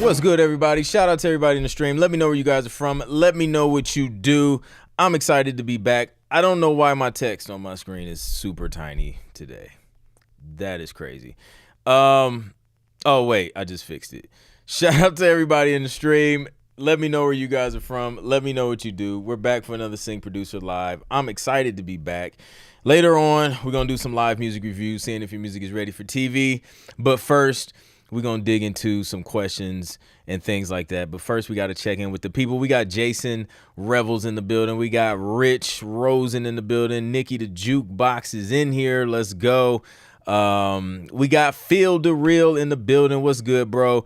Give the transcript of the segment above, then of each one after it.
What's good, everybody? Shout out to everybody in the stream. Let me know where you guys are from. Let me know what you do. I'm excited to be back. I don't know why my text on my screen is super tiny today. That is crazy. Oh, wait, I just fixed it. Shout out to everybody in the stream. Let me know where you guys are from. Let me know what you do. We're back for another Sync Producer Live. I'm excited to be back. Later on, we're going to do some live music reviews, seeing if your music is ready for TV. But first, we're going to dig into some questions and things like that. But first, we got to check in with the people. We got Jason Revels in the building. We got Rich Rosen in the building. Nikki the Jukebox is in here. Let's go. We got Phil DeReal in the building. What's good, bro?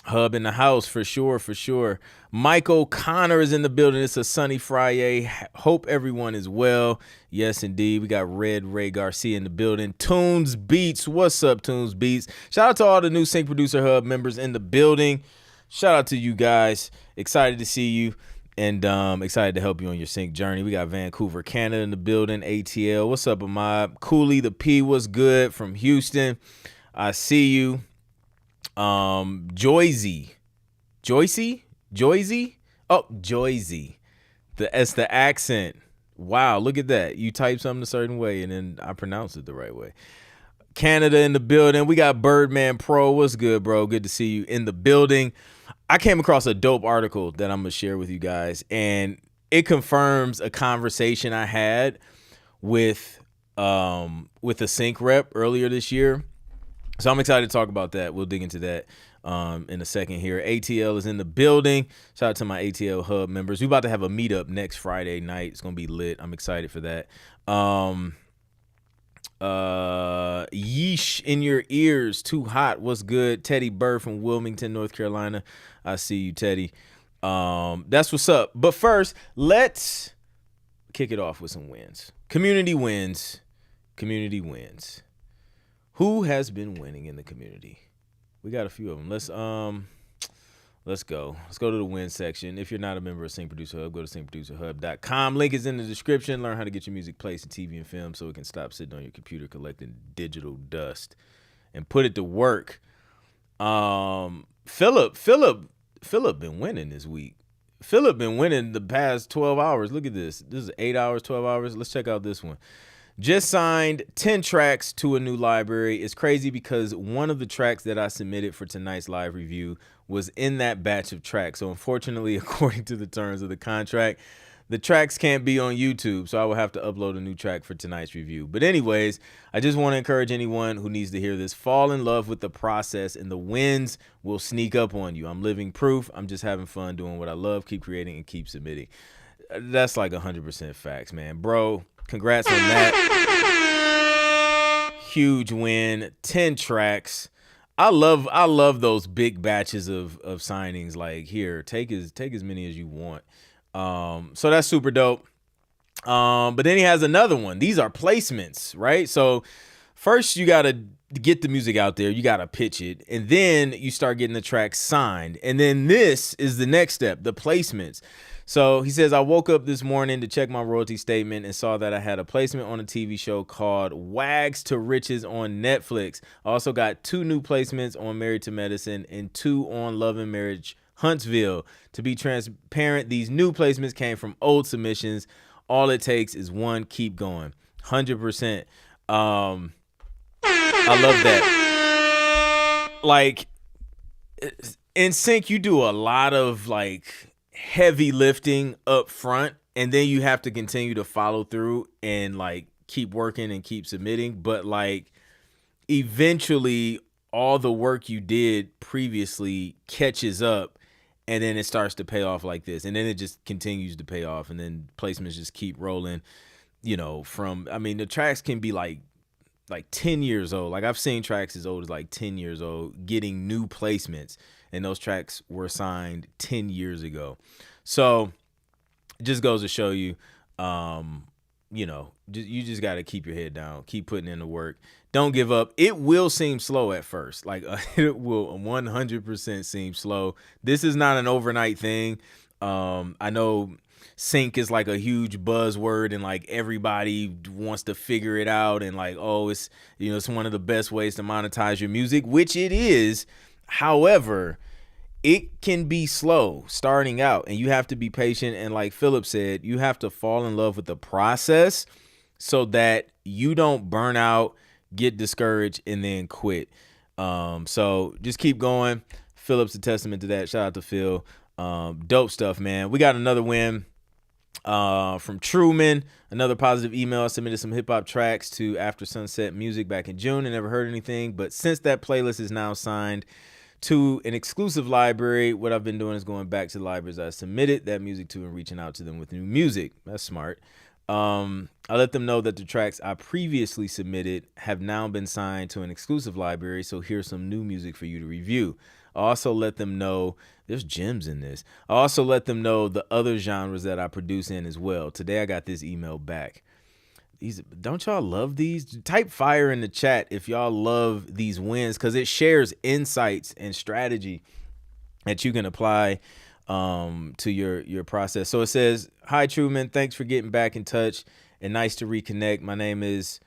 Hub in the house for sure. Mike O'Connor is in the building. It's a sunny Friday. Hope everyone is well. Yes, indeed. We got Red Ray Garcia in the building. Tunes Beats. What's up, Tunes Beats? Shout out to all the new Sync Producer Hub members in the building. Shout out to you guys. Excited to see you and excited to help you on your sync journey. We got Vancouver, Canada in the building. ATL. What's up, Ahmad? Cooley the P. What's good from Houston? I see you. Joyzy. Oh, Joyzy. That's the accent. Wow, look at that. You type something a certain way and then I pronounce it the right way. Canada in the building. We got Birdman Pro. What's good, bro? Good to see you in the building. I came across a dope article that I'm gonna share with you guys, and it confirms a conversation I had with a sync rep earlier this year. So I'm excited to talk about that. We'll dig into that in a second here. ATL is in the building. Shout out to my ATL Hub members. We're about to have a meetup next Friday night. It's going to be lit. I'm excited for that. Yeesh in your ears. Too hot. What's good? Teddy Burr from Wilmington, North Carolina. I see you, Teddy. That's what's up. But first, let's kick it off with some wins. Community wins. Who has been winning in the community? We got a few of them. Let's go. Let's go to the win section. If you're not a member of Sync Producer Hub, go to syncproducerhub.com. Link is in the description. Learn how to get your music placed in TV and film so it can stop sitting on your computer collecting digital dust and put it to work. Philip been winning this week. Philip been winning the past 12 hours. Look at this. This is 8 hours, 12 hours. Let's check out this one. Just signed 10 tracks to a new library. It's crazy because one of the tracks that I submitted for tonight's live review was in that batch of tracks. So unfortunately, according to the terms of the contract, the tracks can't be on YouTube. So I will have to upload a new track for tonight's review. But anyways, I just want to encourage anyone who needs to hear this, fall in love with the process and the wins will sneak up on you. I'm living proof. I'm just having fun doing what I love. Keep creating and keep submitting. That's like 100% facts, man. Bro, congrats on that. Huge win, 10 tracks. I love those big batches of signings. Like, here, take as many as you want. So that's super dope. But then he has another one. These are placements, right? So first you got to get the music out there. You got to pitch it. And then you start getting the tracks signed. And then this is the next step, the placements. So he says, I woke up this morning to check my royalty statement and saw that I had a placement on a TV show called Wags to Riches on Netflix. I also got 2 new placements on Married to Medicine and 2 on Love and Marriage Huntsville. To be transparent, these new placements came from old submissions. All it takes is one. Keep going. 100%. I love that. Like, in sync, you do a lot of like heavy lifting up front, and then you have to continue to follow through and like keep working and keep submitting. But like eventually all the work you did previously catches up, and then it starts to pay off like this, and then it just continues to pay off, and then placements just keep rolling, you know, the tracks can be like 10 years old. Like I've seen tracks as old as like 10 years old getting new placements, and those tracks were signed 10 years ago. So it just goes to show you, you just got to keep your head down, keep putting in the work. Don't give up. It will seem slow at first. Like it will 100% seem slow. This is not an overnight thing. I know sync is like a huge buzzword and like everybody wants to figure it out and like, oh, it's one of the best ways to monetize your music, which it is. However, it can be slow starting out, and you have to be patient. And like Philip said, you have to fall in love with the process so that you don't burn out, get discouraged, and then quit. So just keep going. Philip's a testament to that. Shout out to Phil. Dope stuff, man. We got another win from Truman. Another positive email. I submitted some hip hop tracks to After Sunset Music back in June and never heard anything. But since that playlist is now signed to an exclusive library, what I've been doing is going back to the libraries I submitted that music to and reaching out to them with new music. That's smart. I let them know that the tracks I previously submitted have now been signed to an exclusive library, so here's some new music for you to review. I also let them know there's gems in this. I also let them know the other genres that I produce in as well. Today I got this email back. Don't y'all love these? Type fire in the chat if y'all love these wins, because it shares insights and strategy that you can apply to your process. So it says, "Hi Truman, thanks for getting back in touch and nice to reconnect. My name is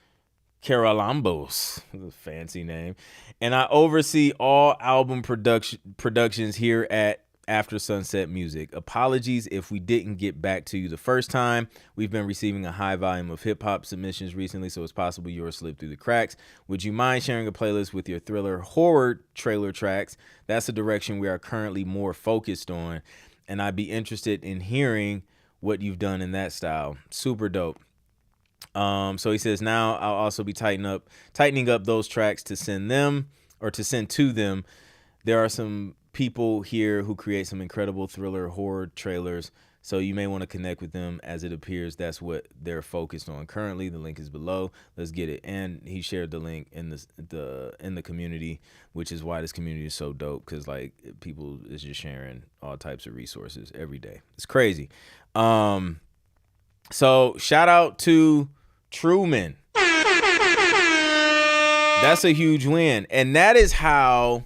Carolambos," a fancy name, "and I oversee all album productions here at After Sunset Music. Apologies if we didn't get back to you the first time. We've been receiving a high volume of hip-hop submissions recently, so it's possible yours slipped through the cracks. Would you mind sharing a playlist with your thriller horror trailer tracks? That's a direction we are currently more focused on, and I'd be interested in hearing what you've done in that style." Super dope. So he says, now I'll also be tightening up those tracks to send to them. There are some people here who create some incredible thriller horror trailers, so you may want to connect with them, as it appears that's what they're focused on currently. The link is below. Let's get it. And he shared the link in the community, which is why this community is so dope, because like people is just sharing all types of resources every day. It's crazy. So shout out to Truman. That's a huge win. And that is how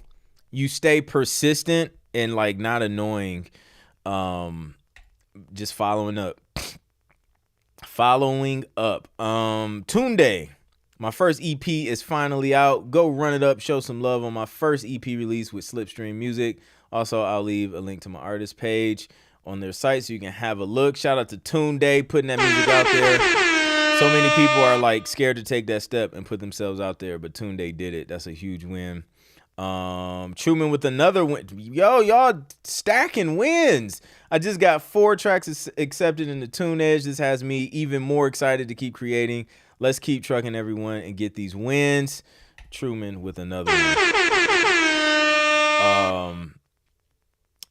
you stay persistent and like not annoying. Just following up. Tunde. My first EP is finally out. Go run it up. Show some love on my first EP release with Slipstream Music. Also, I'll leave a link to my artist page on their site so you can have a look. Shout out to Tunde putting that music out there. So many people are like scared to take that step and put themselves out there, but Tunde did it. That's a huge win. Truman with another win. Yo, y'all stacking wins. I just got 4 tracks accepted in the Tune Edge. This has me even more excited to keep creating. Let's keep trucking, everyone, and get these wins. Truman with another one.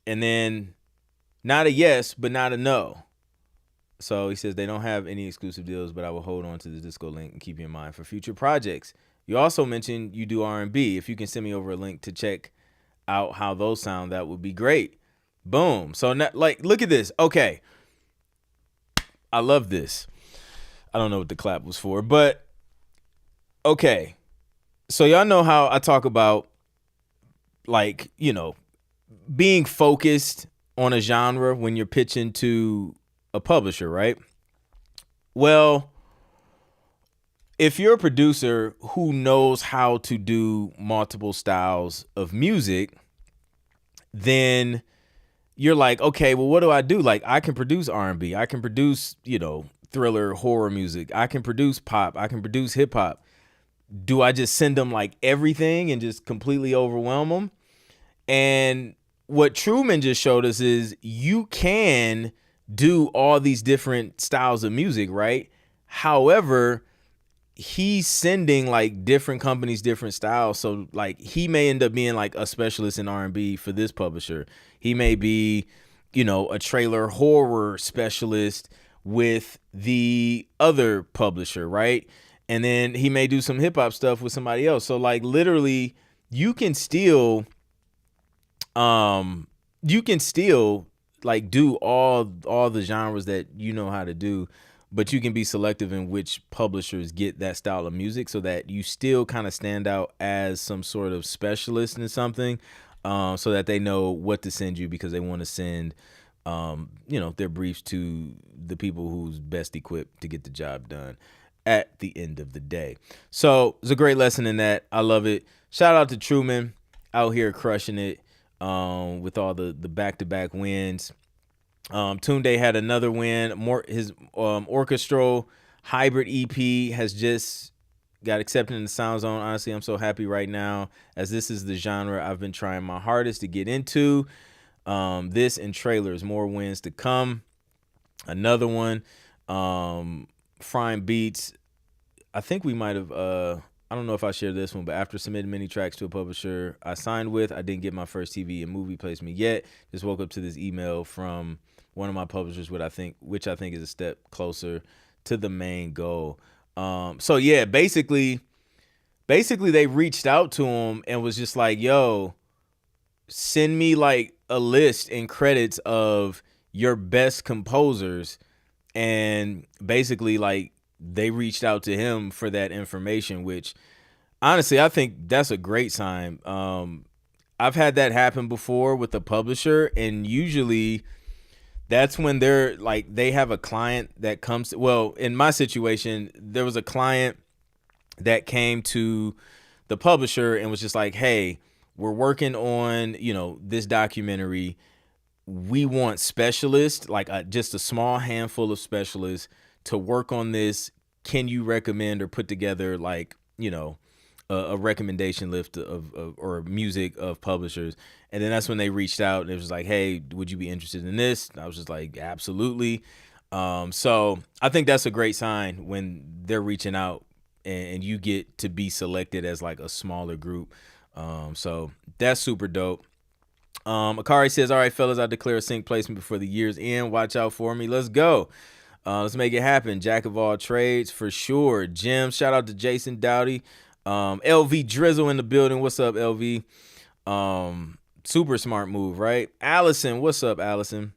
And then not a yes, but not a no. So he says they don't have any exclusive deals, but I will hold on to the Disco link and keep you in mind for future projects. You also mentioned you do R&B. If you can send me over a link to check out how those sound, that would be great. Boom. So like, look at this. Okay. I love this. I don't know what the clap was for, but okay. So y'all know how I talk about, like, you know, being focused on a genre when you're pitching to a publisher, right? Well, if you're a producer who knows how to do multiple styles of music, then you're like, okay, well, what do I do? Like, I can produce R&B. I can produce, you know, thriller, horror music. I can produce pop. I can produce hip hop. Do I just send them like everything and just completely overwhelm them? And what Truman just showed us is you can do all these different styles of music, right? However, he's sending like different companies, different styles. So like he may end up being like a specialist in R&B for this publisher. He may be, you know, a trailer horror specialist with the other publisher, right? And then he may do some hip hop stuff with somebody else. So like literally you can still like do all the genres that you know how to do, but you can be selective in which publishers get that style of music so that you still kind of stand out as some sort of specialist in something, so that they know what to send you because they want to send, you know, their briefs to the people who's best equipped to get the job done at the end of the day. So it's a great lesson in that. I love it. Shout out to Truman. out here crushing it with all the back-to-back wins. Tunde had another win. His orchestral hybrid EP has just got accepted in the Sound Zone. Honestly, I'm so happy right now, as this is the genre I've been trying my hardest to get into. This and trailers, more wins to come. Another one, Frying Beats. I think we might have, I don't know if I shared this one, but after submitting many tracks to a publisher I signed with, I didn't get my first TV and movie placement yet. Just woke up to this email from one of my publishers, which I think is a step closer to the main goal. So yeah, basically they reached out to him and was just like, yo, send me like a list and credits of your best composers. And basically like they reached out to him for that information, which honestly, I think that's a great sign. I've had that happen before with a publisher, and usually that's when they have a client that comes. Well, in my situation, there was a client that came to the publisher and was just like, hey, we're working on, this documentary. We want specialists, like just a small handful of specialists to work on this. Can you recommend or put together like, a recommendation list or music of publishers? And then that's when they reached out and it was like, hey, would you be interested in this? And I was just like, absolutely. So I think that's a great sign when they're reaching out and you get to be selected as like a smaller group. So that's super dope. Akari says, all right, fellas, I declare a sync placement before the year's end. Watch out for me. Let's go. Let's make it happen. Jack of all trades for sure. Jim, shout out to Jason Dowdy. LV Drizzle in the building. What's up, LV? Super smart move, right? Allison, what's up, Allison?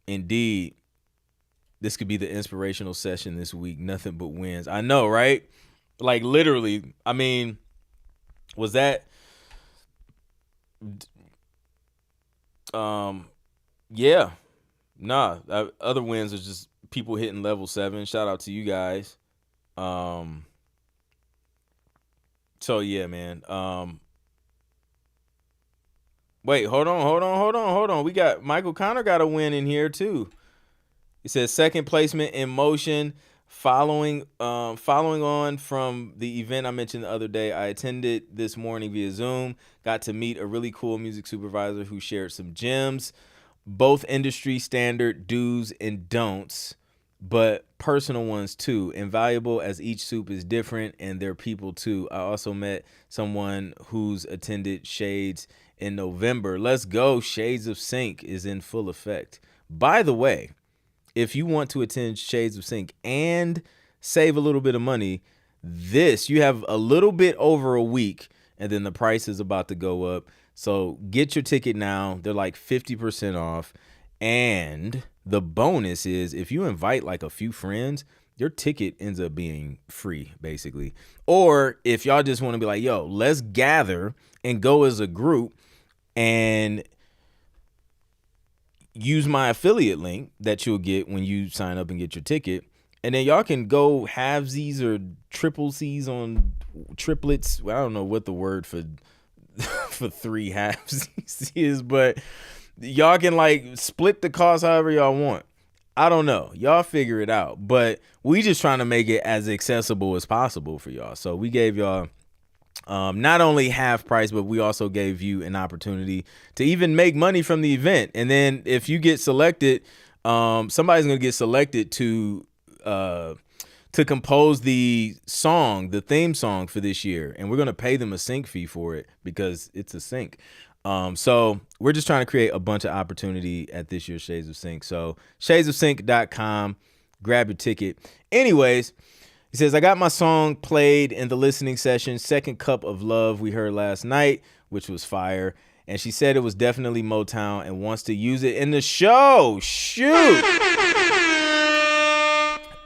Indeed. This could be the inspirational session this week. Nothing but wins. I know, right? Like literally, I mean, was that yeah. Nah, other wins are just people hitting level 7. Shout out to you guys. So yeah, man. Wait, hold on. We got Michael Connor got a win in here too. It says second placement in motion. Following on from the event I mentioned the other day, I attended this morning via Zoom. Got to meet a really cool music supervisor who shared some gems, both industry standard do's and don'ts, but personal ones too. Invaluable, as each soup is different and they're people too. I also met someone who's attended Shades in November. Let's go. Shades of Sync is in full effect. By the way, if you want to attend Shades of Sync and save a little bit of money, you have a little bit over a week, and then the price is about to go up. So get your ticket now. They're like 50% off. And the bonus is if you invite like a few friends, your ticket ends up being free, basically. Or if y'all just want to be like, yo, let's gather and go as a group and use my affiliate link that you'll get when you sign up and get your ticket. And then y'all can go halvesies or triple C's on triplets. Well, I don't know what the word for 3 halvesies is, but y'all can like split the cost however y'all want. I don't know. Y'all figure it out. But we just trying to make it as accessible as possible for y'all. So we gave y'all not only half price, but we also gave you an opportunity to even make money from the event. And then if you get selected, somebody's going to get selected to compose the theme song for this year. And we're going to pay them a sync fee for it because it's a sync. So we're just trying to create a bunch of opportunity at this year's Shades of Sync. So shadesofsync.com, grab your ticket. Anyways, he says, I got my song played in the listening session, Second Cup of Love, we heard last night, which was fire. And she said it was definitely Motown and wants to use it in the show. Shoot.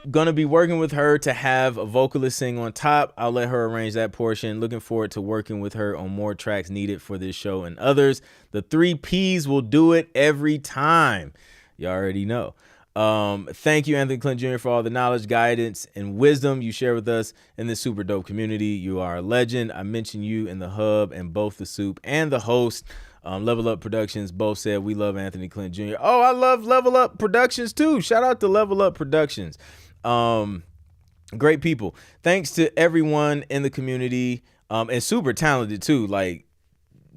Gonna be working with her to have a vocalist sing on top. I'll let her arrange that portion. Looking forward to working with her on more tracks needed for this show and others. The 3 Ps will do it every time. You already know. Thank you, Anthony Clint Jr., for all the knowledge, guidance, and wisdom you share with us in this super dope community. You are a legend. I mentioned you in the hub and both the soup and the host. Level Up Productions both said we love Anthony Clint Jr. Oh, I love Level Up Productions too. Shout out to Level Up Productions. Great people. Thanks to everyone in the community, and super talented too. Like,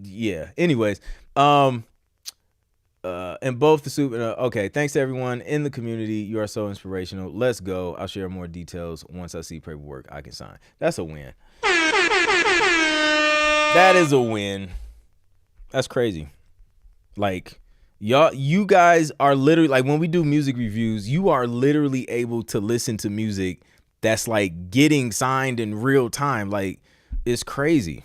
yeah. Anyways, and both the soup and okay. Thanks to everyone in the community. You are so inspirational. Let's go. I'll share more details once I see paperwork I can sign. That's a win. That is a win. That's crazy. Like, you guys are literally, like, when we do music reviews, you are literally able to listen to music that's like getting signed in real time. Like, it's crazy.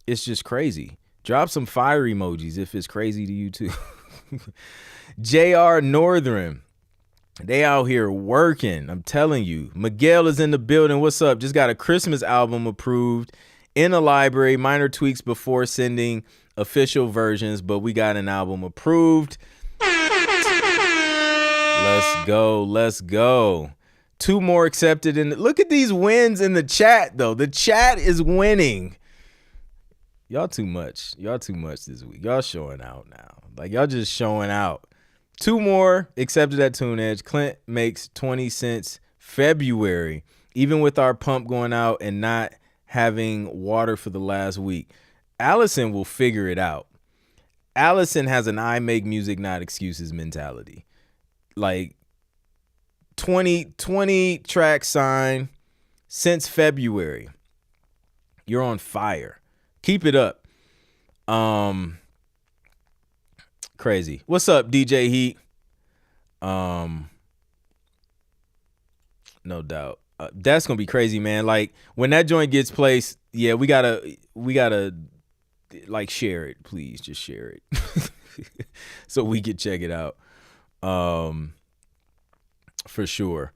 It's just crazy. Drop some fire emojis if it's crazy to you too. JR Northern, they out here working. I'm telling you. Miguel is in the building. What's up? Just got a Christmas album approved in the library. Minor tweaks before sending official versions, but we got an album approved. Let's go. Let's go. 2 more accepted. And look at these wins in the chat, though. The chat is winning. Y'all too much. Y'all too much this week. Y'all showing out now. Like, y'all just showing out. 2 more accepted at TuneEdge. Clint makes 20 cents February, even with our pump going out and not having water for the last week. Allison will figure it out. Allison has an I make music, not excuses mentality. Like, 20 track sign since February. You're on fire. Keep it up. Crazy. What's up, DJ Heat? No doubt. That's gonna be crazy, man. Like, when that joint gets placed, yeah, we gotta like share it, please. Just share it so we can check it out. For sure.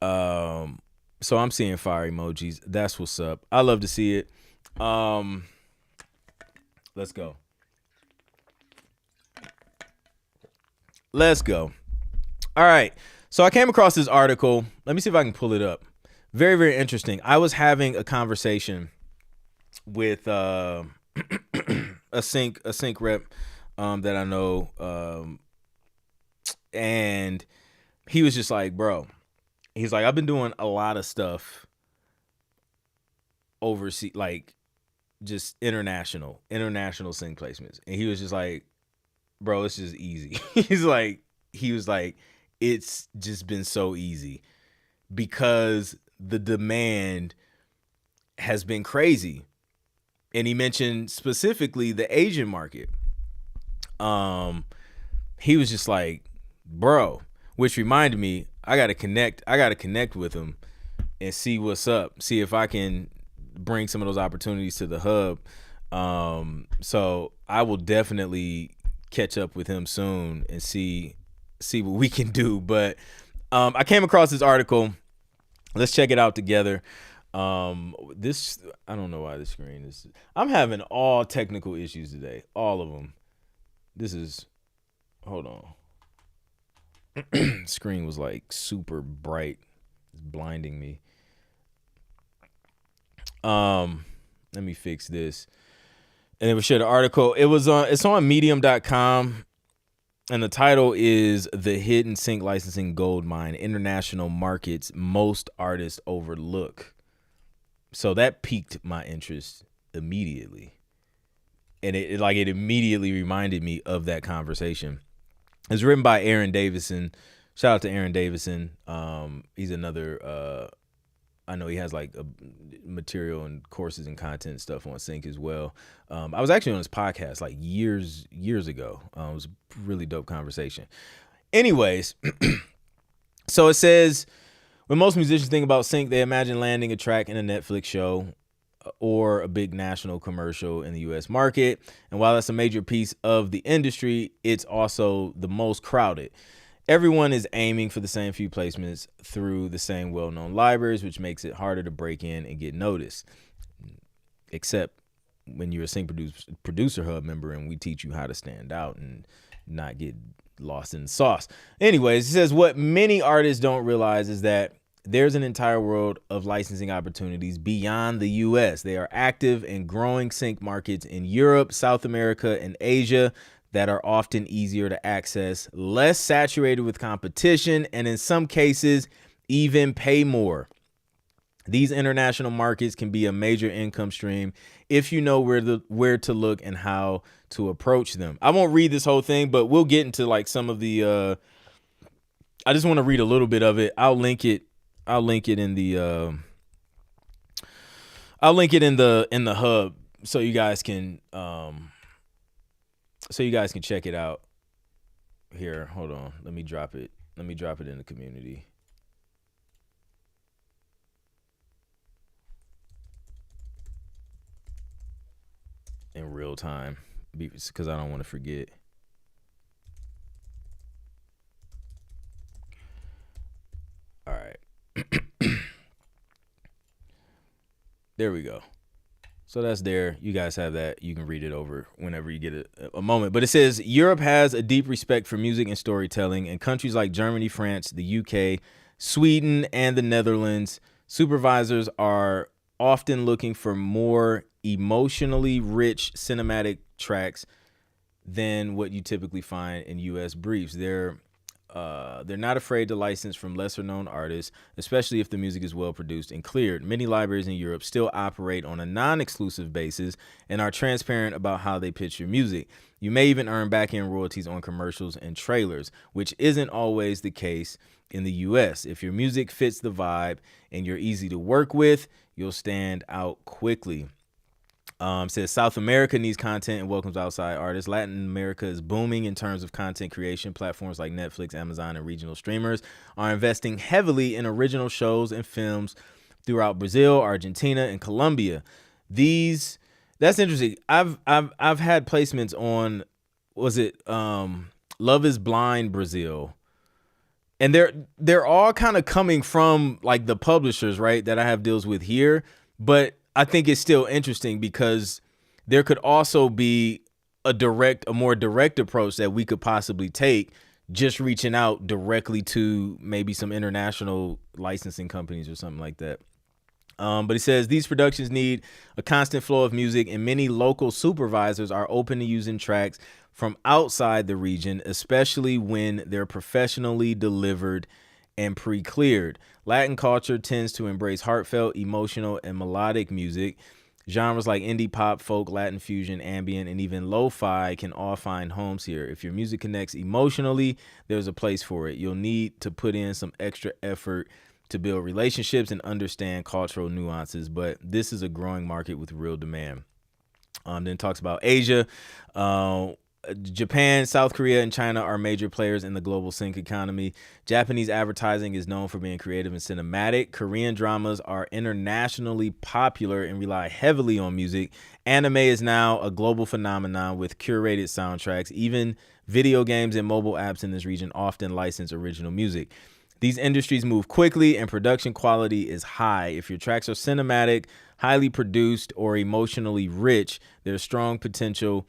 So I'm seeing fire emojis. That's what's up. I love to see it. Let's go. Let's go. All right. So I came across this article. Let me see if I can pull it up. Very, very interesting. I was having a conversation with a sync rep that I know, and he was just like, bro, he's like, I've been doing a lot of stuff overseas, like just international sync placements, and he was just like, bro, it's just easy. he was like, it's just been so easy because the demand has been crazy. And he mentioned specifically the Asian market. He was just like, bro, which reminded me, I gotta connect with him and see what's up, see if I can bring some of those opportunities to the hub. So I will definitely catch up with him soon and see what we can do. But I came across this article. Let's check it out together. This, I don't know why the screen is, I'm having all technical issues today, all of them. This is, hold on. Screen was like super bright. It's blinding me. Let me fix this. And then we share the article. It's on medium.com. And the title is The Hidden Sync Licensing Gold Mine, International Markets Most Artists Overlook. So that piqued my interest immediately. And it immediately reminded me of that conversation. It's written by Aaron Davison. Shout out to Aaron Davison. He's another, I know he has like a material and courses and content stuff on Sync as well. I was actually on his podcast like years ago. It was a really dope conversation. Anyways, so it says, when most musicians think about Sync, they imagine landing a track in a Netflix show or a big national commercial in the U.S. market. And while that's a major piece of the industry, it's also the most crowded. Everyone is aiming for the same few placements through the same well-known libraries, which makes it harder to break in and get noticed. Except when you're a Sync Producer Hub member and we teach you how to stand out and not get lost in the sauce. Anyways, it says what many artists don't realize is that there's an entire world of licensing opportunities beyond the US. They are active and growing sync markets in Europe, South America, and Asia that are often easier to access, less saturated with competition, and in some cases, even pay more. These international markets can be a major income stream if you know where to look and how to approach them. I won't read this whole thing, but we'll get into like some of the I just want to read a little bit of it. I'll link it in the hub so you guys can check it out. Here, hold on. Let me drop it in the community. In real time, because I don't want to forget. All right. There we go. So that's there. You guys have that. You can read it over whenever you get a moment. But it says Europe has a deep respect for music and storytelling, and countries like Germany, France, the UK, Sweden, and the Netherlands, supervisors are often looking for more emotionally rich cinematic tracks than what you typically find in US briefs. They're not afraid to license from lesser known artists, especially if the music is well produced and cleared. Many libraries in Europe still operate on a non-exclusive basis and are transparent about how they pitch your music. You may even earn back-end royalties on commercials and trailers, which isn't always the case in the US. If your music fits the vibe and you're easy to work with, you'll stand out quickly. Says South America needs content and welcomes outside artists. Latin America is booming in terms of content creation. Platforms like Netflix, Amazon, and regional streamers are investing heavily in original shows and films throughout Brazil, Argentina, and Colombia. That's interesting. I've had placements on, was it Love is Blind Brazil, and they're all kind of coming from like the publishers, right, that I have deals with here, but I think it's still interesting because there could also be a more direct approach that we could possibly take, just reaching out directly to maybe some international licensing companies or something like that. But he says these productions need a constant flow of music, and many local supervisors are open to using tracks from outside the region, especially when they're professionally delivered and pre-cleared. Latin culture tends to embrace heartfelt, emotional, and melodic music. Genres like indie pop, folk, Latin fusion, ambient, and even lo-fi can all find homes here. If your music connects emotionally, there's a place for it. You'll need to put in some extra effort to build relationships and understand cultural nuances, but this is a growing market with real demand. Then it talks about Asia. Japan, South Korea, and China are major players in the global sync economy. Japanese advertising is known for being creative and cinematic. Korean dramas are internationally popular and rely heavily on music. Anime is now a global phenomenon with curated soundtracks. Even video games and mobile apps in this region often license original music. These industries move quickly and production quality is high. If your tracks are cinematic, highly produced, or emotionally rich, there's strong potential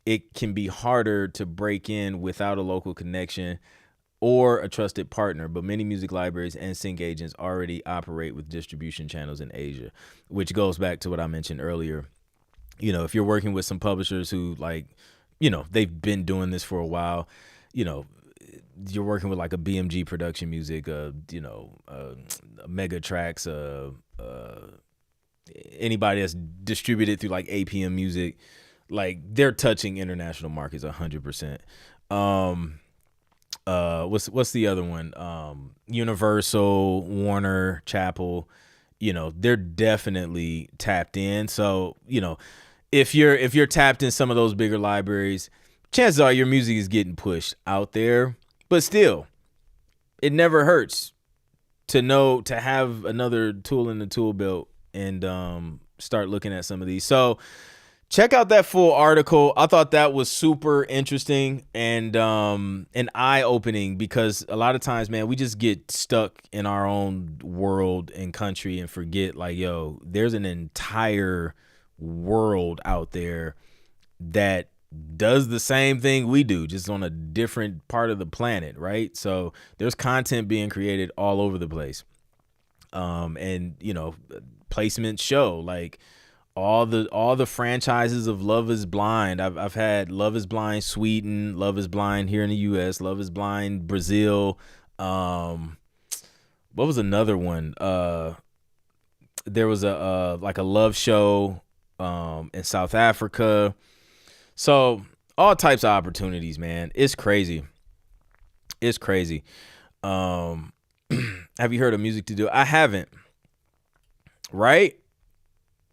it can be harder to break in without a local connection or a trusted partner, but many music libraries and sync agents already operate with distribution channels in Asia, which goes back to what I mentioned earlier. You know, if you're working with some publishers who they've been doing this for a while, you're working with like a BMG Production Music, Mega Tracks, anybody that's distributed through like APM Music, like they're touching international markets 100%. What's the other one? Universal, Warner, Chappell, they're definitely tapped in. So, if you're tapped in some of those bigger libraries, chances are your music is getting pushed out there. But still, it never hurts to have another tool in the tool belt and start looking at some of these. So check out that full article. I thought that was super interesting and eye-opening, because a lot of times, man, we just get stuck in our own world and country and forget, like, there's an entire world out there that does the same thing we do, just on a different part of the planet, right? So there's content being created all over the place. And placements show like all the franchises of Love is Blind. I've had Love is Blind Sweden, Love is Blind here in the US, Love is Blind Brazil. What was another one? There was a like a love show in South Africa. So all types of opportunities, man. It's crazy. It's crazy. Have you heard of Music to Do? I haven't. Right?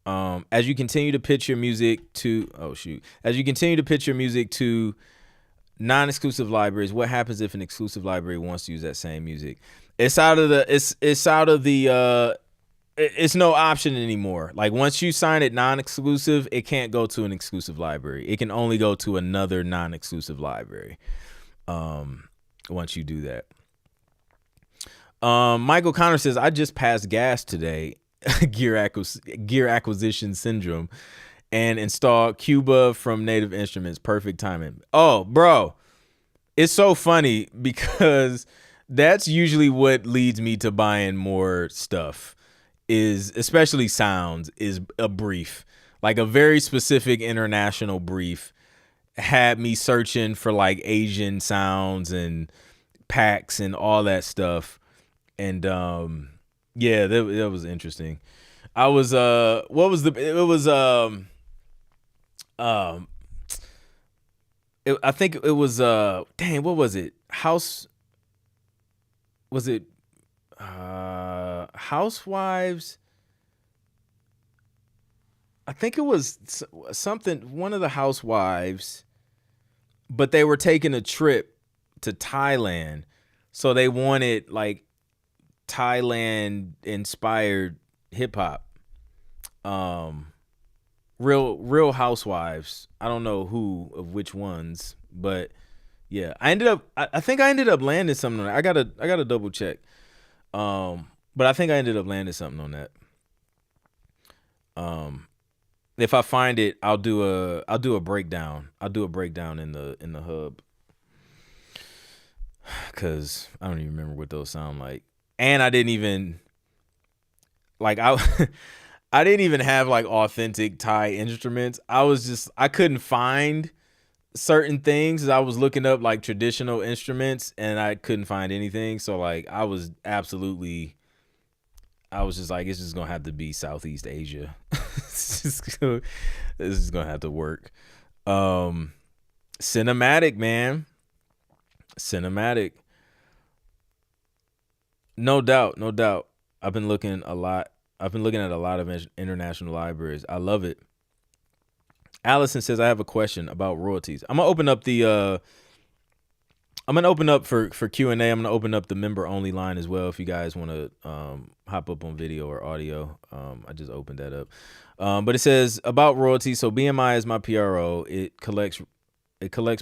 As you continue to pitch your music to non-exclusive libraries, what happens if an exclusive library wants to use that same music? It's no option anymore. Like once you sign it non-exclusive, it can't go to an exclusive library. It can only go to another non-exclusive library. Once you do that. Michael Connor says, I just passed gas today, gear acquisition syndrome, and installed Cuba from Native Instruments. Perfect timing. Oh, bro, it's so funny because that's usually what leads me to buying more stuff, is especially sounds, is a brief. Like a very specific international brief had me searching for like Asian sounds and packs and all that stuff. And yeah, that was interesting. I was I think it was dang, what was it? Housewives? I think it was something, one of the housewives, but they were taking a trip to Thailand. So they wanted like Thailand inspired hip hop. Real housewives. I don't know who of which ones, but yeah, I think I ended up landing something on that. I gotta double check. But I think I ended up landing something on that. If I find it, I'll do a breakdown. I'll do a breakdown in the hub, cause I don't even remember what those sound like. And I didn't even like I didn't even have like authentic Thai instruments. I couldn't find certain things. I was looking up like traditional instruments and I couldn't find anything. So like I was just like, it's just gonna have to be Southeast Asia. This is gonna have to work. Cinematic, man. Cinematic. No doubt. I've been looking at a lot of international libraries. I love it. Allison says, I have a question about royalties. I'm gonna open up for Q&A. I'm gonna open up the member only line as well if you guys want to hop up on video or audio. I just opened that up. But it says about royalties. So BMI is my PRO. It collects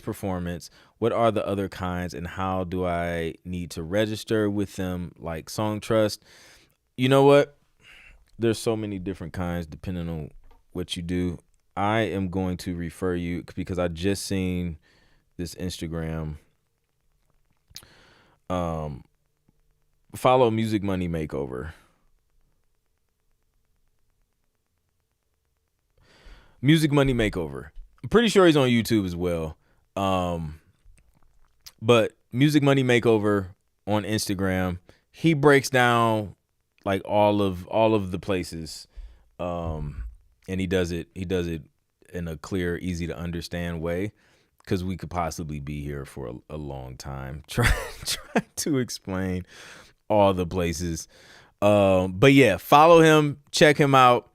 performance. What are the other kinds and how do I need to register with them, like Song Trust? You know what? There's so many different kinds depending on what you do. I am going to refer you, because I just seen this Instagram. Follow Music Money Makeover. Music Money Makeover. I'm pretty sure he's on YouTube as well. But Music Money Makeover on Instagram. He breaks down like all of the places. And he does it in a clear, easy to understand way, because we could possibly be here for a long time trying to explain all the places. But yeah, follow him, check him out,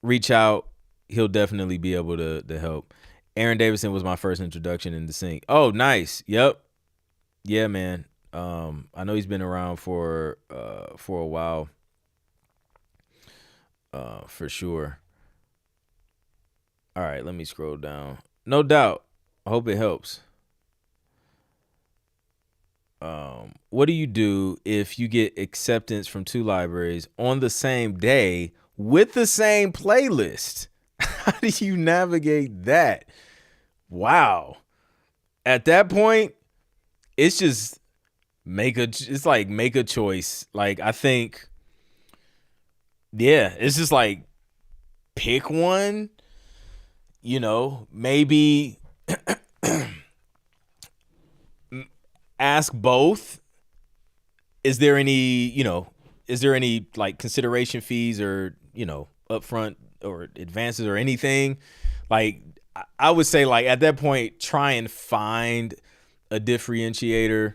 reach out. He'll definitely be able to help. Aaron Davidson was my first introduction in the sync. Oh, nice. Yep. Yeah, man. I know he's been around for a while. For sure. All right, let me scroll down. No doubt. I hope it helps. What do you do if you get acceptance from two libraries on the same day with the same playlist? How do you navigate that? wow. At that point, it's just it's like make a choice. Like I think, yeah, it's just like pick one, maybe ask both. Is there any, like consideration fees or, upfront or advances or anything? Like I would say like at that point, try and find a differentiator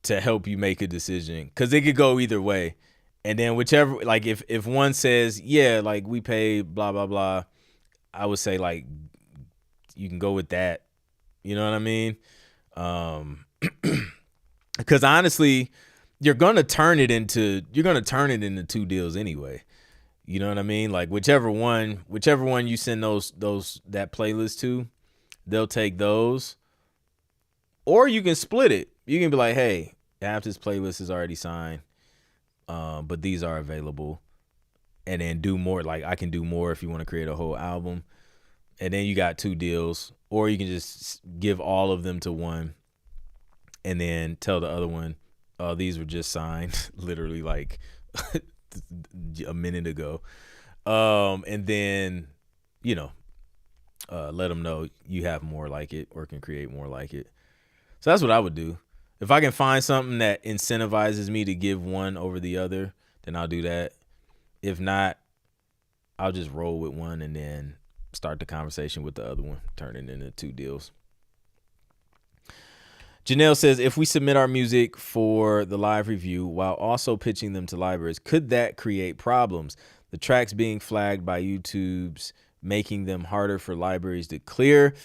to help you make a decision, because it could go either way. And then whichever, like if one says, yeah, like we pay blah blah blah, I would say like you can go with that. You know what I mean? Because honestly, you're gonna turn it into two deals anyway. You know what I mean? Like whichever one you send that playlist to, they'll take those. Or you can split it. You can be like, hey, half this playlist is already signed, but these are available. And then do more. Like I can do more if you want to create a whole album. And then you got two deals. Or you can just give all of them to one and then tell the other one, oh, these were just signed literally like a minute ago. And then, let them know you have more like it or can create more like it. So that's what I would do. If I can find something that incentivizes me to give one over the other, then I'll do that. If not, I'll just roll with one and then start the conversation with the other one, turn it into two deals. Janelle says, if we submit our music for the live review while also pitching them to libraries, could that create problems? The tracks being flagged by YouTube's making them harder for libraries to clear.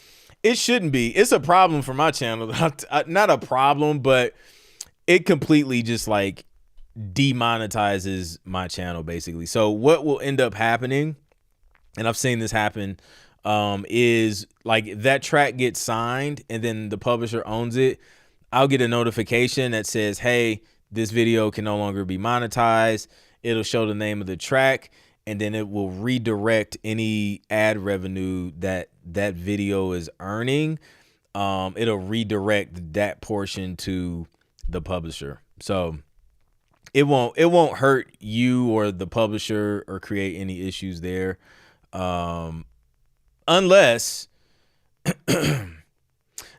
It shouldn't be. It's a problem for my channel. Not a problem, but it completely just like demonetizes my channel basically. So what will end up happening, and I've seen this happen, is like that track gets signed and then the publisher owns it. I'll get a notification that says, hey, this video can no longer be monetized. It'll show the name of the track, and then it will redirect any ad revenue that video is earning. It'll redirect that portion to the publisher. So it won't hurt you or the publisher or create any issues there. Unless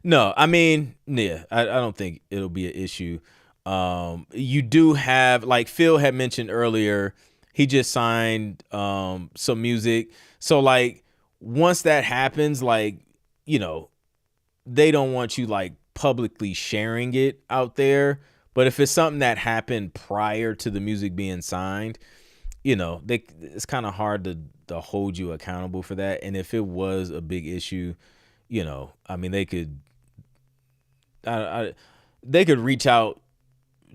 no, I mean, yeah, I don't think it'll be an issue. You do have, like Phil had mentioned earlier, he just signed some music. So like once that happens, like, they don't want you like publicly sharing it out there. But if it's something that happened prior to the music being signed, it's kind of hard to hold you accountable for that. And if it was a big issue, I mean, they could reach out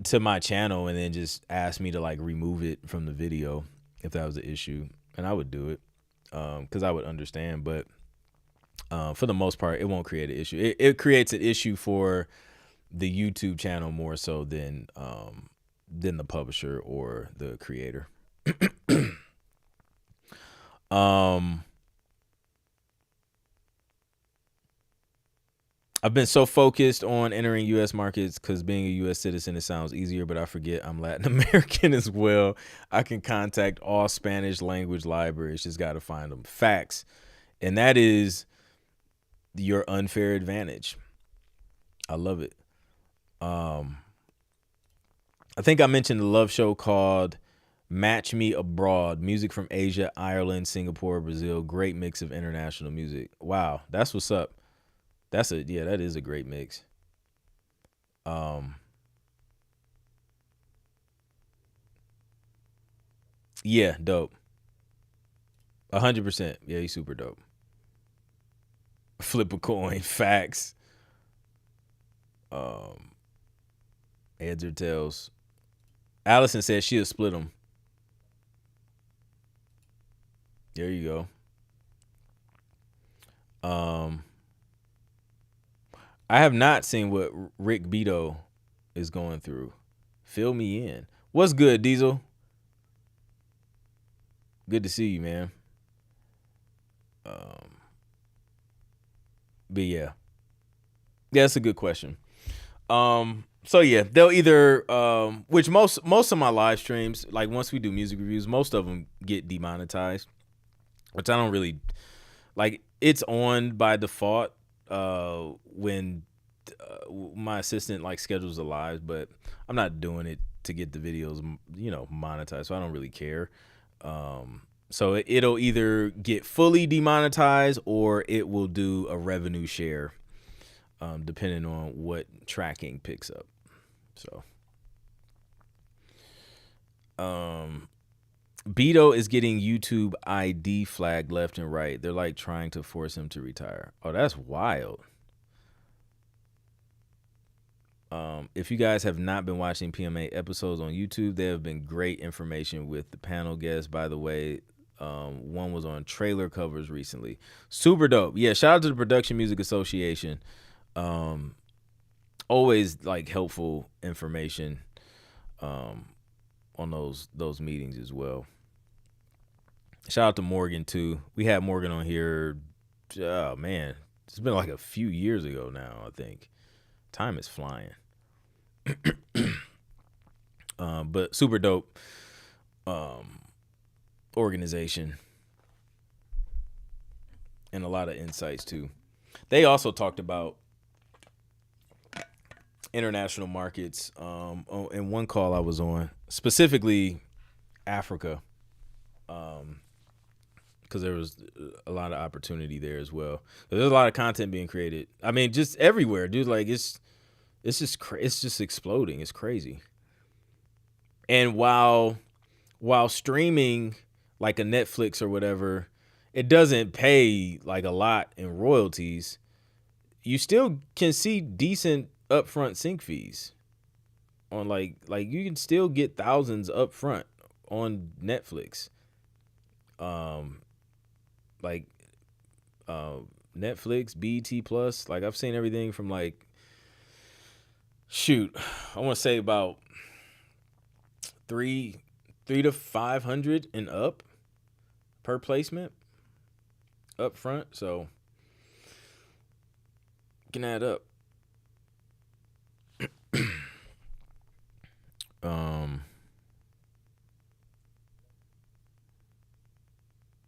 to my channel and then just ask me to like remove it from the video if that was an issue, and I would do it because I would understand. But for the most part, it won't create an issue. It creates an issue for the YouTube channel more so than the publisher or the creator. I've been so focused on entering U.S. markets because being a U.S. citizen, it sounds easier, but I forget I'm Latin American as well. I can contact all Spanish language libraries. Just got to find them. Facts. And that is your unfair advantage. I love it. I think I mentioned the love show called Match Me Abroad. Music from Asia, Ireland, Singapore, Brazil. Great mix of international music. Wow, that's what's up. That is a great mix. Yeah, dope. 100%. Yeah, he's super dope. Flip a coin. Facts. Heads or tails. Allison says she'll split them. There you go. I have not seen what Rick Beto is going through. Fill me in. What's good, Diesel? Good to see you, man. But yeah, that's a good question. So yeah, they'll either which most of my live streams, like once we do music reviews, most of them get demonetized, which I don't really like. It's on by default when my assistant like schedules the lives, but I'm not doing it to get the videos, monetized, so I don't really care. So it'll either get fully demonetized or it will do a revenue share, depending on what tracking picks up. So, Beto is getting YouTube ID flagged left and right. They're like trying to force him to retire. Oh, that's wild. If you guys have not been watching PMA episodes on YouTube, there have been great information with the panel guests. By the way, one was on trailer covers recently. Super dope. Yeah, shout out to the Production Music Association. Always like helpful information on those meetings as well. Shout out to Morgan too. We had Morgan on here. Oh man, it's been like a few years ago now. I think time is flying. But super dope organization and a lot of insights too. They also talked about international markets in one call I was on, specifically Africa, because there was a lot of opportunity there as well. There's a lot of content being created. I mean, just everywhere, dude. Like it's just exploding. It's crazy. And while streaming like a Netflix or whatever, it doesn't pay like a lot in royalties, you still can see decent upfront sync fees on like you can still get thousands upfront on Netflix. Netflix, BET Plus, like I've seen everything from like I want to say about 3 to 500 and up per placement up front, so you can add up.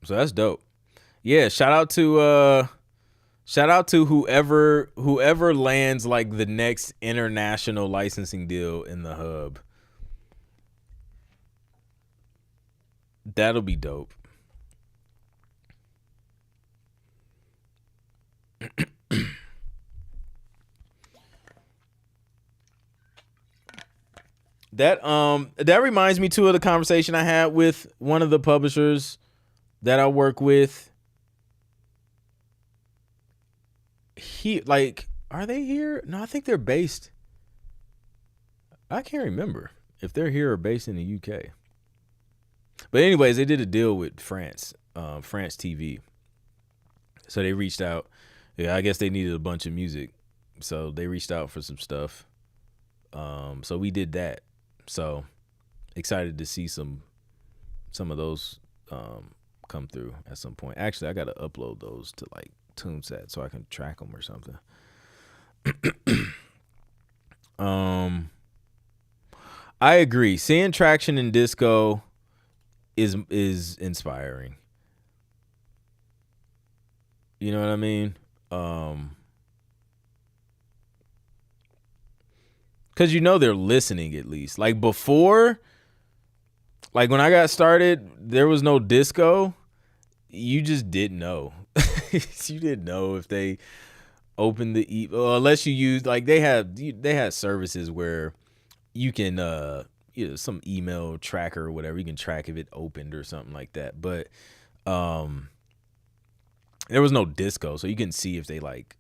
So that's dope. Yeah, shout out to whoever lands like the next international licensing deal in the hub. That'll be dope. That reminds me too of the conversation I had with one of the publishers that I work with. Are they here? No, I think they're based. I can't remember if they're here or based in the UK. But anyways, they did a deal with France TV. So they reached out. Yeah, I guess they needed a bunch of music. So they reached out for some stuff. So we did that. So excited to see some of those come through at some point. Actually, I got to upload those to like TuneSet so I can track them or something. I agree. Seeing traction in disco is inspiring. You know what I mean? Because they're listening at least. Like before, like when I got started, there was no disco. You just didn't know. You didn't know if they opened the unless you use like they had services where you can some email tracker or whatever, you can track if it opened or something like that. But there was no disco, so you can see if they like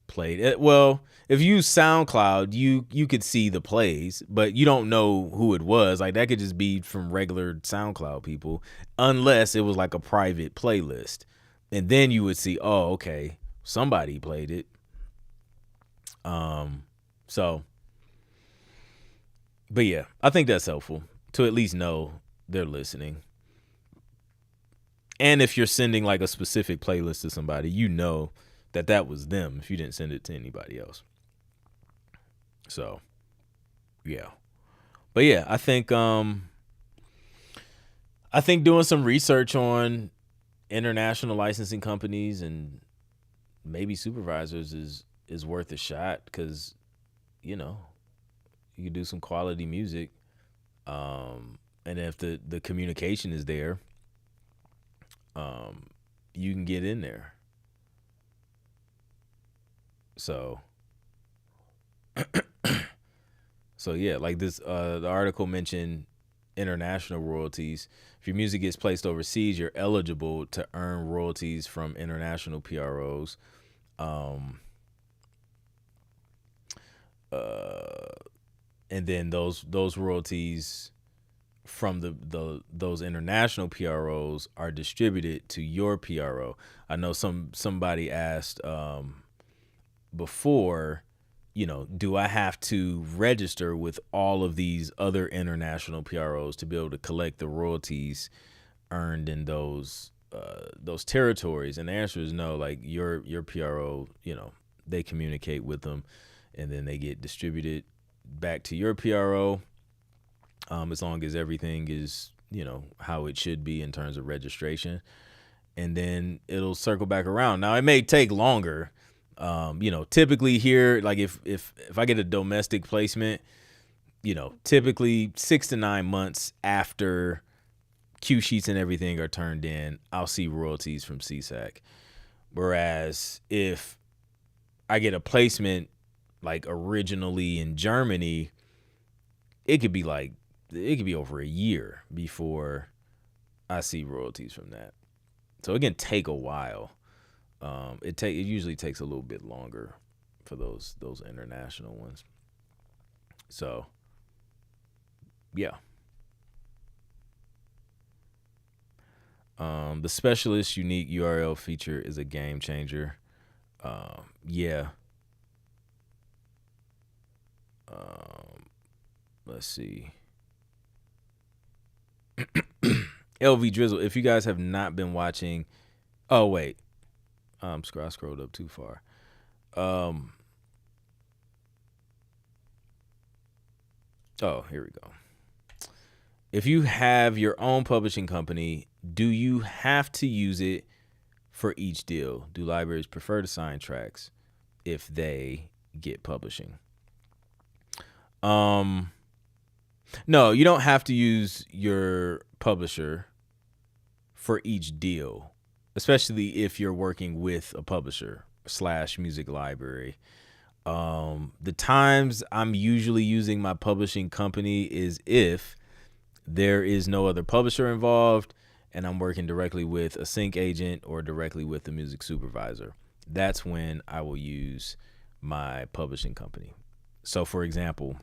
played it. Well, if you use SoundCloud, you could see the plays, but you don't know who it was. Like that could just be from regular SoundCloud people, unless it was like a private playlist, and then you would see, oh, okay, somebody played it. But yeah, I think that's helpful to at least know they're listening. And if you're sending like a specific playlist to somebody, that was them if you didn't send it to anybody else. So yeah, but yeah, I think doing some research on international licensing companies and maybe supervisors is worth a shot, because you know you can do some quality music, and if the communication is there, um, you can get in there. So yeah, like this, the article mentioned international royalties. If your music gets placed overseas, you're eligible to earn royalties from international PROs. Um, uh, and then those royalties from those international PROs are distributed to your PRO. I know somebody asked before, do I have to register with all of these other international PROs to be able to collect the royalties earned in those territories? And the answer is no. Like your PRO, they communicate with them, and then they get distributed back to your PRO, as long as everything is how it should be in terms of registration, and then it'll circle back around. Now it may take longer. Typically here, like if I get a domestic placement, typically 6 to 9 months after cue sheets and everything are turned in, I'll see royalties from CSAC. Whereas if I get a placement like originally in Germany, it could be over a year before I see royalties from that. So it can take a while. It usually takes a little bit longer for those international ones. So yeah. The specialist unique URL feature is a game changer. Yeah. Let's see. LV Drizzle, if you guys have not been watching, oh wait, I scrolled up too far. Oh, here we go. If you have your own publishing company, do you have to use it for each deal? Do libraries prefer to sign tracks if they get publishing? No, you don't have to use your publisher for each deal, especially if you're working with a publisher / music library. The times I'm usually using my publishing company is if there is no other publisher involved and I'm working directly with a sync agent or directly with the music supervisor. That's when I will use my publishing company. So for example,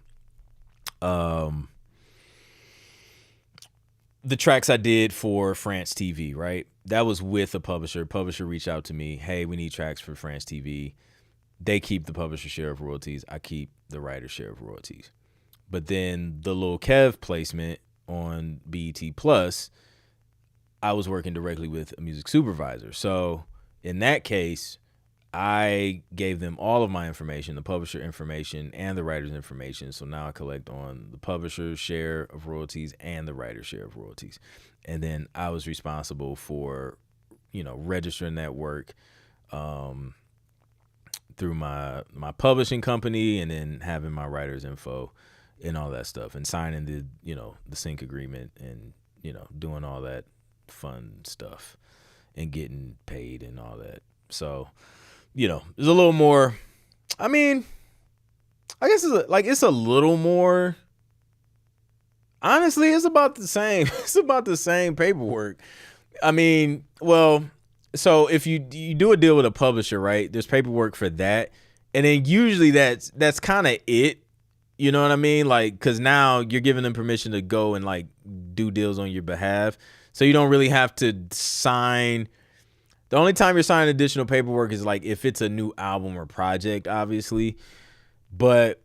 the tracks I did for France TV, right? That was with a publisher. Publisher reached out to me. Hey, we need tracks for France TV. They keep the publisher share of royalties. I keep the writer share of royalties. But then the Lil Kev placement on BET Plus, I was working directly with a music supervisor. So in that case, I gave them all of my information, the publisher information and the writer's information. So now I collect on the publisher's share of royalties and the writer's share of royalties. And then I was responsible for, registering that work through my publishing company, and then having my writer's info and all that stuff, and signing the sync agreement, and, doing all that fun stuff and getting paid and all that. So, there's a little more. I mean, I guess it's a little more. Honestly, it's about the same. It's about the same paperwork. I mean, well, so if you do a deal with a publisher, right? There's paperwork for that, and then usually that's kind of it. You know what I mean? Like, because now you're giving them permission to go and like do deals on your behalf, so you don't really have to sign. The only time you're signing additional paperwork is like if it's a new album or project, obviously. But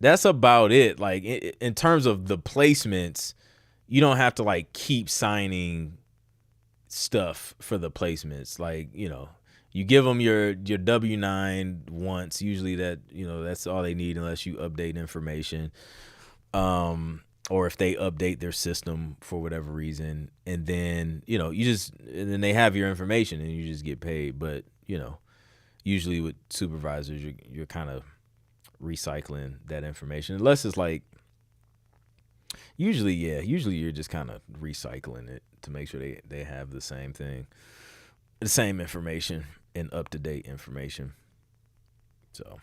that's about it. Like in terms of the placements, you don't have to like keep signing stuff for the placements. Like, You give them your W-9 once. Usually that, that's all they need unless you update information. Or if they update their system for whatever reason, and then, and then they have your information and you just get paid. But, usually with supervisors, you're kind of recycling that information, unless it's like, usually you're just kind of recycling it to make sure they have the same thing, the same information and up-to-date information. So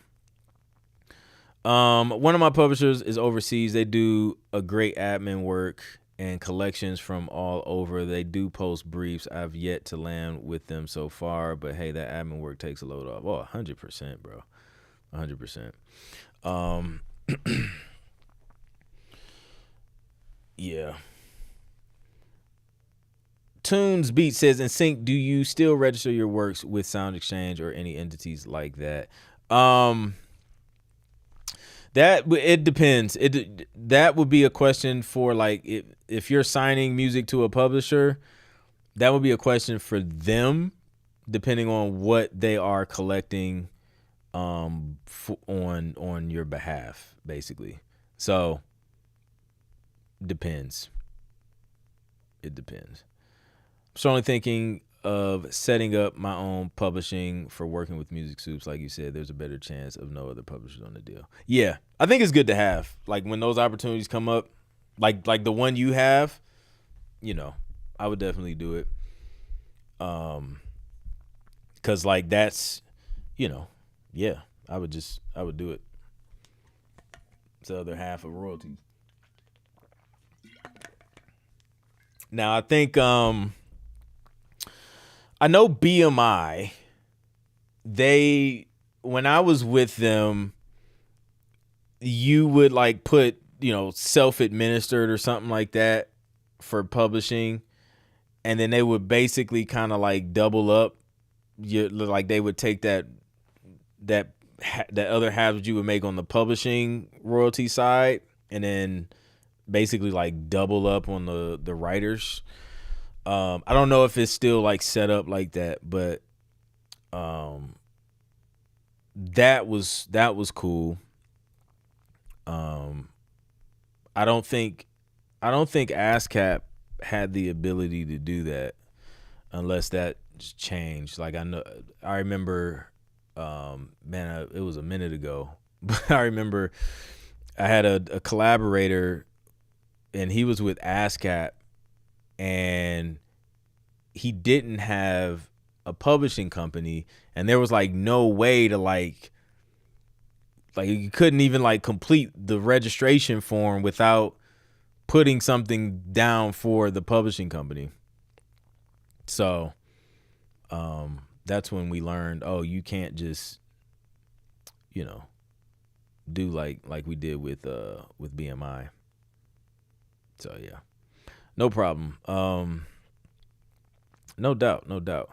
one of my publishers is overseas. They do a great admin work and collections from all over. They do post briefs. I've yet to land with them so far, but hey, that admin work takes a load off. Oh, 100%, bro. 100%. Yeah. Tunes Beat says, in sync, do you still register your works with Sound Exchange or any entities like that? That it depends. That would be a question for, like, if you're signing music to a publisher, that would be a question for them, depending on what they are collecting on your behalf, basically. So depends. It depends. I'm strongly thinking of setting up my own publishing for working with Music Soups. Like you said, there's a better chance of no other publishers on the deal. Yeah, I think it's good to have. Like, when those opportunities come up, like the one you have, I would definitely do it. Cause like that's, yeah, I would do it. It's the other half of royalties. Now I think I know BMI, when I was with them, you would like put, self-administered or something like that for publishing. And then they would basically kind of like double up. Like they would take that other half that you would make on the publishing royalty side, and then basically like double up on the writers. I don't know if it's still like set up like that, but that was cool. I don't think ASCAP had the ability to do that unless that changed. Like I remember, it was a minute ago, but I remember I had a collaborator, and he was with ASCAP, and he didn't have a publishing company, and there was like no way to like you couldn't even like complete the registration form without putting something down for the publishing company. So that's when we learned, you can't just do like we did with BMI. So yeah, no problem. No doubt.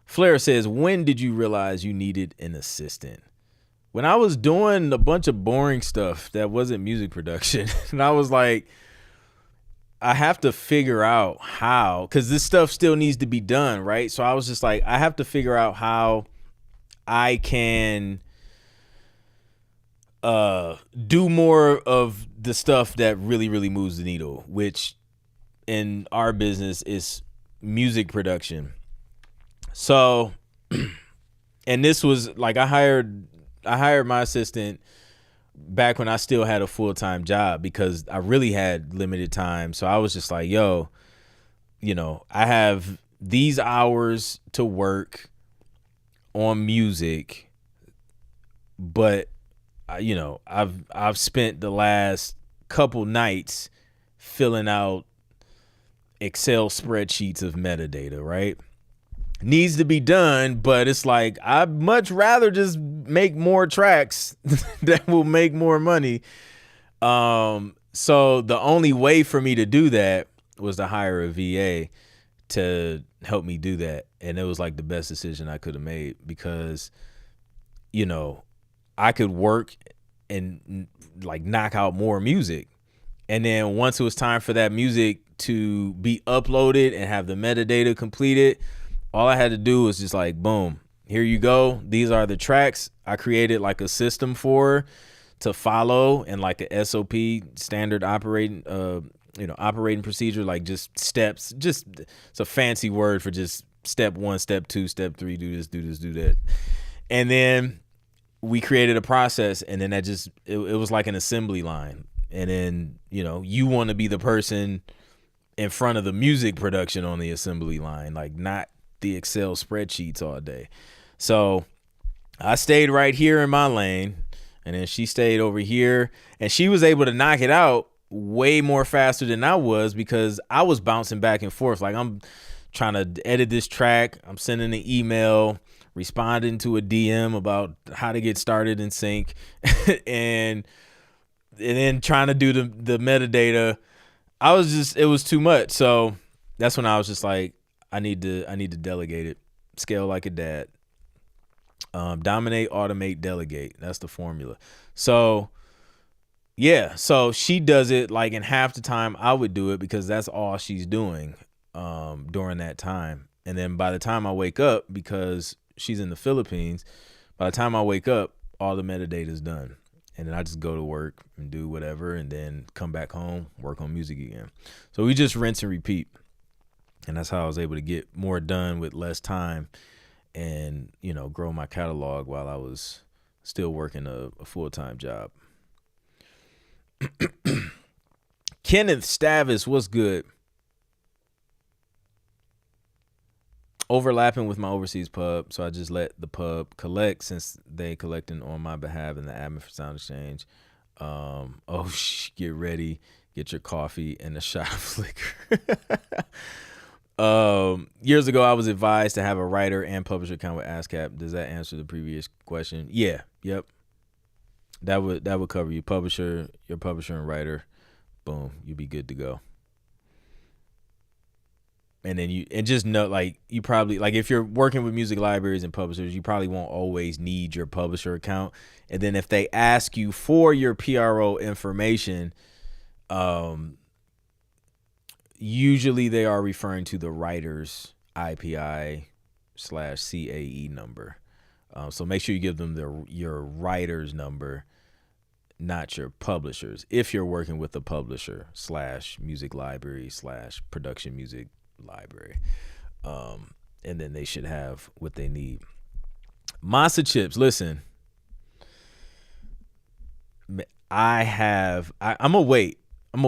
Flair says, when did you realize you needed an assistant? When I was doing a bunch of boring stuff that wasn't music production, and I was like, I have to figure out how, because this stuff still needs to be done, right? So I was just like, I have to figure out how I can do more of the stuff that really, really moves the needle, which in our business is music production. So, and this was like, I hired my assistant back when I still had a full-time job because I really had limited time. So I was just like, I have these hours to work on music, but I've spent the last couple nights filling out Excel spreadsheets of metadata, right? Needs to be done, but it's like, I'd much rather just make more tracks that will make more money. So the only way for me to do that was to hire a VA to help me do that. And it was like the best decision I could have made because, I could work and like knock out more music. And then once it was time for that music to be uploaded and have the metadata completed, all I had to do was just like, boom, here you go. These are the tracks. I created like a system for her to follow and like a SOP, standard operating operating procedure, like just steps. Just it's a fancy word for just step 1, step 2, step 3, do this, do this, do that. And then we created a process, and then that just it was like an assembly line. And then, you want to be the person in front of the music production on the assembly line, like not the Excel spreadsheets all day. So I stayed right here in my lane, and then she stayed over here, and she was able to knock it out way more faster than I was, because I was bouncing back and forth. Like, I'm trying to edit this track, I'm sending an email, responding to a DM about how to get started in sync, and then trying to do the metadata. It was too much. So that's when I was just like, I need to delegate it. Scale like a dad. Dominate, automate, delegate. That's the formula. So yeah, so she does it like in half the time I would do it, because that's all she's doing during that time. And then by the time I wake up, because she's in the Philippines, by the time I wake up, all the metadata is done. And then I just go to work and do whatever, and then come back home, work on music again. So we just rinse and repeat. And that's how I was able to get more done with less time, and, grow my catalog while I was still working a full-time job. Kenneth Stavis, what's good? Overlapping with my overseas pub, so I just let the pub collect, since they collecting on my behalf in the admin for Sound Exchange. Get ready, get your coffee and a shot of liquor. Years ago, I was advised to have a writer and publisher account with ASCAP. Does that answer the previous question? Yeah, yep. That would cover you, your publisher and writer. Boom, you'd be good to go. And then just know, like, you probably, like, if you're working with music libraries and publishers, you probably won't always need your publisher account. And then if they ask you for your PRO information, usually they are referring to the writer's IPI/CAE number. So make sure you give them your writer's number, not your publisher's, if you're working with a publisher / music library / production music library. And then they should have what they need. Masa chips, listen. I'm gonna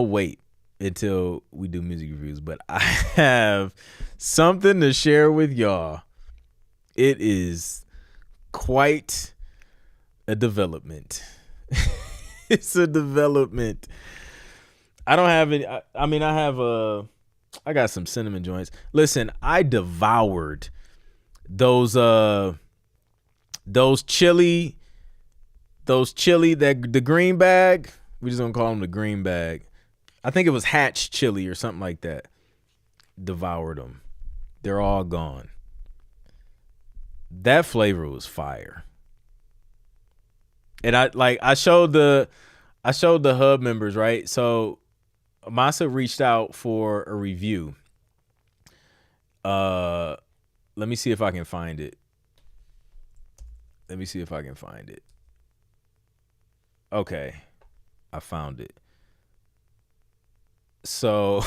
wait until we do music reviews, but I have something to share with y'all. It is quite a development. It's a development. I don't have any. I got some cinnamon joints. Listen, I devoured those chili, the green bag. We just gonna call them the green bag. I think it was Hatch chili or something like that. Devoured them. They're all gone. That flavor was fire. And I showed the hub members, right? So Masa reached out for a review. Let me see if I can find it. Okay. I found it. So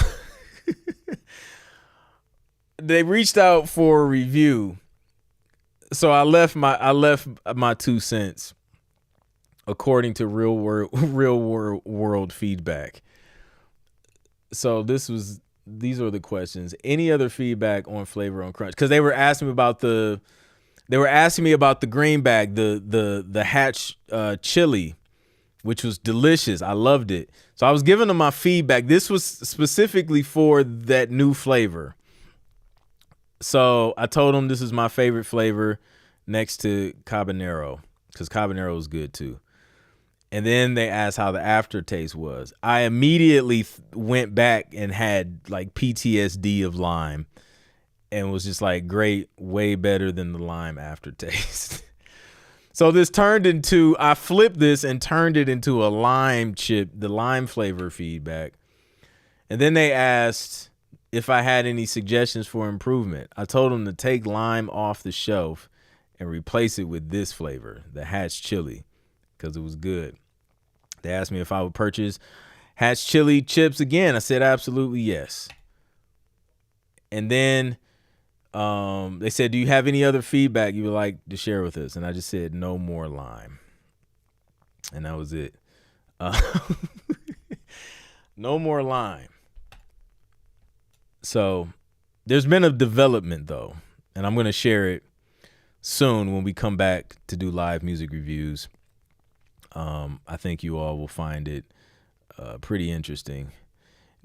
they reached out for a review. So I left my 2 cents according to real world feedback. So these are the questions. Any other feedback on flavor on crunch? Because they were asking me about the green bag, the Hatch chili, which was delicious. I loved it. So I was giving them my feedback. This was specifically for that new flavor. So I told them this is my favorite flavor next to Cabanero, because Cabanero is good too. And then they asked how the aftertaste was. I immediately went back and had like PTSD of lime, and was just like, great, way better than the lime aftertaste. So I flipped this and turned it into a lime chip, the lime flavor feedback. And then they asked if I had any suggestions for improvement. I told them to take lime off the shelf and replace it with this flavor, the Hatch Chili, because it was good. They asked me if I would purchase Hatch Chili chips again. I said absolutely yes. And then they said, do you have any other feedback you would like to share with us? And I just said, no more lime. And that was it. No more lime. So there's been a development, though, and I'm going to share it soon when we come back to do live music reviews. I think you all will find it pretty interesting.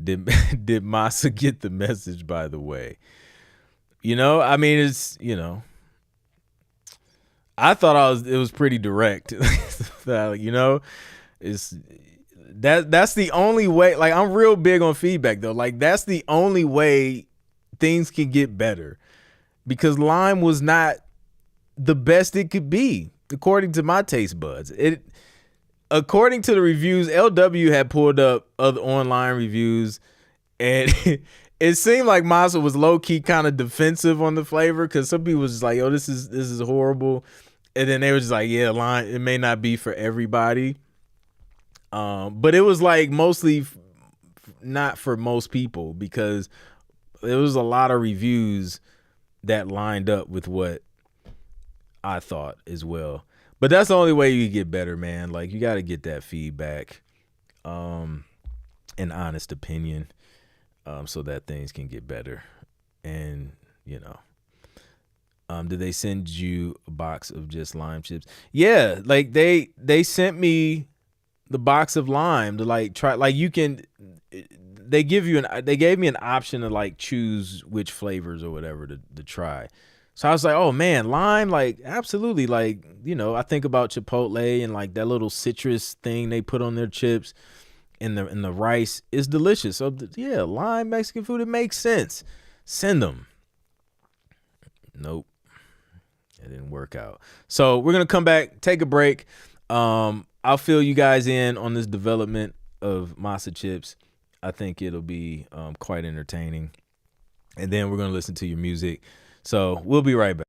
Did Masa get the message, by the way? I mean, it's, I thought it was pretty direct. It's that's the only way. Like, I'm real big on feedback, though. Like, that's the only way things can get better, because lime was not the best it could be according to my taste buds. According to the reviews, LW had pulled up other online reviews, and it seemed like Masa was low key kind of defensive on the flavor, because some people was just like, "Yo, this is horrible," and then they were just like, "Yeah, lime, it may not be for everybody." But it was like mostly not for most people, because there was a lot of reviews that lined up with what I thought as well. But that's the only way you get better, man. Like, you got to get that feedback, an honest opinion, so that things can get better. And, did they send you a box of just lime chips? Yeah, like they sent me the box of lime to like try. Like, you can, they gave me an option to like choose which flavors or whatever to try. So I was like, oh man, lime, like, absolutely. Like, I think about Chipotle and like that little citrus thing they put on their chips, and the rice is delicious. So yeah, lime Mexican food, it makes sense. Send them. Nope. It didn't work out. So we're going to come back, take a break. I'll fill you guys in on this development of Masa chips. I think it'll be quite entertaining. And then we're going to listen to your music. So we'll be right back.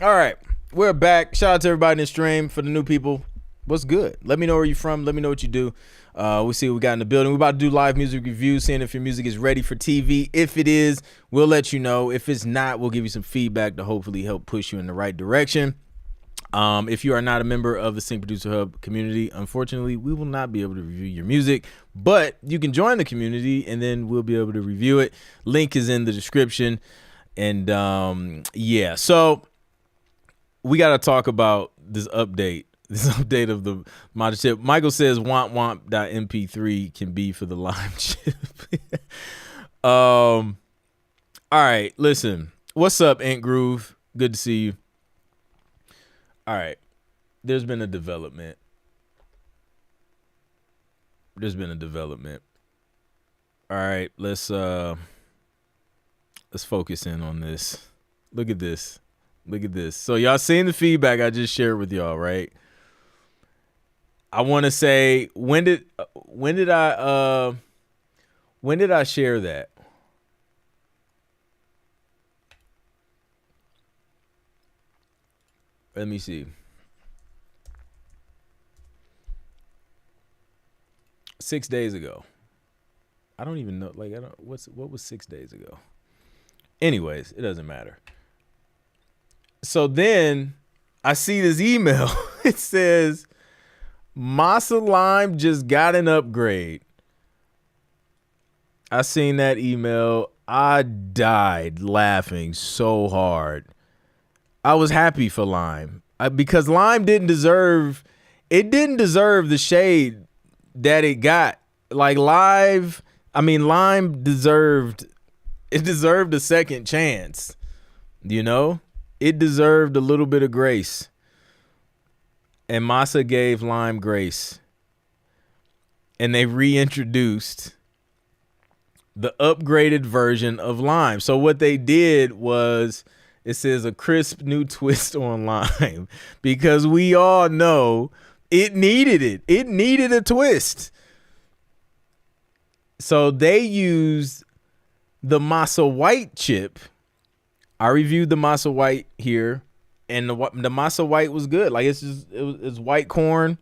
All right, we're back. Shout out to everybody in the stream. For the new people, what's good? Let me know where you're from. Let me know what you do. We'll see what we got in the building. We're about to do live music reviews, seeing if your music is ready for TV. If it is, we'll let you know. If it's not, we'll give you some feedback to hopefully help push you in the right direction. If you are not a member of the Sync Producer Hub community, unfortunately, we will not be able to review your music, but you can join the community and then we'll be able to review it. Link is in the description. And yeah, so we got to talk about this update of the Masa chip. Michael says womp.mp3 can be for the Lime chip. All right, listen. What's up, Ant Groove? Good to see you. All right, there's been a development. All right, let's focus in on this. Look at this. So y'all seen the feedback I just shared with y'all, right? I want to say, when did I share that? Let me see. 6 days ago. I don't even know. Like, what was 6 days ago? Anyways, it doesn't matter. So then I see this email. It says, Masa Lime just got an upgrade. I seen that email. I died laughing so hard. I was happy for Lime because Lime didn't deserve the shade that it got. Like Lime deserved a second chance. You know, it deserved a little bit of grace. And Masa gave Lime grace. And they reintroduced the upgraded version of Lime. So what they did was, it says a crisp new twist on Lime, because we all know it needed it. It needed a twist. So they used the Masa White chip. I reviewed the Masa White here, and the Masa White was good. Like, it's white corn.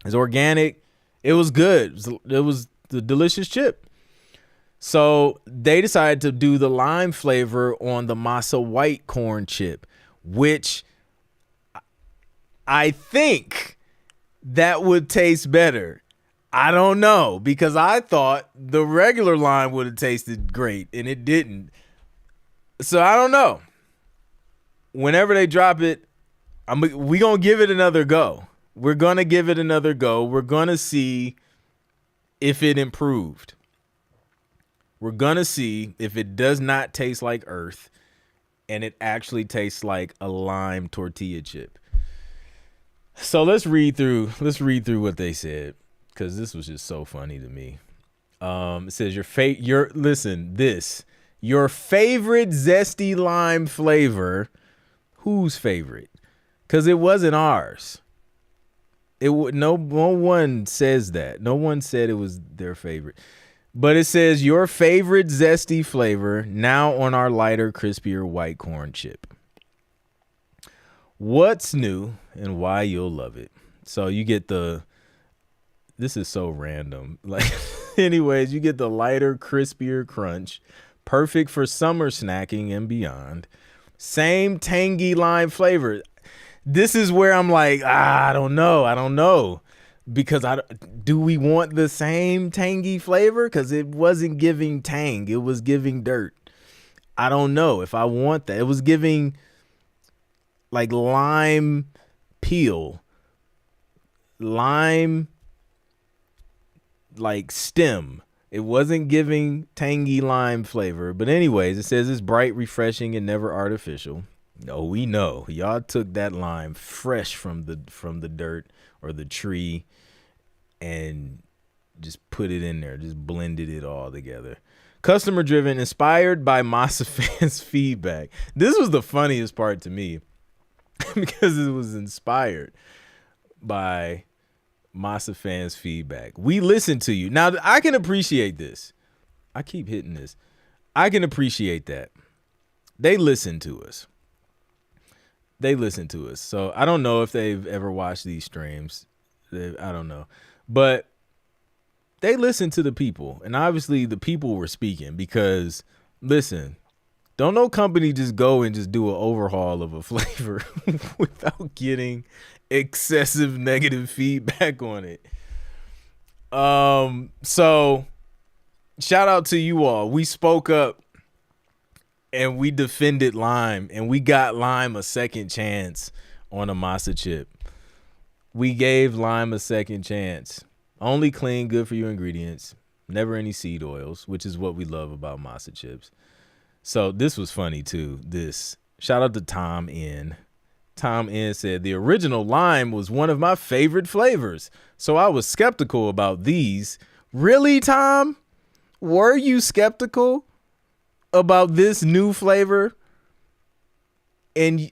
It's organic. It was good. It was the delicious chip. So they decided to do the lime flavor on the Masa White corn chip, which I think that would taste better. I don't know, because I thought the regular lime would have tasted great, and it didn't. So I don't know. Whenever they drop it, we gonna give it another go. We're gonna give it another go. We're gonna see if it improved. We're gonna see if it does not taste like earth and it actually tastes like a lime tortilla chip. So let's read through what they said, because this was just so funny to me. It says your favorite zesty lime flavor. Whose favorite? Because it wasn't ours. No one says that. No one said it was their favorite. But it says your favorite zesty flavor now on our lighter, crispier white corn chip. What's new and why you'll love it. So you get this is so random. Like, anyways, you get the lighter, crispier crunch, perfect for summer snacking and beyond. Same tangy lime flavor. This is where I'm like, I don't know. Because do we want the same tangy flavor? Because it wasn't giving tang. It was giving dirt. I don't know if I want that. It was giving like lime peel. Lime like stem. It wasn't giving tangy lime flavor. But anyways, it says it's bright, refreshing, and never artificial. No, we know. Y'all took that lime fresh from the dirt or the tree and just put it in there, just blended it all together. Customer driven, inspired by Masa fans' feedback. This was the funniest part to me because it was inspired by Masa fans' feedback. We listen to you. Now, I can appreciate this. I keep hitting this. I can appreciate that. They listen to us. They listen to us. So I don't know if they've ever watched these streams. I don't know. But they listen to the people. And obviously the people were speaking because, listen, don't no company just go and just do an overhaul of a flavor without getting excessive negative feedback on it. So shout out to you all. We spoke up and we defended lime, and we got lime a second chance on a Masa chip. We gave lime a second chance. Only clean, good for you ingredients. Never any seed oils, which is what we love about Masa chips. So this was funny too. This shout out to Tom N. Tom N said the original lime was one of my favorite flavors, so I was skeptical about these. Really, Tom? Were you skeptical about this new flavor? And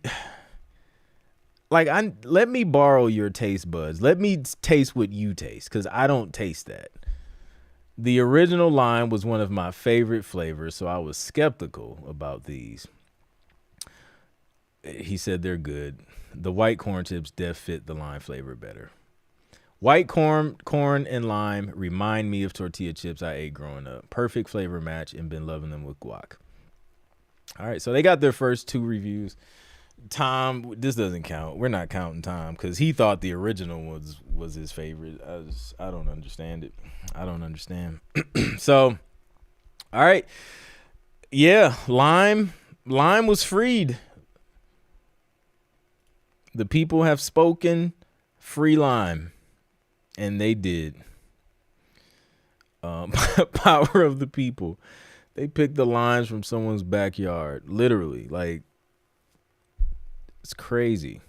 like, let me borrow your taste buds. Let me taste what you taste, because I don't taste that. The original lime was one of my favorite flavors, so I was skeptical about these. He said they're good. The white corn chips def fit the lime flavor better. White corn and lime remind me of tortilla chips I ate growing up. Perfect flavor match, and been loving them with guac. All right, so they got their first 2 reviews. Tom, this doesn't count. We're not counting Tom because he thought the original was his favorite. I don't understand it. I don't understand. So, all right. Yeah, lime was freed. The people have spoken. Free lime. And they did. Power of the people. They picked the limes from someone's backyard. Literally. Like, it's crazy.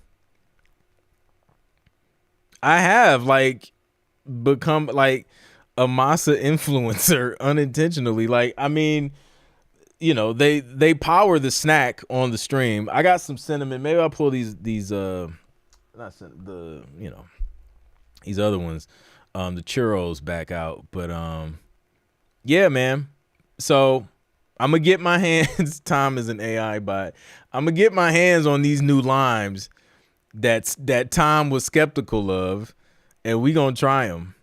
I have, like, become, like, a Masa influencer unintentionally. Like, I mean, you know, they power the snack on the stream. I got some cinnamon. Maybe I'll pull these not the, you know, these other ones, the churros back out. But yeah, man. So I'm gonna get my hands. Tom is an AI bot. I'm gonna get my hands on these new limes that Tom was skeptical of, and we gonna try them.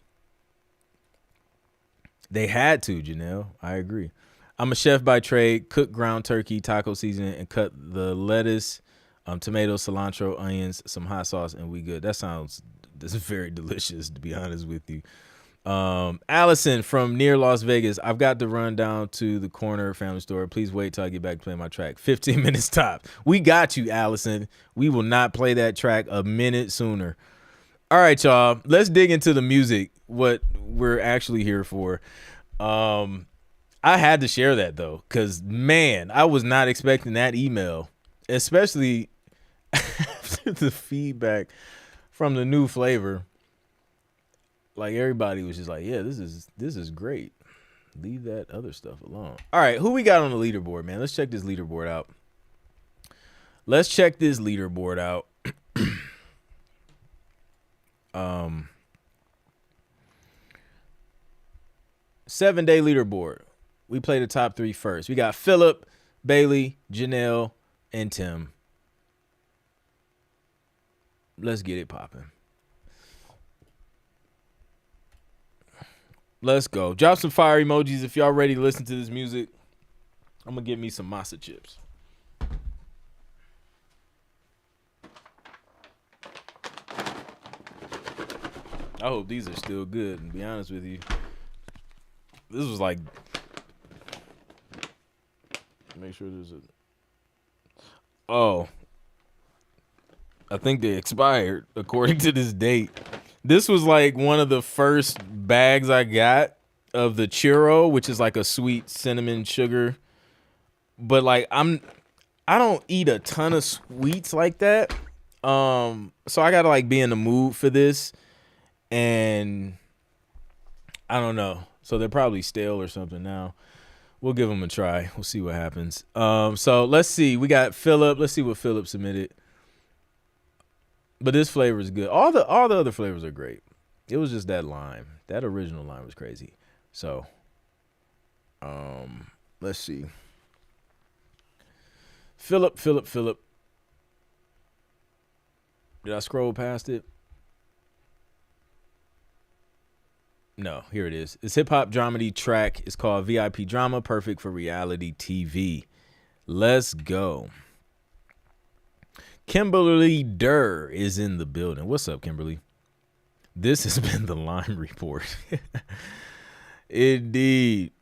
They had to, Janelle. I agree. I'm a chef by trade. Cook ground turkey, taco seasoning, and cut the lettuce, tomatoes, cilantro, onions, some hot sauce, and we good. This is very delicious, to be honest with you. Allison from near Las Vegas. I've got to run down to the corner family store. Please wait till I get back to play my track. 15 minutes top. We got you, Allison. We will not play that track a minute sooner. All right, y'all. Let's dig into the music, what we're actually here for. I had to share that, though, because, man, I was not expecting that email, especially after the feedback from the new flavor. Like, everybody was just like, yeah, this is great. Leave that other stuff alone. All right, who we got on the leaderboard, man? Let's check this leaderboard out. 7-day leaderboard. We play the top 3 first. We got Philip, Bailey, Janelle, and Tim. Let's get it popping. Let's go. Drop some fire emojis if y'all ready to listen to this music. I'm going to get me some Masa chips. I hope these are still good, to be honest with you. This was like... Make sure there's a... Oh. I think they expired, according to this date. This was like one of the first bags I got of the churro, which is like a sweet cinnamon sugar. But like I don't eat a ton of sweets like that. So I gotta like be in the mood for this. And I don't know. So they're probably stale or something now. We'll give them a try. We'll see what happens. So let's see. We got Philip. Let's see what Philip submitted. But this flavor is good. All the other flavors are great. It was just that lime. That original lime was crazy. So, let's see. Philip. Did I scroll past it? No, here it is. It's hip hop dramedy track. It's called VIP Drama, perfect for reality TV. Let's go. Kimberly Durr is in the building. What's up, Kimberly? This has been the Lime Report. Indeed.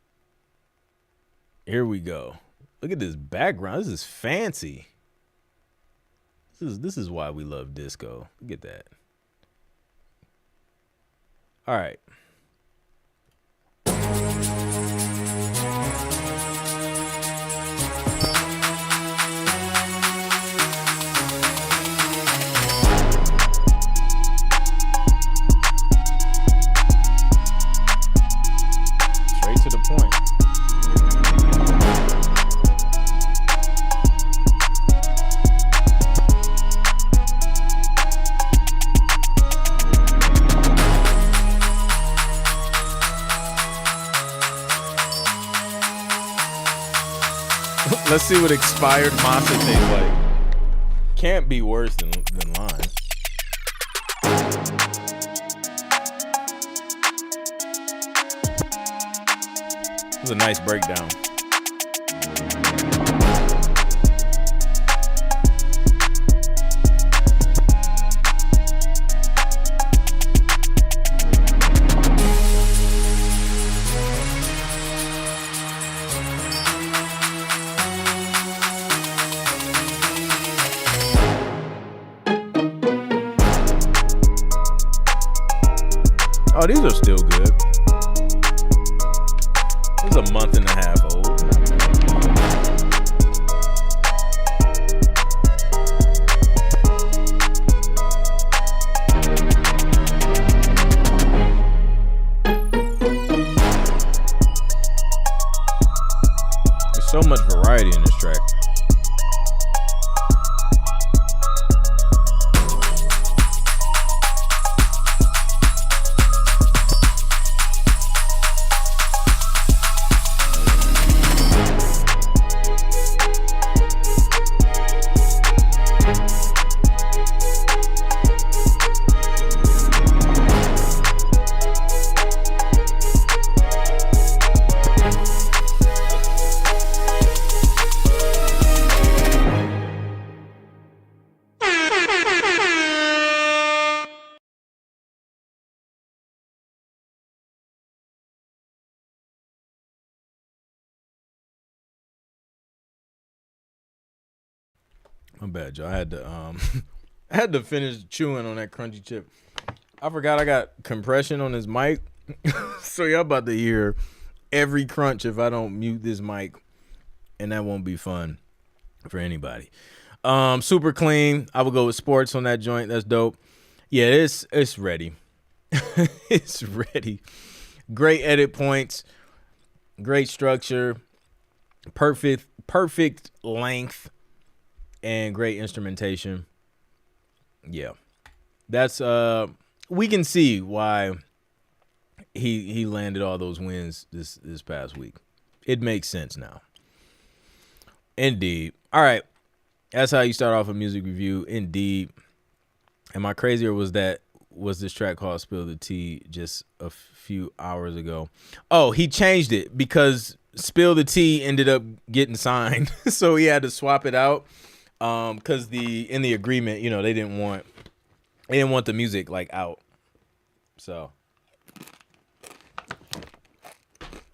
Here we go. Look at this background. This is fancy. This is why we love disco. Look at that. All right. Straight to the point. Let's see what expired Masa tastes like. Can't be worse than lime. This is a nice breakdown. Oh, these are still good. This is a month and a half old. There's so much variety in this track. My bad, y'all. I had to I had to finish chewing on that crunchy chip. I forgot I got compression on this mic. So y'all about to hear every crunch if I don't mute this mic. And that won't be fun for anybody. Super clean. I would go with sports on that joint. That's dope. Yeah, it's ready. It's ready. Great edit points. Great structure. Perfect length. And great instrumentation. Yeah. That's we can see why he landed all those wins this past week. It makes sense now. Indeed. All right. That's how you start off a music review. Indeed. Am I crazy, or was this track called Spill the Tea just a few hours ago? Oh, he changed it because Spill the Tea ended up getting signed. So he had to swap it out. Because in the agreement, you know, they didn't want the music like out. So,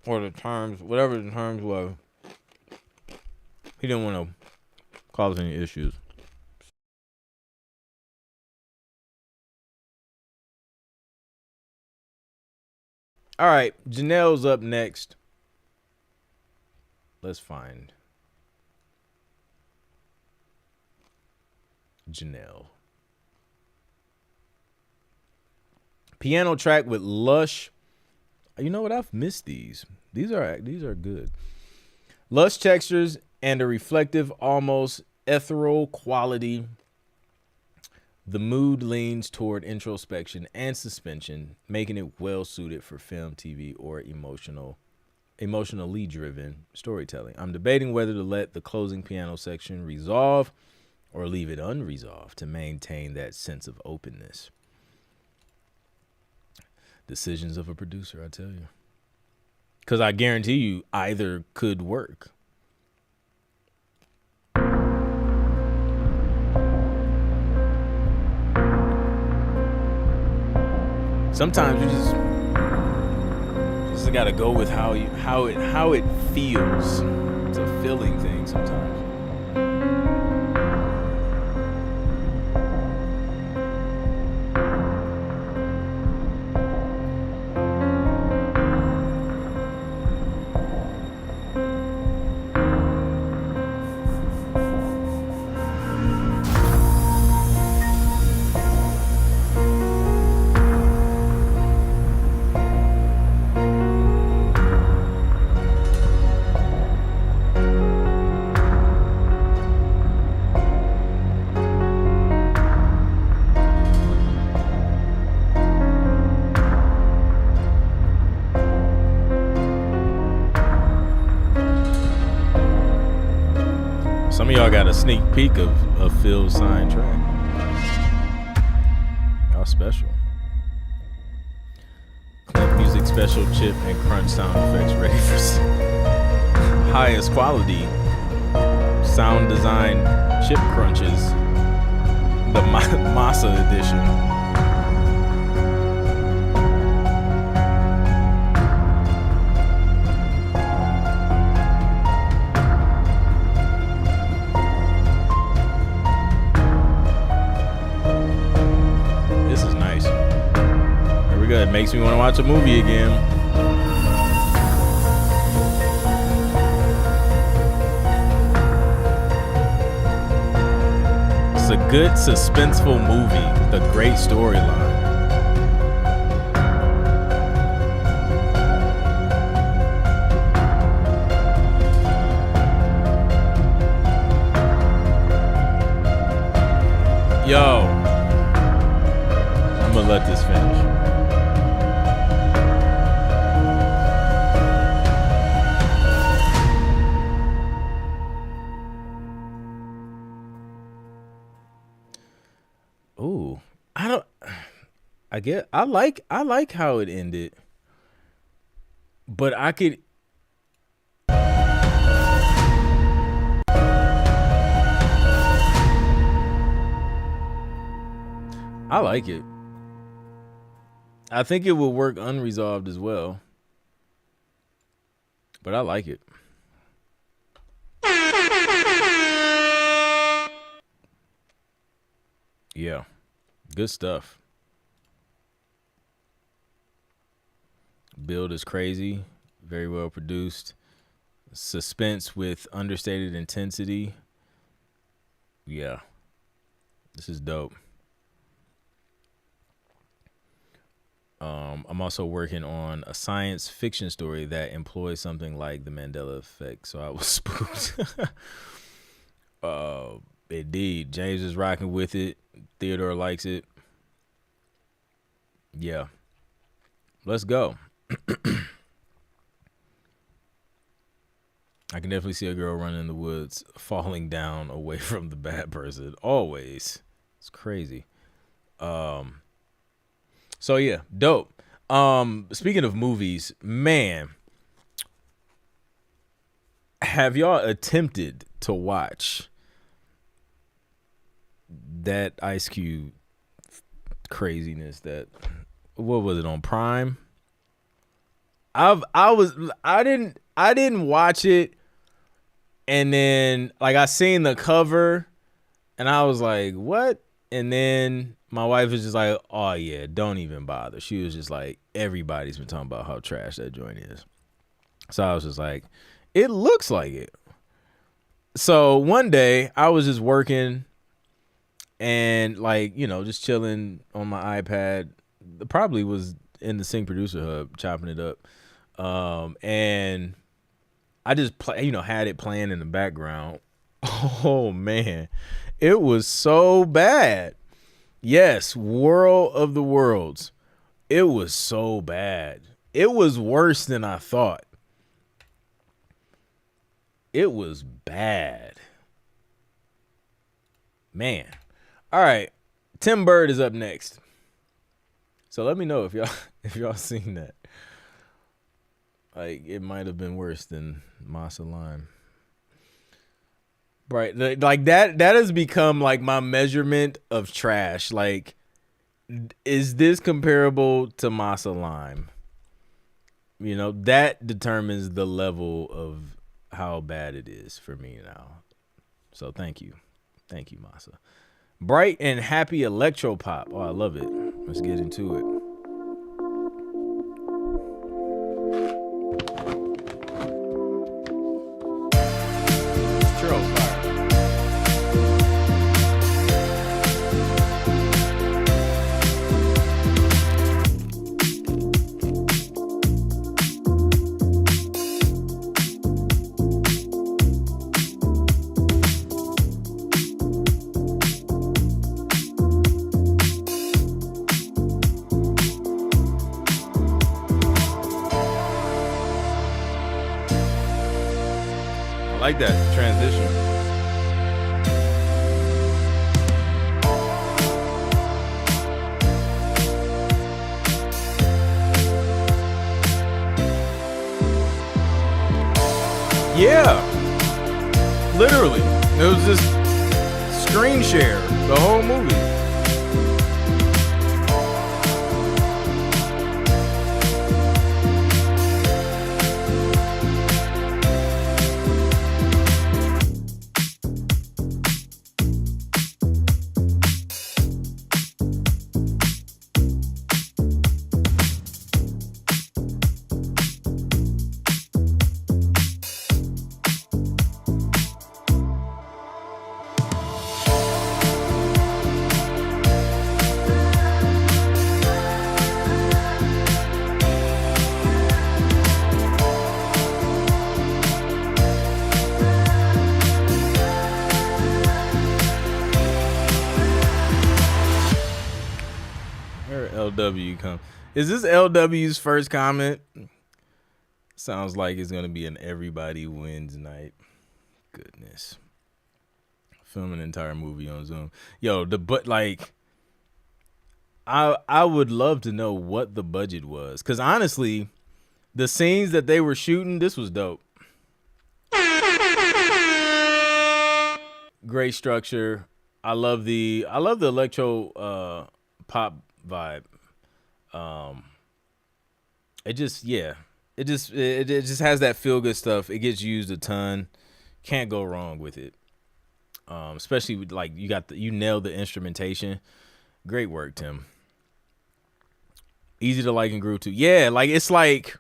or the terms, whatever the terms were, he didn't want to cause any issues. All right, Janelle's up next. Let's find Janelle. Piano track with Lush. You know what? I've missed these. These are good. Lush textures and a reflective, almost ethereal quality. The mood leans toward introspection and suspension, making it well suited for film, TV, or emotionally driven storytelling. I'm debating whether to let the closing piano section resolve or leave it unresolved to maintain that sense of openness. Decisions of a producer, I tell you. Because I guarantee you, either could work. Sometimes you just gotta go with how it feels. It's a feeling thing sometimes. Some of y'all got a sneak peek of Phil's signed track. Y'all special. Clint Music special chip and crunch sound effects ready for highest quality sound design chip crunches. The Masa edition. Good. Makes me want to watch a movie again. It's a good suspenseful movie with a great storyline. Yo, I'm gonna let this finish. Ooh, I like how it ended, but I could. I like it. I think it will work unresolved as well, but I like it. Yeah, good stuff. Build is crazy, very well produced. Suspense with understated intensity. Yeah, this is dope. I'm also working on a science fiction story that employs something like the Mandela effect. So I was spooked. Indeed, James is rocking with it. Theodore likes it. Yeah, let's go. I can definitely see a girl running in the woods, falling down away from the bad person. Always, it's crazy. So yeah, dope. Speaking of movies, man, have y'all attempted to watch that Ice Cube craziness? That, what was it, on Prime? I didn't watch it, and then like I seen the cover and I was like, what? And then my wife was just like, oh yeah, don't even bother. She was just like, everybody's been talking about how trash that joint is. So I was just like, it looks like it. So one day I was just working and like, just chilling on my iPad. Probably was in the Sync Producer Hub chopping it up. And I just had it playing in the background. Oh man, it was so bad. Yes, World of the Worlds. It was so bad. It was worse than I thought. It was bad. Man. All right. Tim Bird is up next. So let me know if y'all if y'all seen that. Like it might have been worse than Masa Lime. Right. Like that has become like my measurement of trash. Like, is this comparable to Masa Lime? You know, that determines the level of how bad it is for me now. So thank you. Thank you, Masa. Bright and happy electro pop. Oh, I love it. Let's get into it. Churro fire. I like that transition. Yeah, literally. It was just screen share the whole movie. Where LW come? Is this LW's first comment? Sounds like it's gonna be an everybody wins night. Goodness. Film an entire movie on Zoom. Yo, I would love to know what the budget was. Cause honestly, the scenes that they were shooting, this was dope. Great structure. I love the electro pop vibe. It just it just has that feel good stuff. It gets used a ton. Can't go wrong with it. Especially with, like, you nailed the instrumentation. Great work, Tim. Easy to like and groove to. Yeah, like it's like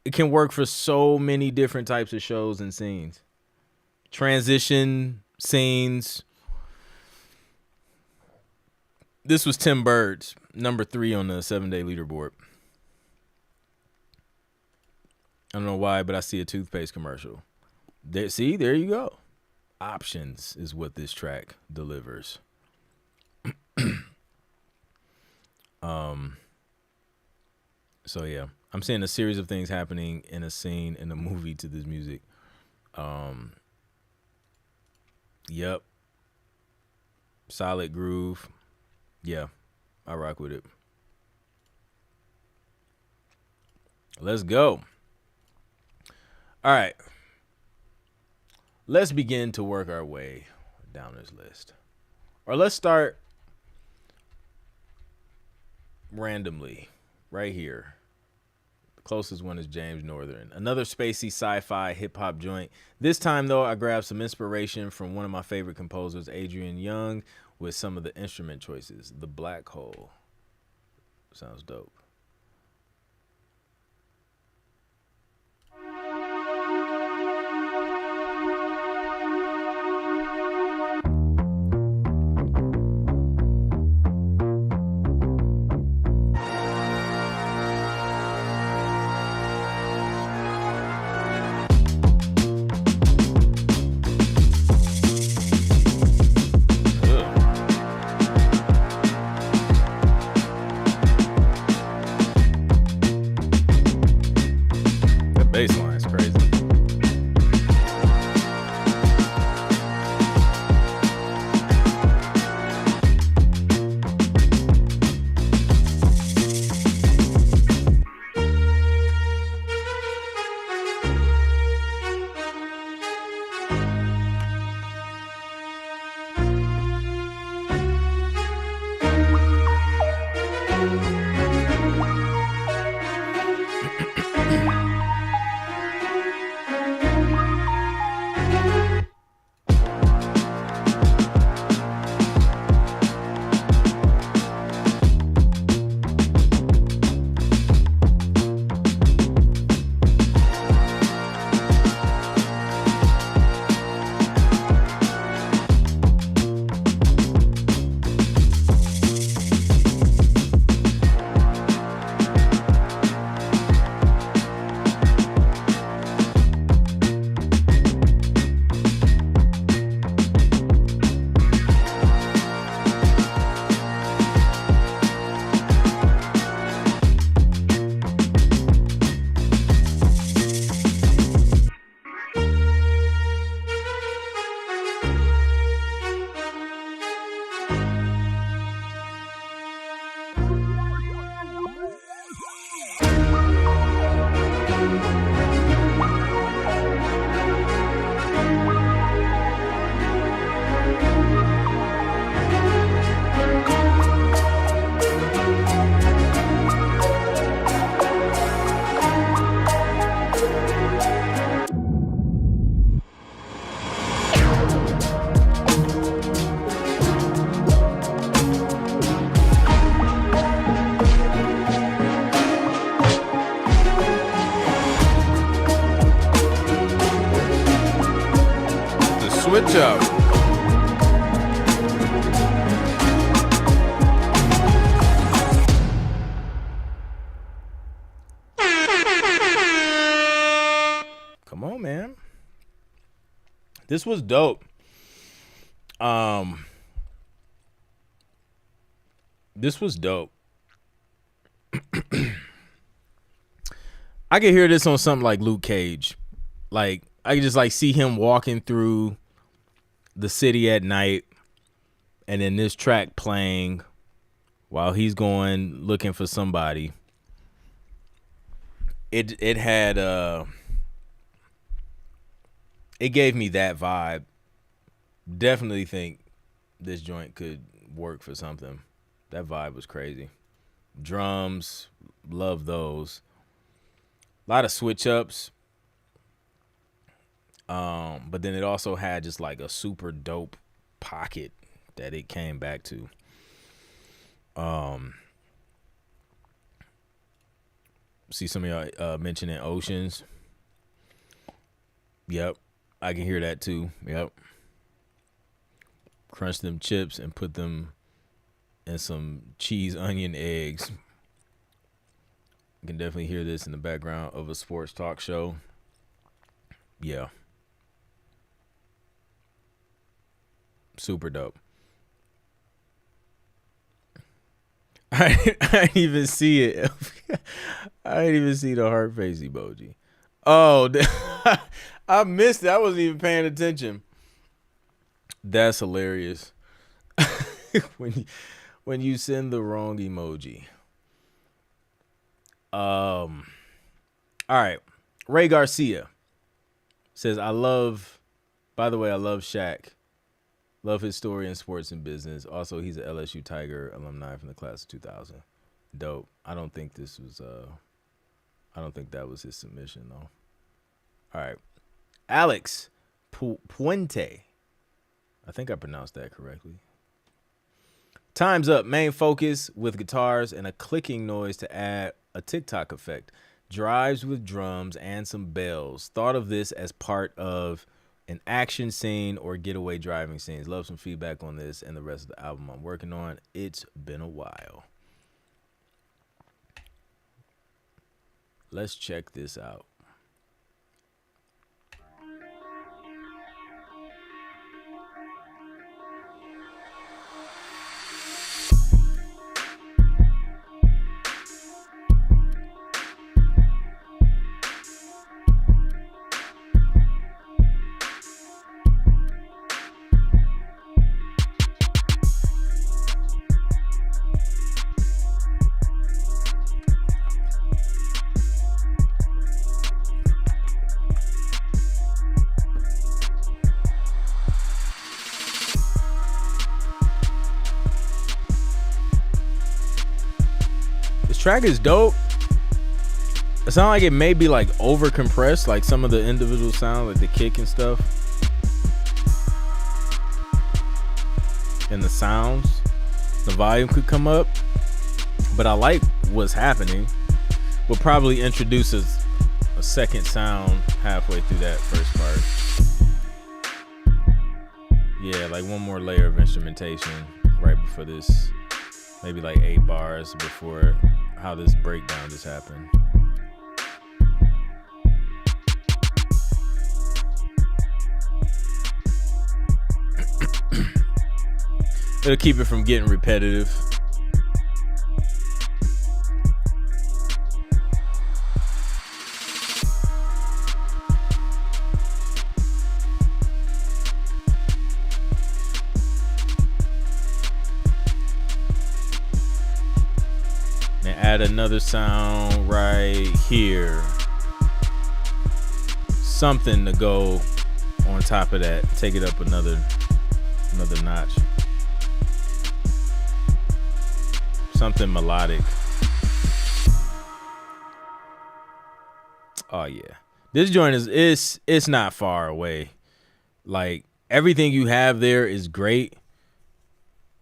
it can work for so many different types of shows and scenes. Transition scenes. This was Tim Bird's number 3 on the 7-day leaderboard. I don't know why, but I see a toothpaste commercial. There you go. Options is what this track delivers. So yeah, I'm seeing a series of things happening in a scene in a movie to this music. Yep. Solid groove. Yeah, I rock with it. Let's go. All right. Let's begin to work our way down this list. Or let's start randomly right here. The closest one is James Northern. Another spacey sci-fi hip-hop joint. This time, though, I grabbed some inspiration from one of my favorite composers, Adrian Young, with some of the instrument choices. The Black Hole. Sounds dope. switch up. Come on, man. This was dope. This was dope. I could hear this on something like Luke Cage. Like, I could just like see him walking through the city at night and then this track playing while he's going looking for somebody. It had it gave me that vibe. Definitely think this joint could work for something. That vibe was crazy. Drums, love those. A lot of switch ups. But then it also had just like a super dope pocket that it came back to. See some of y'all mentioning Oceans. Yep, I can hear that too. Yep. Crunch them chips and put them in some cheese, onion, eggs. You can definitely hear this in the background of a sports talk show. Yeah. Super dope. I didn't even see it. I didn't even see the heart face emoji. Oh, I missed it. I wasn't even paying attention. That's hilarious. when you send the wrong emoji. All right. Ray Garcia says, by the way, I love Shaq. Love his story in sports and business. Also, he's an LSU Tiger alumni from the class of 2000. Dope. I don't think that was his submission, though. All right. Alex Puente. I think I pronounced that correctly. Time's up. Main focus with guitars and a clicking noise to add a TikTok effect. Drives with drums and some bells. Thought of this as part of an action scene or getaway driving scenes. Love some feedback on this and the rest of the album I'm working on. It's been a while. Let's check this out. Track is dope. It sounds like it may be like over compressed, like some of the individual sound, like the kick and stuff, and the sounds. The volume could come up, but I like what's happening. We'll probably introduce a second sound halfway through that first part. Yeah, like one more layer of instrumentation right before this, maybe like 8 bars before how this breakdown just happened. It'll keep it from getting repetitive. Add another sound right here. Something to go on top of that. Take it up another notch. Something melodic. Oh yeah. This joint it's not far away. Like everything you have there is great.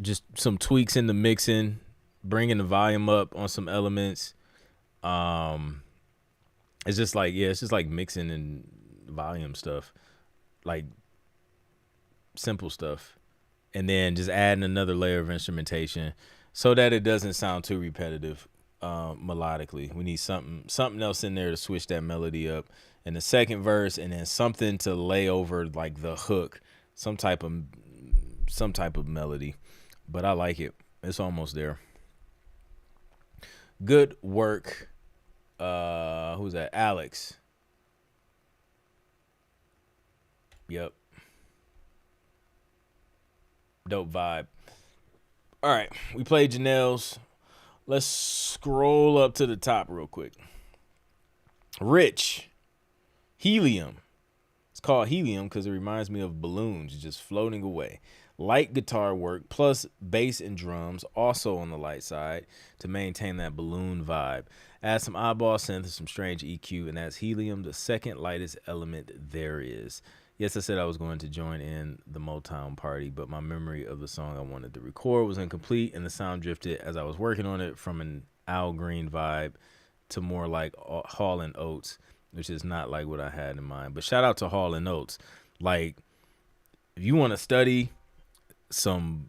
Just some tweaks in the mixing. Bringing the volume up on some elements. It's just like, it's just like mixing and volume stuff. Like simple stuff, and then just adding another layer of instrumentation so that it doesn't sound too repetitive melodically. We need something else in there to switch that melody up in the second verse, and then something to lay over like the hook, some type of melody. But I like it. It's almost there. Good work. Who's that? Alex. Yep. Dope vibe. All right, we played Janelle's. Let's scroll up to the top real quick. Rich. Helium. It's called Helium because it reminds me of balloons just floating away. Light guitar work plus bass and drums also on the light side to maintain that balloon vibe. Add some oddball synth and some strange EQ, and that's Helium, the second lightest element there is. Yes, I said I was going to join in the Motown party, but my memory of the song I wanted to record was incomplete, and the sound drifted as I was working on it from an Al Green vibe to more like Hall & Oates, which is not like what I had in mind. But shout out to Hall & Oates. Like, if you want to study some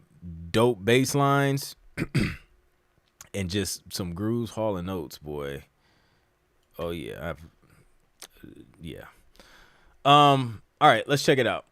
dope bass lines and just some grooves, Hall & Oates, boy. Oh, yeah. Yeah. All right, let's check it out.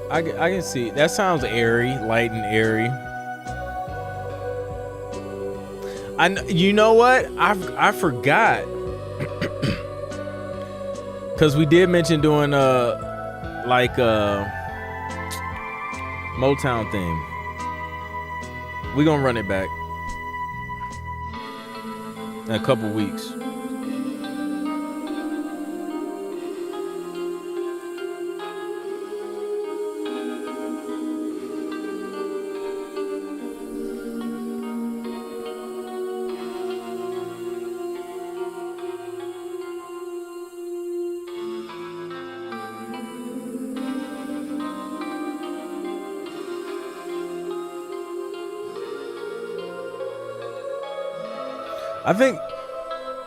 I can see that sounds airy, light and airy. You know what? I forgot because we did mention doing like a Motown theme. We gonna run it back in a couple weeks.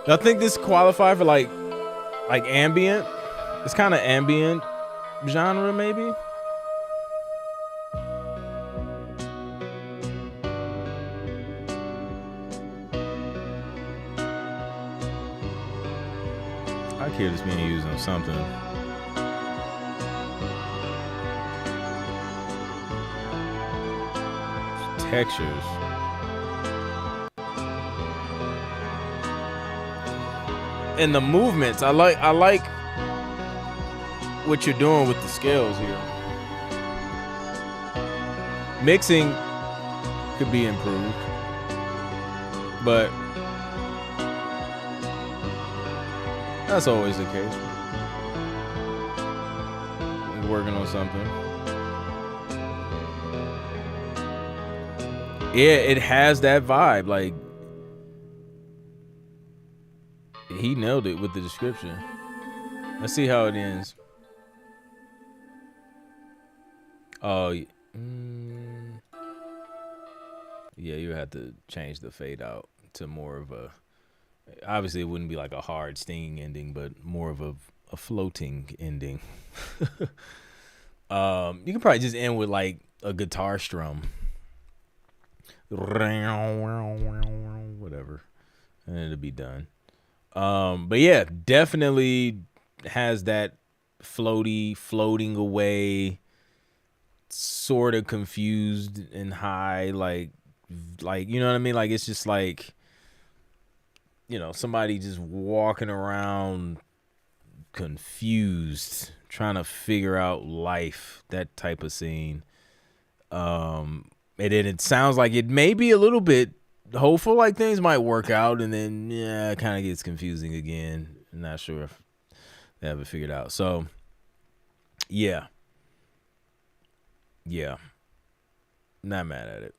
I think this qualify for like ambient. It's kind of ambient genre maybe. I hear this being used on something. Textures. And the movements, I like what you're doing with the scales here. Mixing could be improved, but that's always the case. We're working on something. Yeah, it has that vibe. Like, he nailed it with the description. Let's see how it ends. Oh, yeah, you have to change the fade out to more of a. Obviously, it wouldn't be like a hard stinging ending, but more of a floating ending. You can probably just end with like a guitar strum, whatever, and it'll be done. But yeah, definitely has that floating away, sort of confused and high, like you know what I mean? Like, it's just like, you know, somebody just walking around confused, trying to figure out life, that type of scene. And then it sounds like it may be a little bit hopeful, like things might work out, and then yeah, it kind of gets confusing again. Not sure if They have it figured out. So, yeah. Yeah. Not mad at it.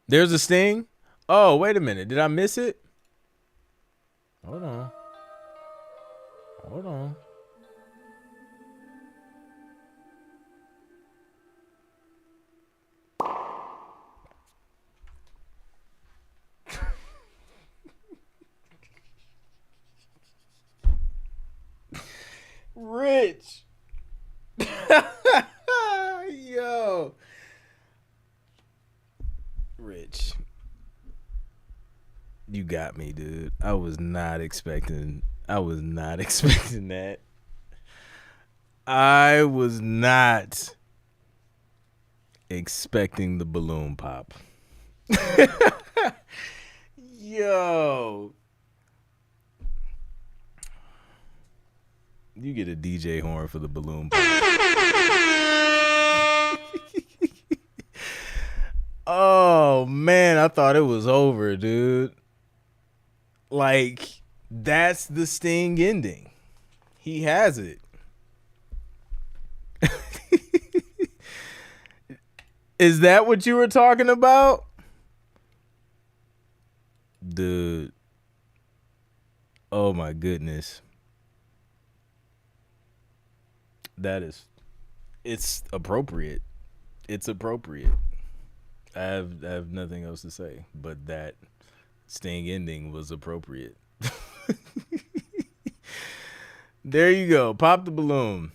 There's a sting? Oh, wait a minute. Did I miss it? Hold on. Hold on. Rich. Yo. Rich. You got me, dude. I was not expecting that. I was not expecting the balloon pop. Yo. You get a DJ horn for the balloon pop. Oh, man. I thought it was over, dude. Like, that's the Sting ending. He has it. Is that what you were talking about? Dude. Oh, my goodness. It's appropriate. It's appropriate. I have nothing else to say, but that Sting ending was appropriate. There you go. Pop the balloon.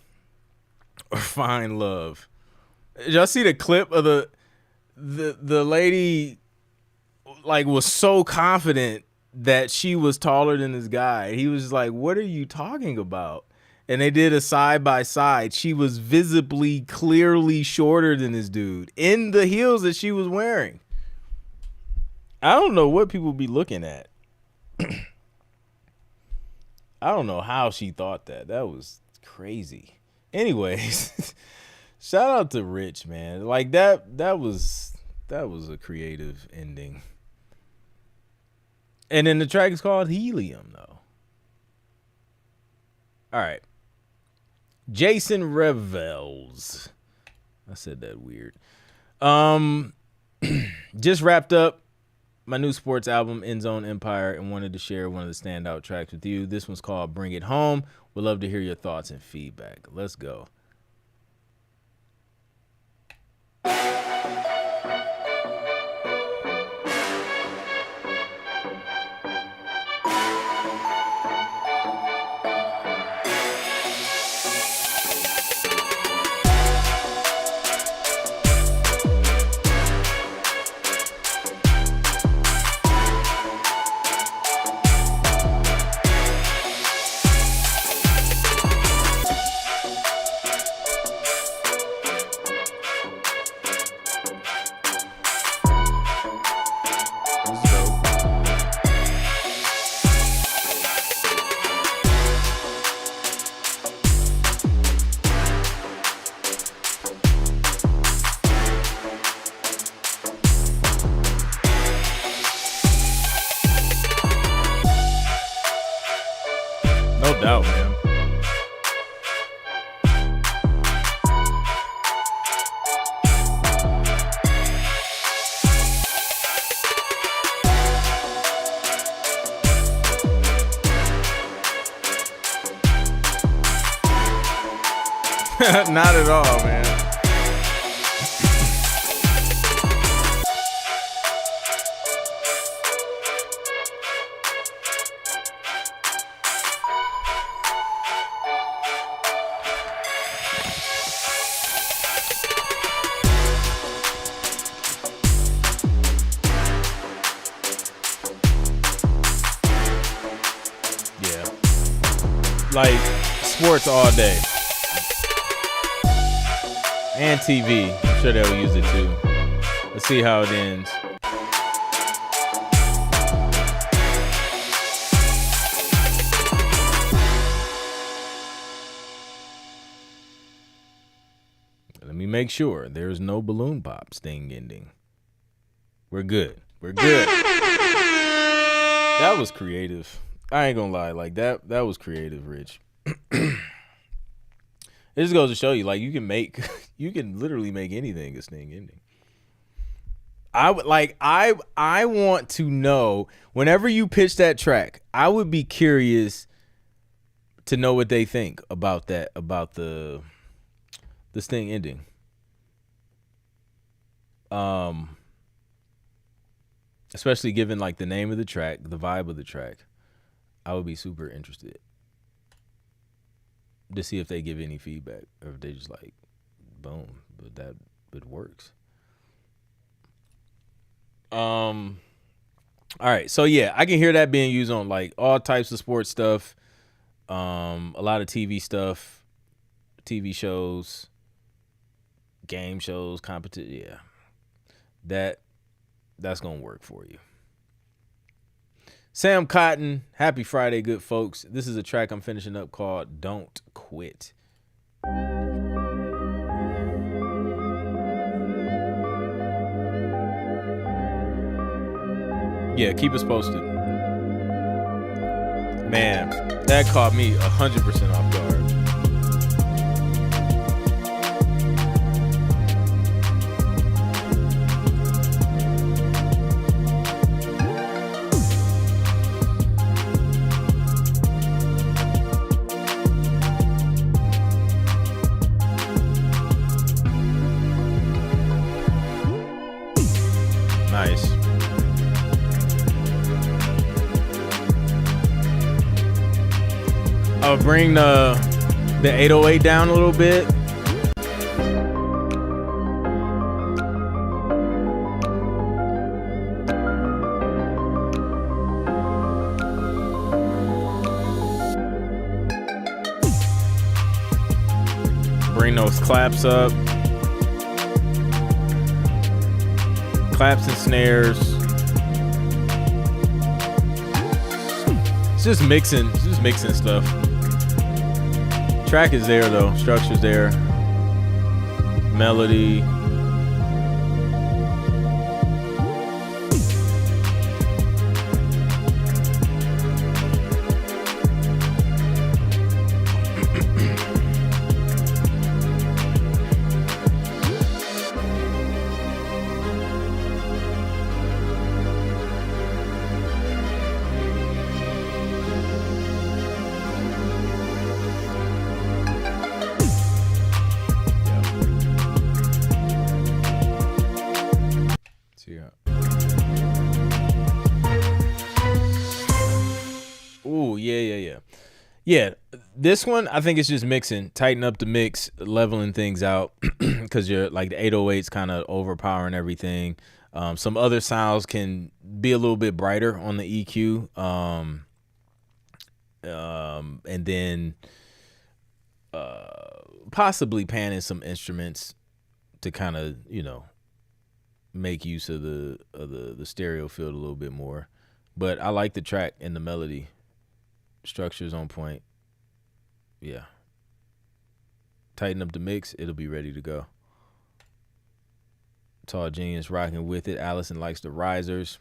Or find love. Did y'all see the clip of the lady like was so confident that she was taller than this guy? He was like, "What are you talking about?" And they did a side by side. She was visibly, clearly shorter than this dude in the heels that she was wearing. I don't know what people be looking at. I don't know how she thought that. That was crazy. Anyways, shout out to Rich, man. Like that was a creative ending. And then the track is called Helium, though. All right. Jason Revels. I said that weird. Just wrapped up my new sports album, End Zone Empire, and wanted to share one of the standout tracks with you. This one's called Bring It Home. Would love to hear your thoughts and feedback. Let's go. No doubt, man. Not at all, man. Yeah. Like sports all day. And TV. I'm sure they'll use it too. Let's see how it ends. Let me make sure there's no balloon pop Sting ending. We're good. We're good. That was creative. I ain't gonna lie, like that was creative, Rich. It just goes to show you, like you can make, you can literally make anything a Sting ending. I would like I want to know whenever you pitch that track, I would be curious to know what they think about that, about the Sting ending. Especially given like the name of the track, the vibe of the track, I would be super interested to see if they give any feedback or if they just like, boom, but that it works. All right, so yeah, I can hear that being used on like all types of sports stuff, a lot of TV stuff, TV shows, game shows, competition. Yeah, that's gonna work for you. Sam Cotton, happy Friday, good folks. This is a track I'm finishing up called "Don't Quit." Yeah, keep us posted. Man, that caught me 100% off guard. Nice. I'll bring the 808 down a little bit. Bring those claps up. Claps and snares. It's just mixing stuff. Track is there though, structure's there, melody. Ooh, yeah. This one, I think it's just mixing, tighten up the mix, leveling things out, because you're like the 808's kind of overpowering everything. Some other sounds can be a little bit brighter on the EQ, and then possibly panning some instruments to kind of make use of the stereo field a little bit more. But I like the track and the melody. Structure's on point. Yeah. Tighten up the mix, it'll be ready to go. Tall Genius rocking with it. Allison likes the risers.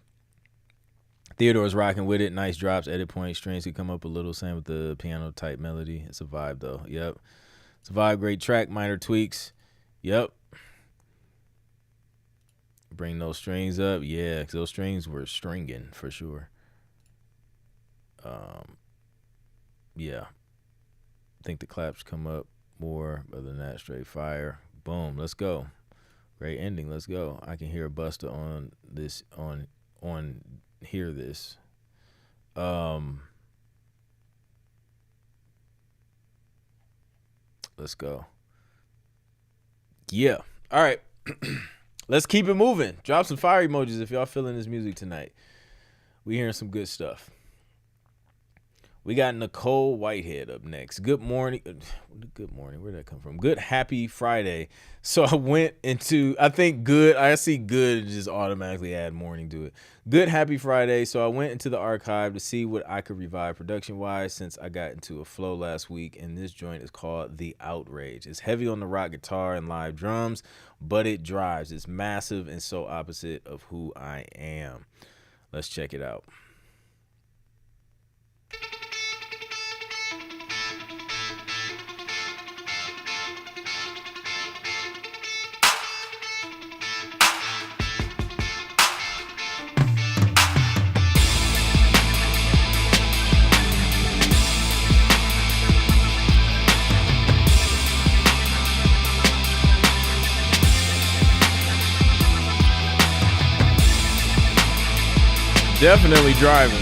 Theodore's rocking with it. Nice drops, edit point, strings can come up a little. Same with the piano type melody. It's a vibe though. Yep. It's a vibe, great track, minor tweaks. Yep. Bring those strings up. Yeah, because those strings were stringing for sure. Yeah. I think the claps come up more, other than that, straight fire. Boom, let's go. Great ending, let's go. I can hear Busta on this, on hear this. Let's go. Yeah. All right. Let's keep it moving. Drop some fire emojis if y'all feeling this music tonight. We hearing some good stuff. We got Nicole Whitehead up next. Good morning. Good morning. Where did that come from? Good happy Friday. So I went into, I think good, I see good and just automatically add morning to it. Good happy Friday. So I went into the archive to see what I could revive production-wise since I got into a flow last week, and this joint is called The Outrage. It's heavy on the rock guitar and live drums, but it drives. It's massive and so opposite of who I am. Let's check it out. Definitely driving.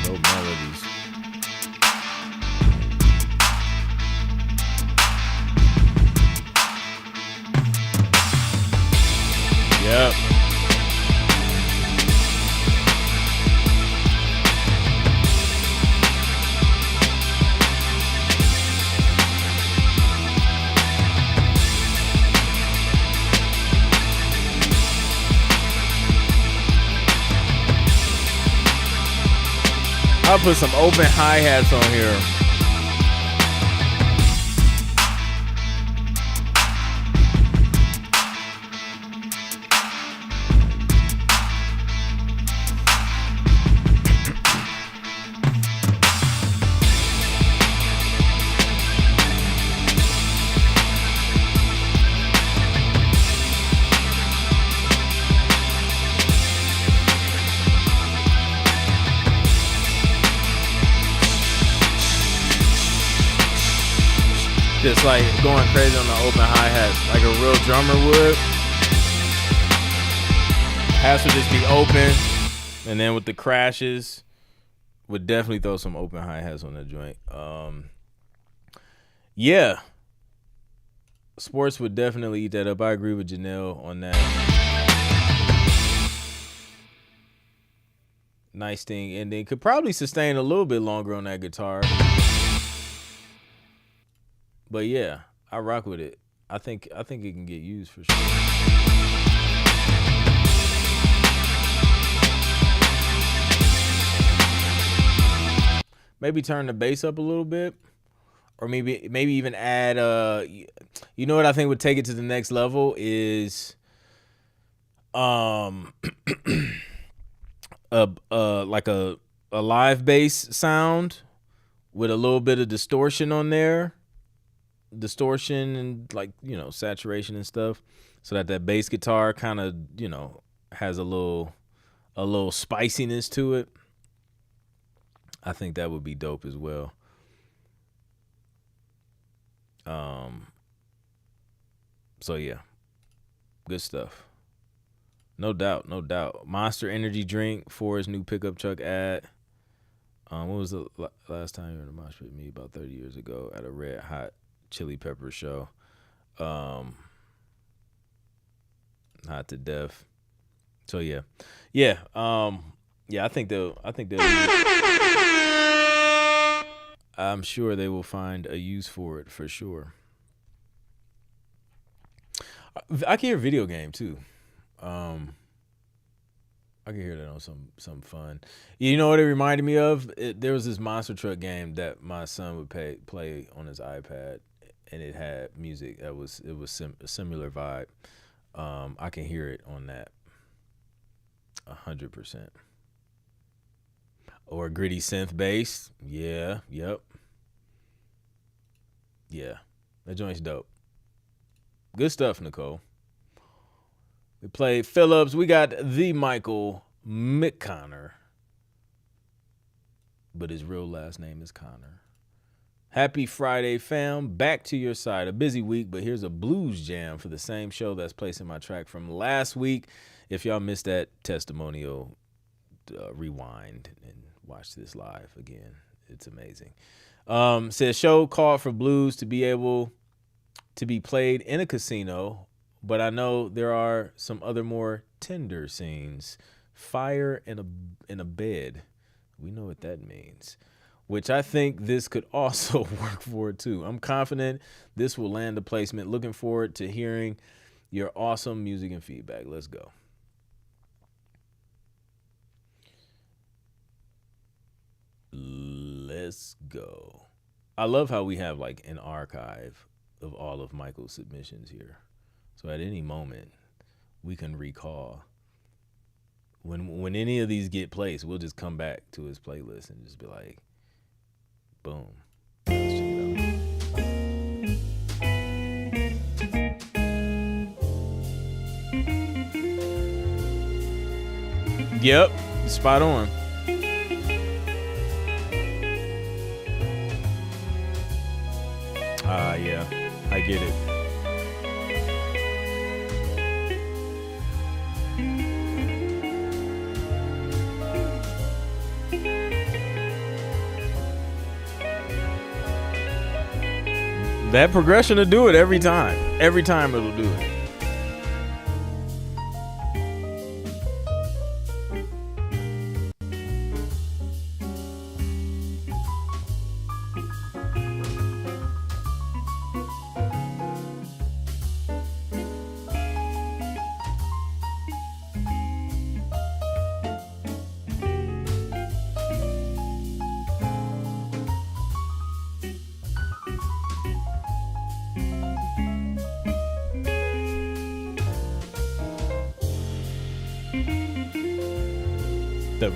Dope melodies. Yep. I'll put some open hi-hats on here. Just like going crazy on the open hi-hats, like a real drummer would. Hats would just be open, and then with the crashes, would definitely throw some open hi-hats on that joint. Yeah, sports would definitely eat that up. I agree with Janelle on that. Nice thing, and then could probably sustain a little bit longer on that guitar. But yeah, I rock with it. I think it can get used for sure. Maybe turn the bass up a little bit, or maybe even add. You know what I think would take it to the next level is, like a live bass sound with a little bit of distortion on there. Distortion and like, you know, saturation and stuff, so that bass guitar kind of, you know, has a little spiciness to it. I think that would be dope as well. So yeah, good stuff. No doubt. Monster Energy drink for his new pickup truck ad. What was the last time you were in a mosh pit with me? About 30 years ago at a Red Hot Chili Pepper show. Hot to death. So yeah. I think they'll I'm sure they will find a use for it for sure. I can hear video game too. I can hear that on some fun. You know what it reminded me of? There was this monster truck game that my son would play on his iPad, and it had music that was a similar vibe. I can hear it on that 100%. Or gritty synth bass. Yeah, yep. Yeah, that joint's dope. Good stuff, Nicole. We played Phillips. We got the Michael McConnor, but his real last name is Connor. Happy Friday, fam. Back to your side. A busy week, but here's a blues jam for the same show that's placing my track from last week. If y'all missed that testimonial, rewind and watch this live again. It's amazing. Says show called for blues to be able to be played in a casino, but I know there are some other more tender scenes. Fire in a bed. We know what that means. Which I think this could also work for it too. I'm confident this will land a placement. Looking forward to hearing your awesome music and feedback. Let's go. Let's go. I love how we have like an archive of all of Michael's submissions here. So at any moment, we can recall when any of these get placed, we'll just come back to his playlist and just be like, boom. Let's Yep, spot on. Yeah, I get it. That progression will do it every time. Every time it'll do it.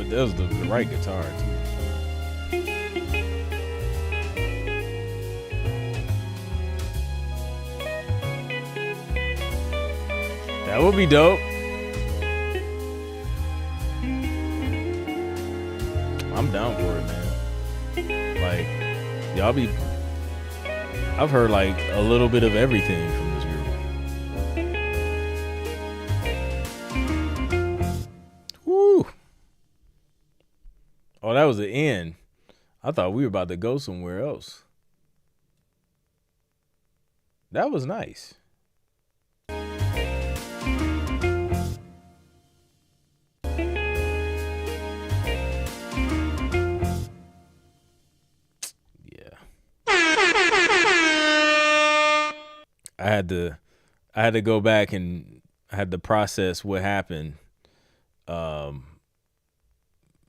That was the right guitar too. That would be dope. I'm down for it, man. Like, y'all be. I've heard like a little bit of everything from this group. Oh, that was the end. I thought we were about to go somewhere else. That was nice. Yeah. I had to go back and I had to process what happened.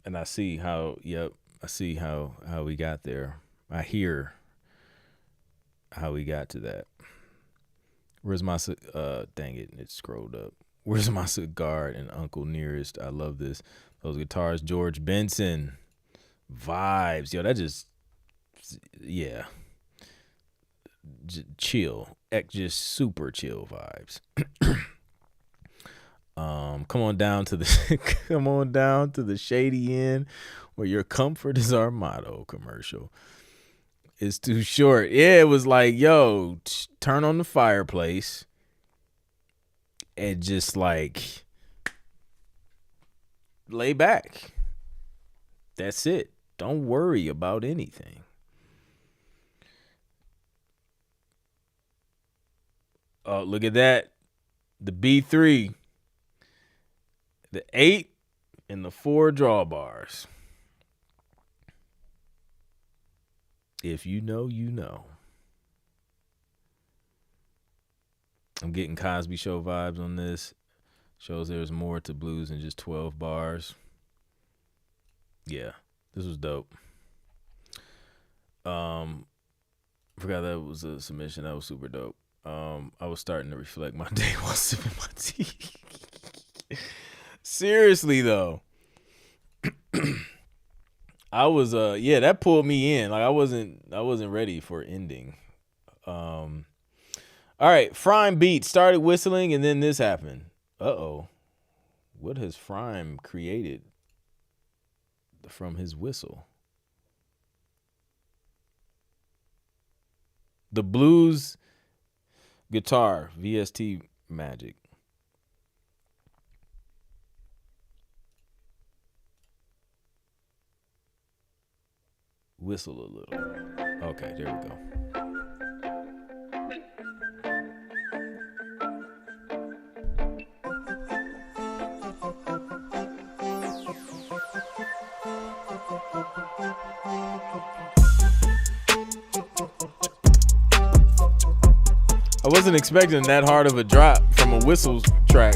And I see how, I see how we got there. I hear how we got to that. Where's my, dang it scrolled up. Where's my cigar and Uncle Nearest? I love this. Those guitars, George Benson. Vibes. Yo, that just, yeah. Chill. Just super chill vibes. Come on down to the shady end where your comfort is our motto commercial. It's too short. Yeah, it was like, yo, turn on the fireplace and just like lay back. That's it. Don't worry about anything. Oh, look at that. The B3. The 8 and the 4 drawbars. If you know, you know. I'm getting Cosby Show vibes on this. Shows there's more to blues than just 12 bars. Yeah, this was dope. Forgot that was a submission. That was super dope. I was starting to reflect my day while sipping my tea. Seriously though, I was that pulled me in. Like I wasn't ready for ending. All right, Frime beat started whistling and then this happened. What has Frime created from his whistle? The blues guitar VST magic. Whistle a little. Okay, there we go. I wasn't expecting that hard of a drop from a whistle track.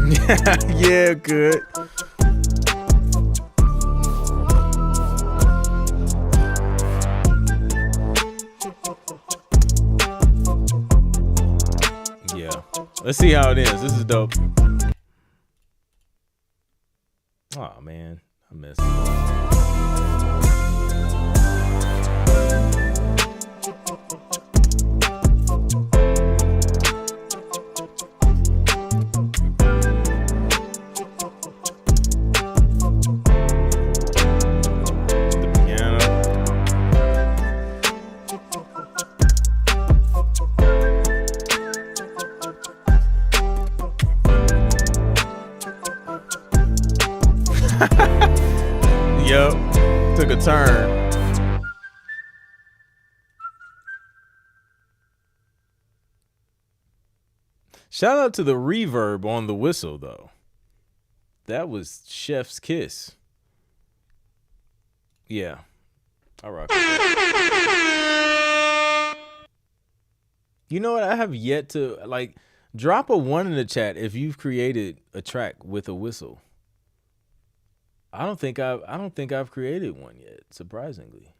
Yeah, good. Yeah. Let's see how it is. This is dope. Oh man, I missed it. The piano. Yep. Took a turn. Shout out to the reverb on the whistle though. That was Chef's kiss. Yeah. I rock with that. You know what? I have yet to like drop a 1 in the chat if you've created a track with a whistle. I don't think I've created one yet, surprisingly.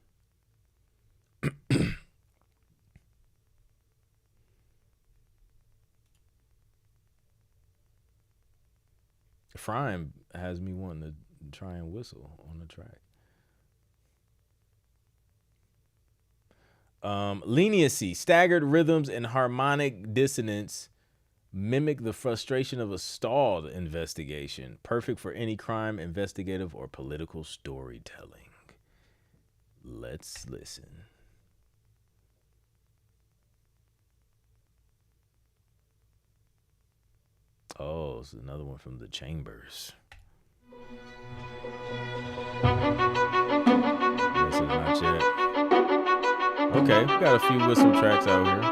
Frying has me wanting to try and whistle on the track. Leniency, staggered rhythms, and harmonic dissonance mimic the frustration of a stalled investigation, perfect for any crime, investigative, or political storytelling. Let's listen. Oh, it's another one from the Chambers. This is not yet. Okay, we got a few whistle tracks out here.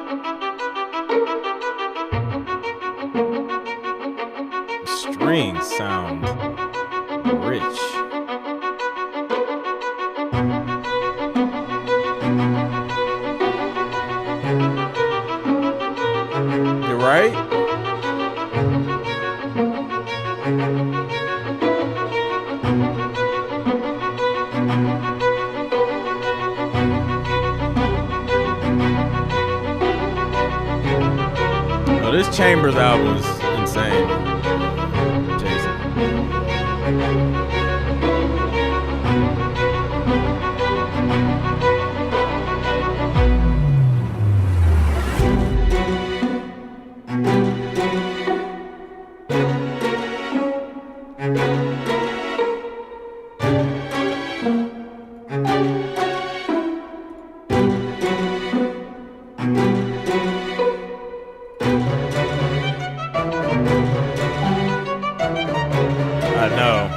Strings sound rich. You're right. Oh, this Chambers album is insane. Jason. I know.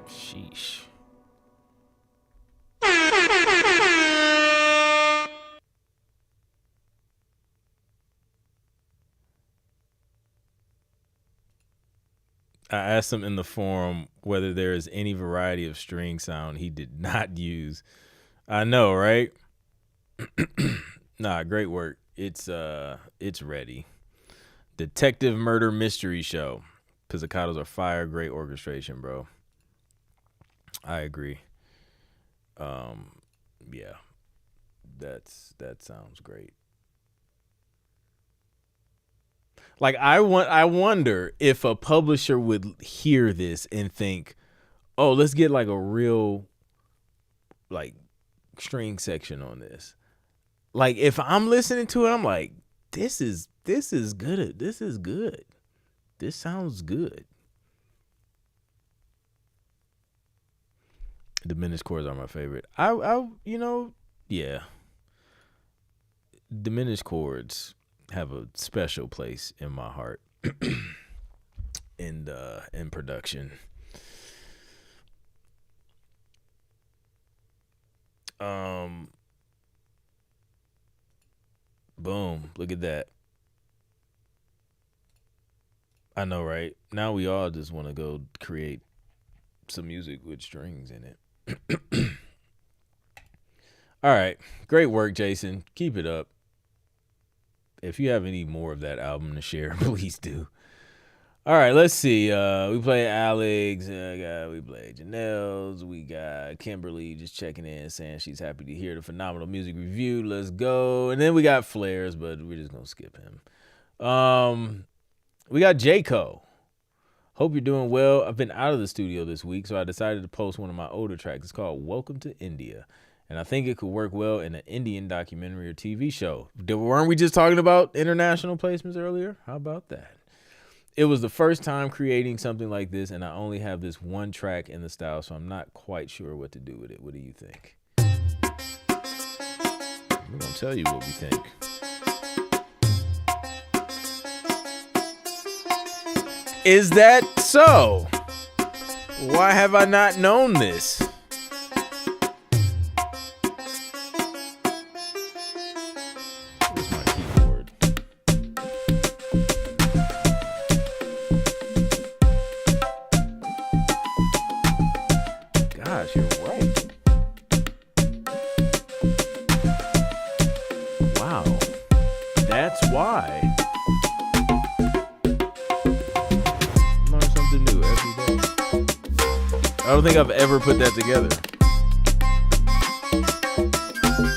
Sheesh. I asked him in the forum whether there is any variety of string sound he did not use. I know, right? Nah, great work. It's ready. Detective Murder Mystery Show. Pizzicatos are fire, great orchestration, bro. I agree. Yeah. That sounds great. Like I wonder if a publisher would hear this and think, "Oh, let's get like a real like string section on this." Like if I'm listening to it, I'm like, this is good. This is good. This sounds good. Diminished chords are my favorite. Yeah, diminished chords have a special place in my heart in production. Boom, look at that. I know, right? Now we all just want to go create some music with strings in it. All right, great work, Jason. Keep it up. If you have any more of that album to share, please do. All right, let's see. We play Alex. We play Janelle's. We got Kimberly just checking in, saying she's happy to hear the phenomenal music review. Let's go. And then we got Flares, but we're just gonna skip him. We got J-Co. Hope you're doing well. I've been out of the studio this week, so I decided to post one of my older tracks. It's called Welcome to India. And I think it could work well in an Indian documentary or TV show. Weren't we just talking about international placements earlier? How about that? It was the first time creating something like this, and I only have this one track in the style, so I'm not quite sure what to do with it. What do you think? We're going to tell you what we think. Is that so? Why have I not known this? Where's my keyboard? Gosh, you're right. Wow. That's why. I don't think I've ever put that together.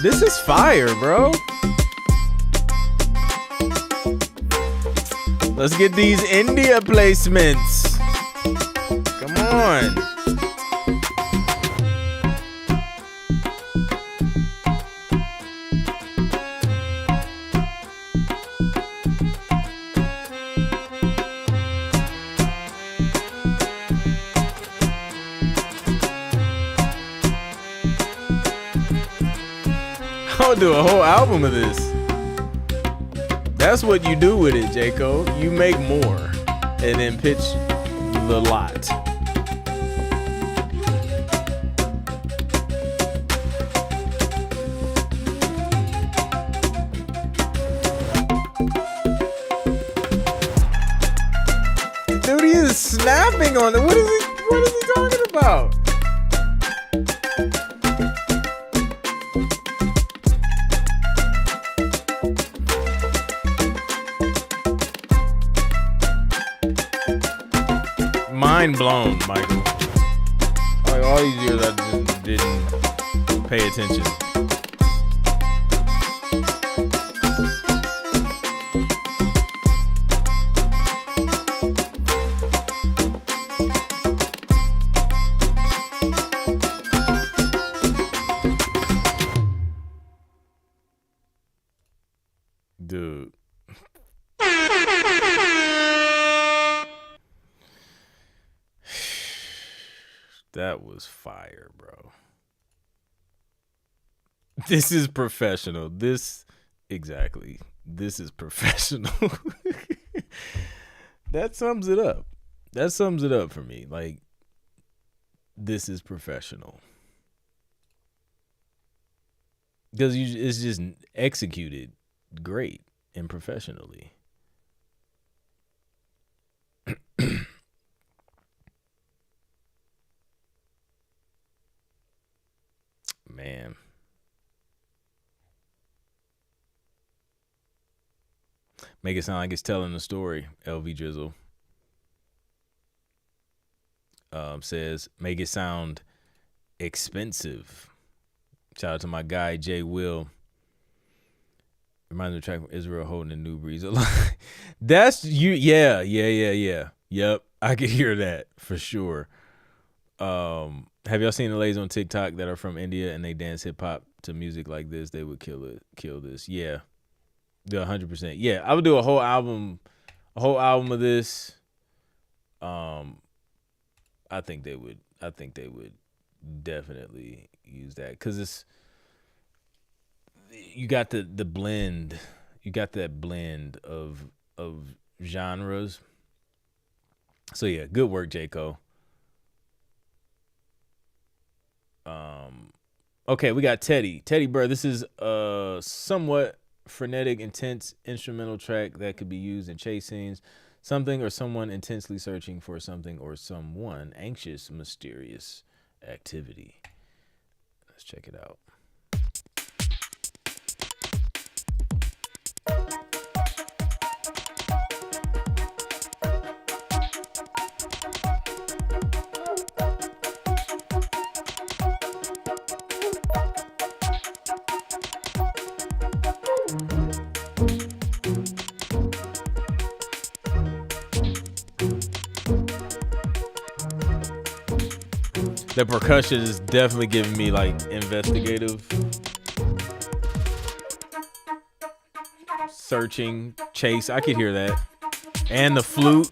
This is fire, bro. Let's get these India placements. Come on. I'll do a whole album of this. That's what you do with it, J-Co. You make more and then pitch the lot. Dude, he is snapping on it. What is he talking about? Mind blown, Michael. Like all these years I just didn't pay attention. Dude. That was fire, bro. This is professional. Exactly. This is professional. That sums it up. That sums it up for me. Like, this is professional. Because it's just executed great and professionally. Man. Make it sound like it's telling the story, LV Drizzle. Says, make it sound expensive. Shout out to my guy, Jay Will. Reminds me of a track from Israel holding the New Breeze alive. That's you. Yeah. Yep. I could hear that for sure. Have y'all seen the ladies on TikTok that are from India and they dance hip hop to music like this? They would kill this. Yeah. 100%. Yeah, I would do a whole album of this. I think they would definitely use that because you got the blend, you got that blend of genres. So yeah, good work, J Cole. Um, okay, we got Teddy Bird. This is a somewhat frenetic, intense instrumental track that could be used in chase scenes. Something or someone intensely searching for something or someone anxious, mysterious activity. Let's check it out. The percussion is definitely giving me like investigative, searching, chase. I could hear that. And the flute.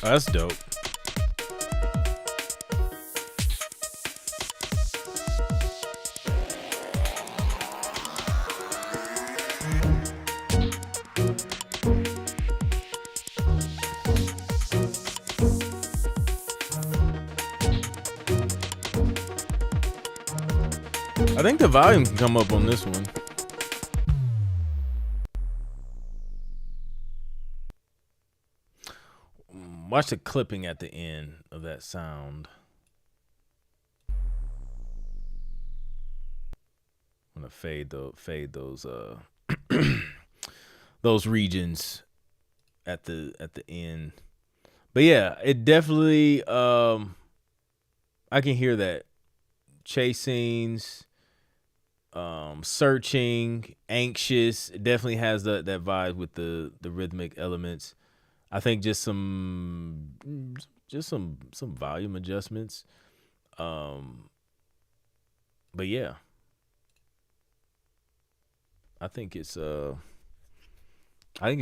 Oh, that's dope. I think the volume can come up on this one. Watch the clipping at the end of that sound. I'm gonna fade those those regions at the end. But yeah, it definitely I can hear that. Chase scenes, searching, anxious. It definitely has that vibe with the rhythmic elements. I think just some volume adjustments. But yeah. I think it's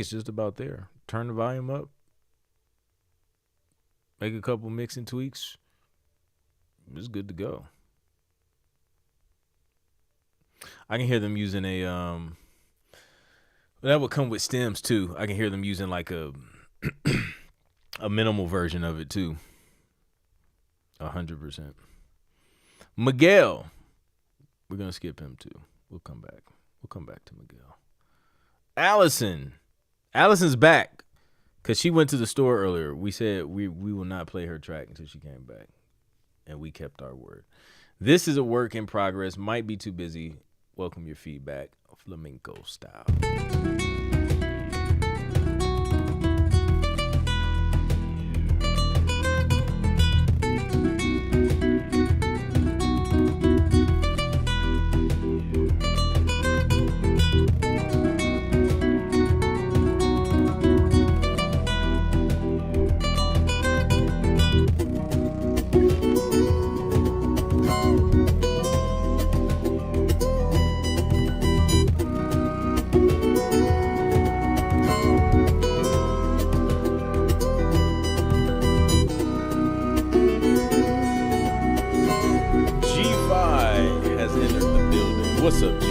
just about there. Turn the volume up. Make a couple mixing tweaks. It's good to go. I can hear them using that would come with stems too. I can hear them using like a minimal version of it too. 100%. Miguel. We're gonna skip him too. We'll come back. We'll come back to Miguel. Allison's back because she went to the store earlier. We said we will not play her track until she came back, and we kept our word. This is a work in progress. Might be too busy. Welcome your feedback, flamenco style. What's up, G?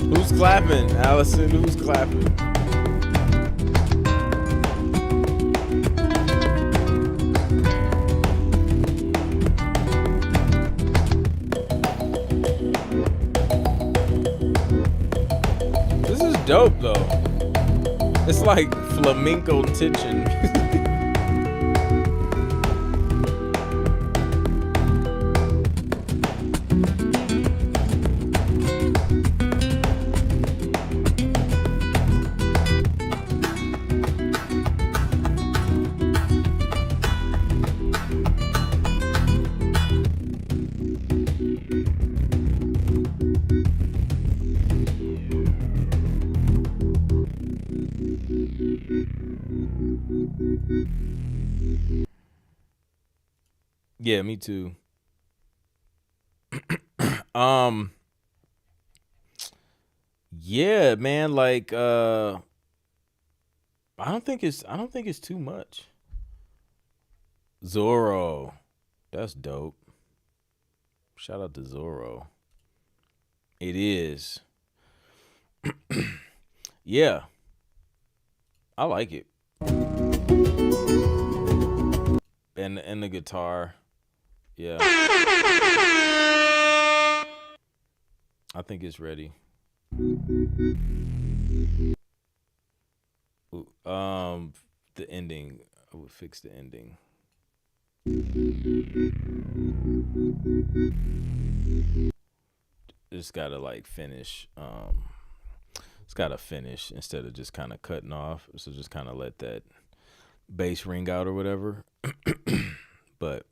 Who's clapping, Allison? Who's clapping? dope though. It's like flamenco tension. Yeah, me too. Um, yeah, man, like I don't think it's too much. Zorro. That's dope. Shout out to Zorro. It is. Yeah, I like it. And the guitar. Yeah. I think it's ready. The ending. I would fix the ending. It's gotta like finish. It's gotta finish instead of just kind of cutting off. So just kind of let that bass ring out or whatever. But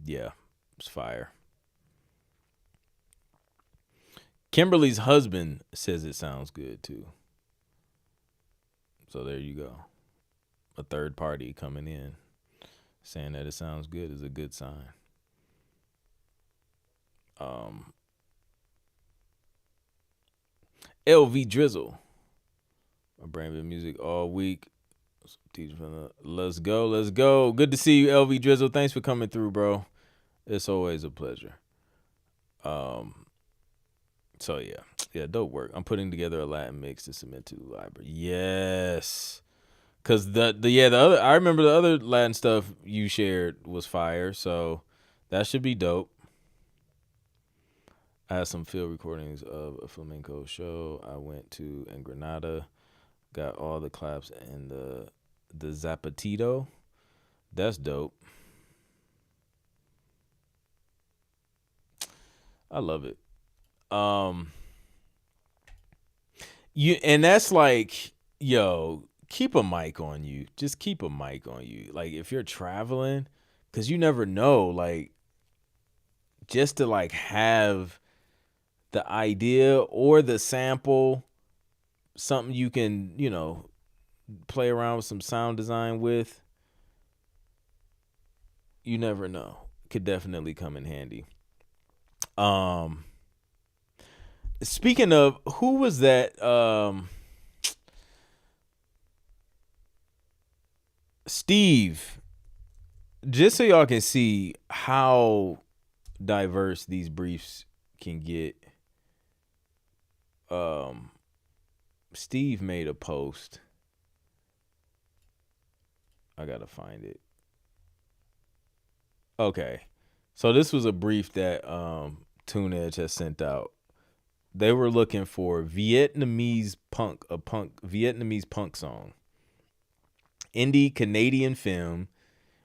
yeah, it's fire. Kimberly's husband says it sounds good too. So there you go. A third party coming in saying that it sounds good is a good sign. Um, LV Drizzle, I bring the music all week. Let's go, let's go. Good to see you, LV Drizzle. Thanks for coming through, bro. It's always a pleasure. Um, so yeah, dope work. I'm putting together a Latin mix to submit to the library. Yes, cause the other I remember the other Latin stuff you shared was fire. So that should be dope. I had some field recordings of a flamenco show I went to in Granada. Got all the claps and the zapatito. That's dope. I love it. Um, you and that's like, yo, keep a mic on you. Just keep a mic on you. Like if you're traveling, cause you never know. Like just to like have the idea or the sample, something you can play around with some sound design with. You never know. Could definitely come in handy. Um, Speaking of, who was that? Steve. Just so y'all can see how diverse these briefs can get. Um, Steve made a post. I gotta find it. Okay, so this was a brief that Tune Edge has sent out. They were looking for Vietnamese punk song. Indie Canadian film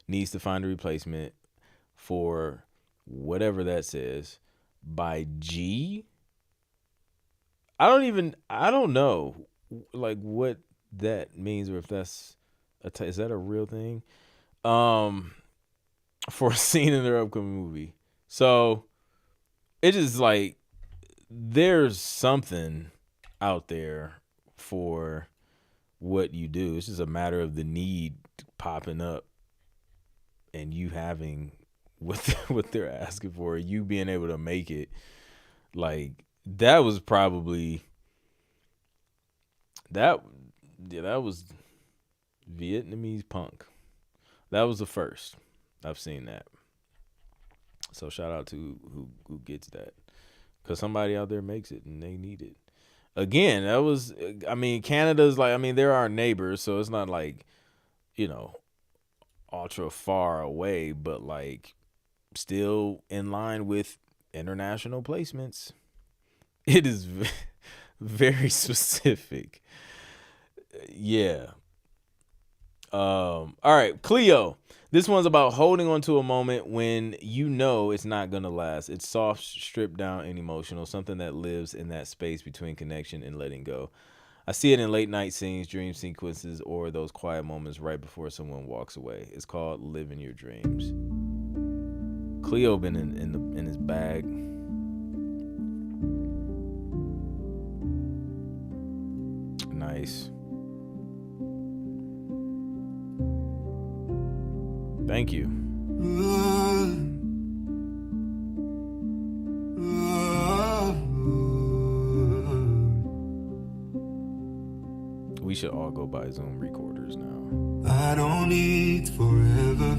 needs to find a replacement for whatever that says by G. I don't know like what that means or if that's is that a real thing? Um, for a scene in their upcoming movie. So it is like there's something out there for what you do. It's just a matter of the need popping up and you having what what they're asking for, you being able to make it. Like that was probably that that was Vietnamese punk. That was the first I've seen that. So shout out to who gets that, because somebody out there makes it and they need it. Again, that was, I mean, Canada's like, I mean, they're our neighbors, so it's not like, you know, ultra far away, but like still in line with international placements. It is Very specific. Yeah. All right, Cleo. This one's about holding on to a moment when you know it's not gonna last. It's soft, stripped down, and emotional. Something that lives in that space between connection and letting go. I see it in late night scenes, dream sequences, or those quiet moments right before someone walks away. It's called living your dreams. Cleo been in his bag. Nice. Thank you. We should all go buy Zoom recorders now. I don't need forever.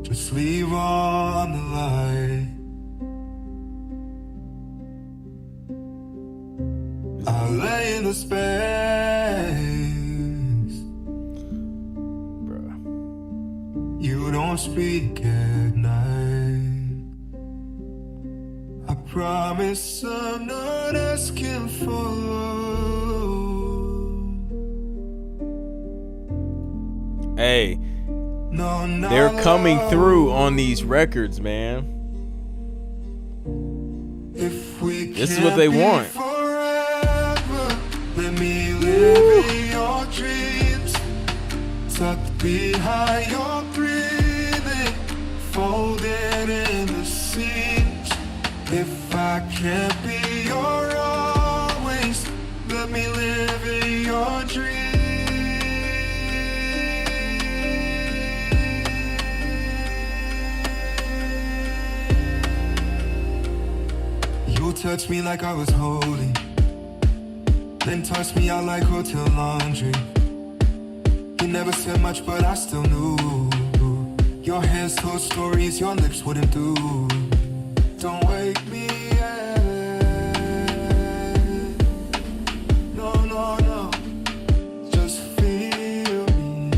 Just leave on the light. I lay in the space. Bruh. You don't speak at night. I promise I'm not asking for love. Hey, No, they're coming through on these records, man. If we This is what they want. Forever, let me live in your dreams. Tucked behind your breathing, folded in the seams. If I can't be your always, let me live in your dreams. You touched me like I was holy, then tossed me out like hotel laundry. You never said much, but I still knew. Your hands told stories your lips wouldn't do. Don't wake me up. No, no, no. Just feel me.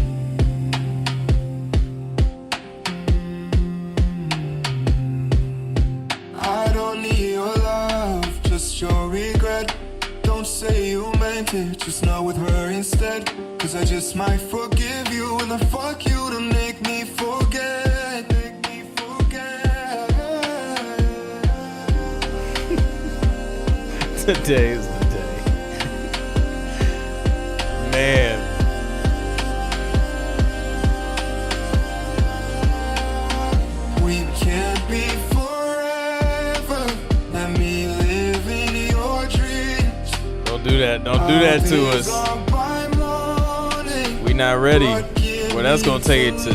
I don't need your love, just your regret. Don't say you meant it, just not with her instead. Cause I just might forgive you and then fuck you to make me forget. Make me forget. Today is the day. Man. We can't be forever. Let me live in your dreams. Don't do that. Don't do that to us. We not ready. Well, that's gonna take it to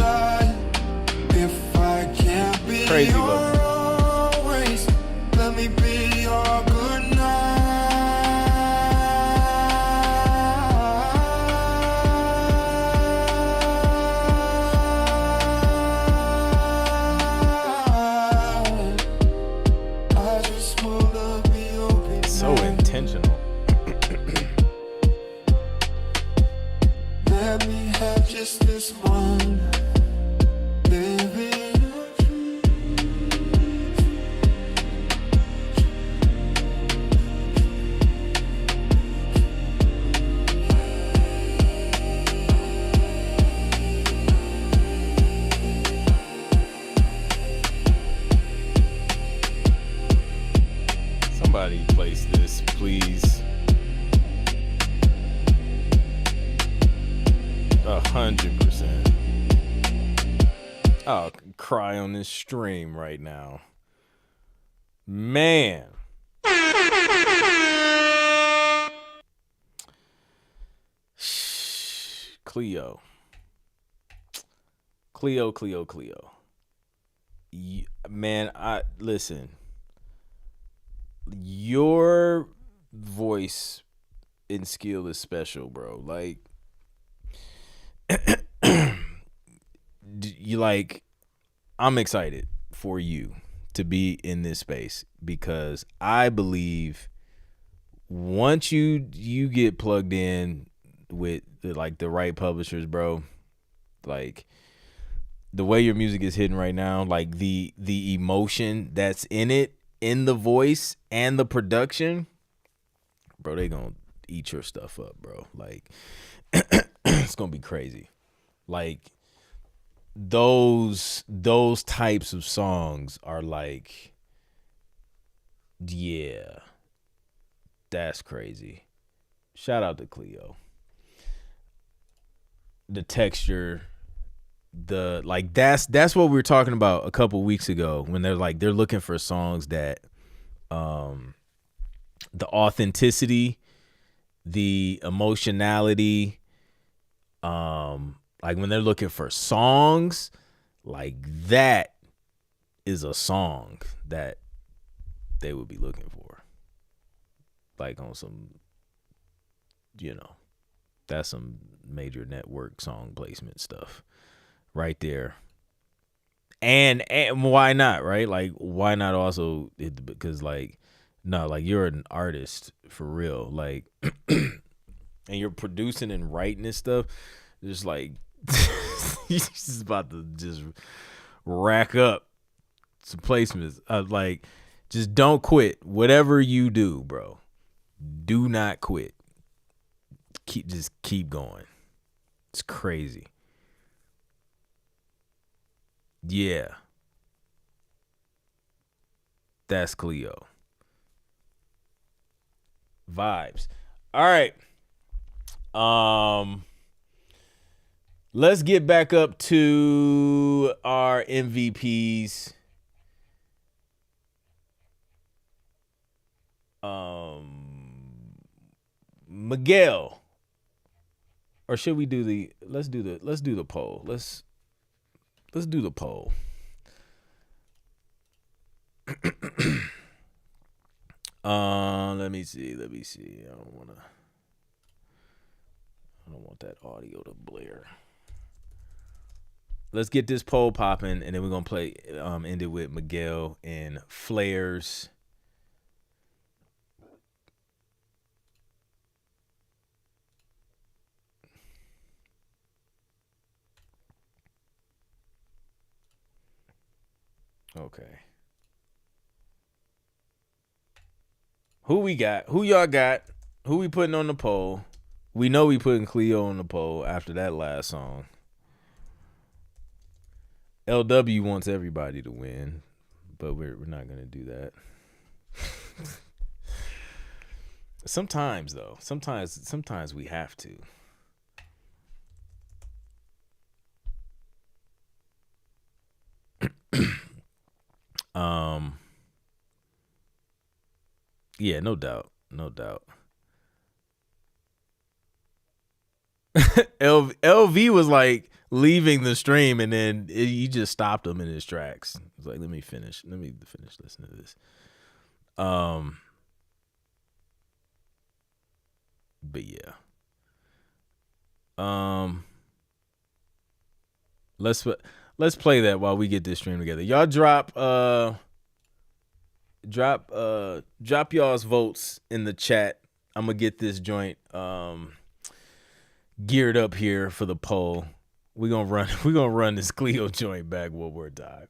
If I can't be crazy your level. always, let me be your good night. I just wanna be open. So intentional. Let me have just this one. Living a dream. Somebody place this, please. 100%. I'll cry on this stream right now. Man. Cleo. Man, listen. Your voice and skill is special, bro. Like, I'm excited for you to be in this space because I believe once you get plugged in with the right publishers, bro, like the way your music is hitting right now, like the emotion that's in it, in the voice and the production, bro, they gonna eat your stuff up, bro. Like it's gonna be crazy. Like those types of songs are like, yeah, that's crazy. Shout out to Cleo. The texture, the like that's what we were talking about a couple weeks ago when they're looking for songs that the authenticity, the emotionality, like when they're looking for songs like that is a song that they would be looking for. Like on some, you know, that's some major network song placement stuff right there. And why not, right? Like why not also because like no, like you're an artist for real. Like and you're producing and writing this stuff, just like you're just about to just rack up some placements. Like just don't quit. Whatever you do, bro, do not quit. Keep going. It's crazy. Yeah. That's Cleo. Vibes. All right. Let's get back up to our MVPs. Miguel. Or should we do the let's do the poll. Let's do the poll. Let me see. I don't want that audio to blare. Let's get this poll popping, and then we're gonna play end it with Miguel and Flares. Okay. Who we got? Who y'all got? Who we putting on the poll? We know we putting Cleo on the poll after that last song. LW wants everybody to win, but we're not gonna do that. Sometimes though, sometimes we have to. Yeah, no doubt. LV was like leaving the stream, and then you just stopped him in his tracks. It's like, let me finish listening to this. But yeah. Let's play that while we get this stream together. Y'all drop y'all's votes in the chat. I'm gonna get this joint geared up here for the poll. We're gonna run this Cleo joint back one more time.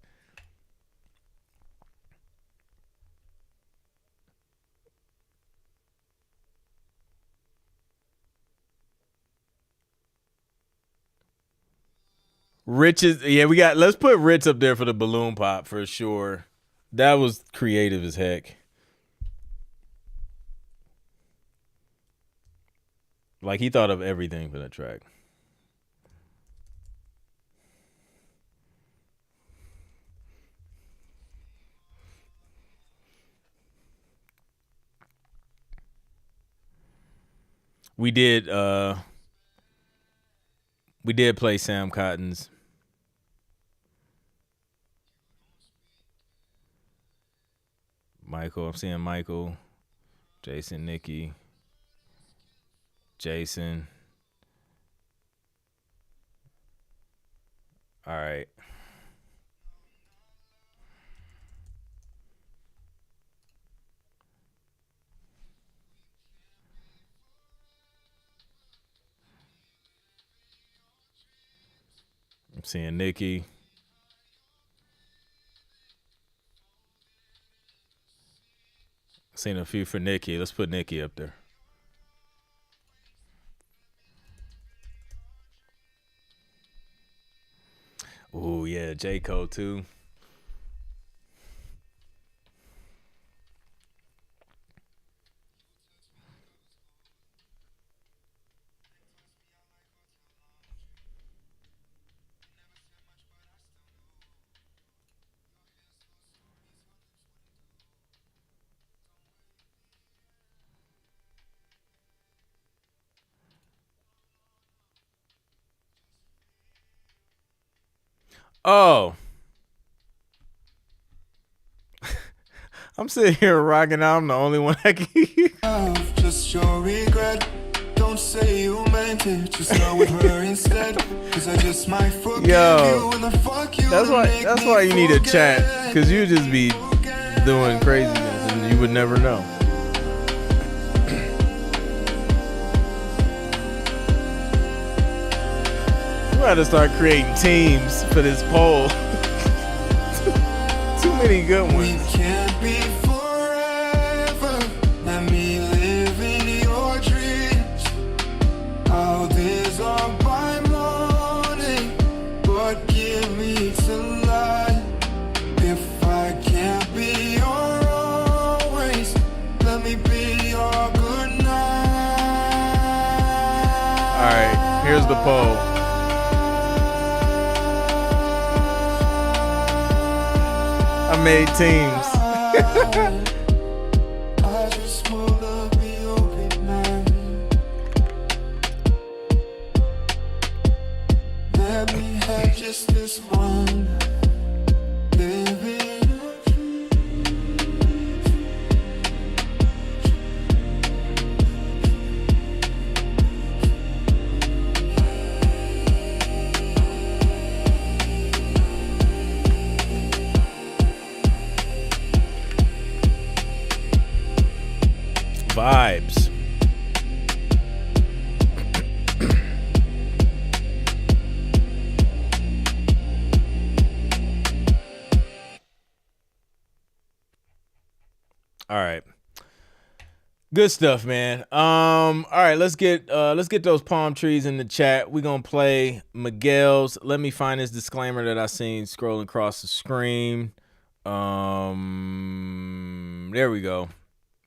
Rich is let's put Rich up there for the balloon pop for sure. That was creative as heck. Like he thought of everything for that track. We did play Sam Cotton's Michael. I'm seeing Michael, Jason, Nikki, Jason. All right. I'm seeing Nikki. Seen a few for Nicki. Let's put Nicki up there. Oh yeah, J. Cole too. Oh, I'm sitting here rocking out. I'm the only one that can. Just your regret. Don't say you meant it. Just go with her instead. Cause I just might forgive Yo, you and the fuck you. that's why you need a chat. Cause you just be doing craziness and you would never know. We gotta start creating teams for this poll. Too many good We ones. can't be forever. Let me live in your dreams. All days are by morning, but give me till light. If I can't be your always, let me be your good night. All right, here's the poll. I made teams. I just wanna be open man. Let me have just this one. Living a dream. Vibes. All right. Good stuff, man. All right, let's get those palm trees in the chat. We're gonna play Miguel's. Let me find this disclaimer that I seen scrolling across the screen. There we go.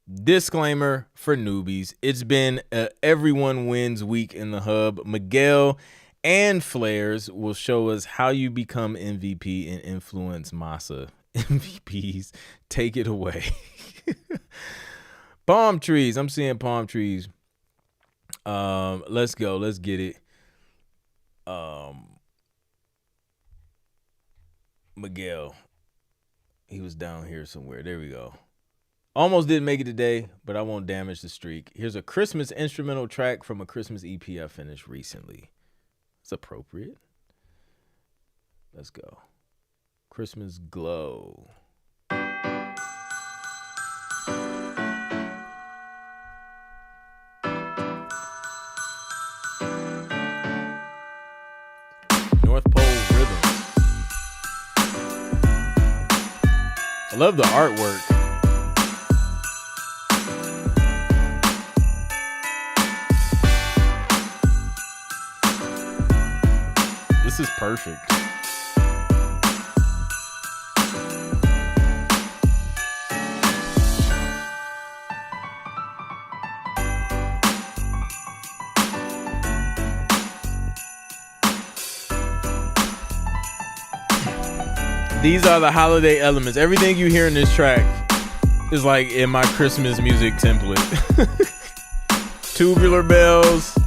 Disclaimer for newbies. It's been a everyone wins week in the hub. Miguel and Flares will show us how you become MVP and influence Masa. MVPs, take it away. Palm trees. I'm seeing palm trees. Let's go. Let's get it. Miguel. He was down here somewhere. There we go. Almost didn't make it today, but I won't damage the streak. Here's a Christmas instrumental track from a Christmas EP I finished recently. It's appropriate. Let's go. Christmas Glow. North Pole Rhythm. I love the artwork. This is perfect. These are the holiday elements. Everything you hear in this track is like in my Christmas music template. Tubular bells,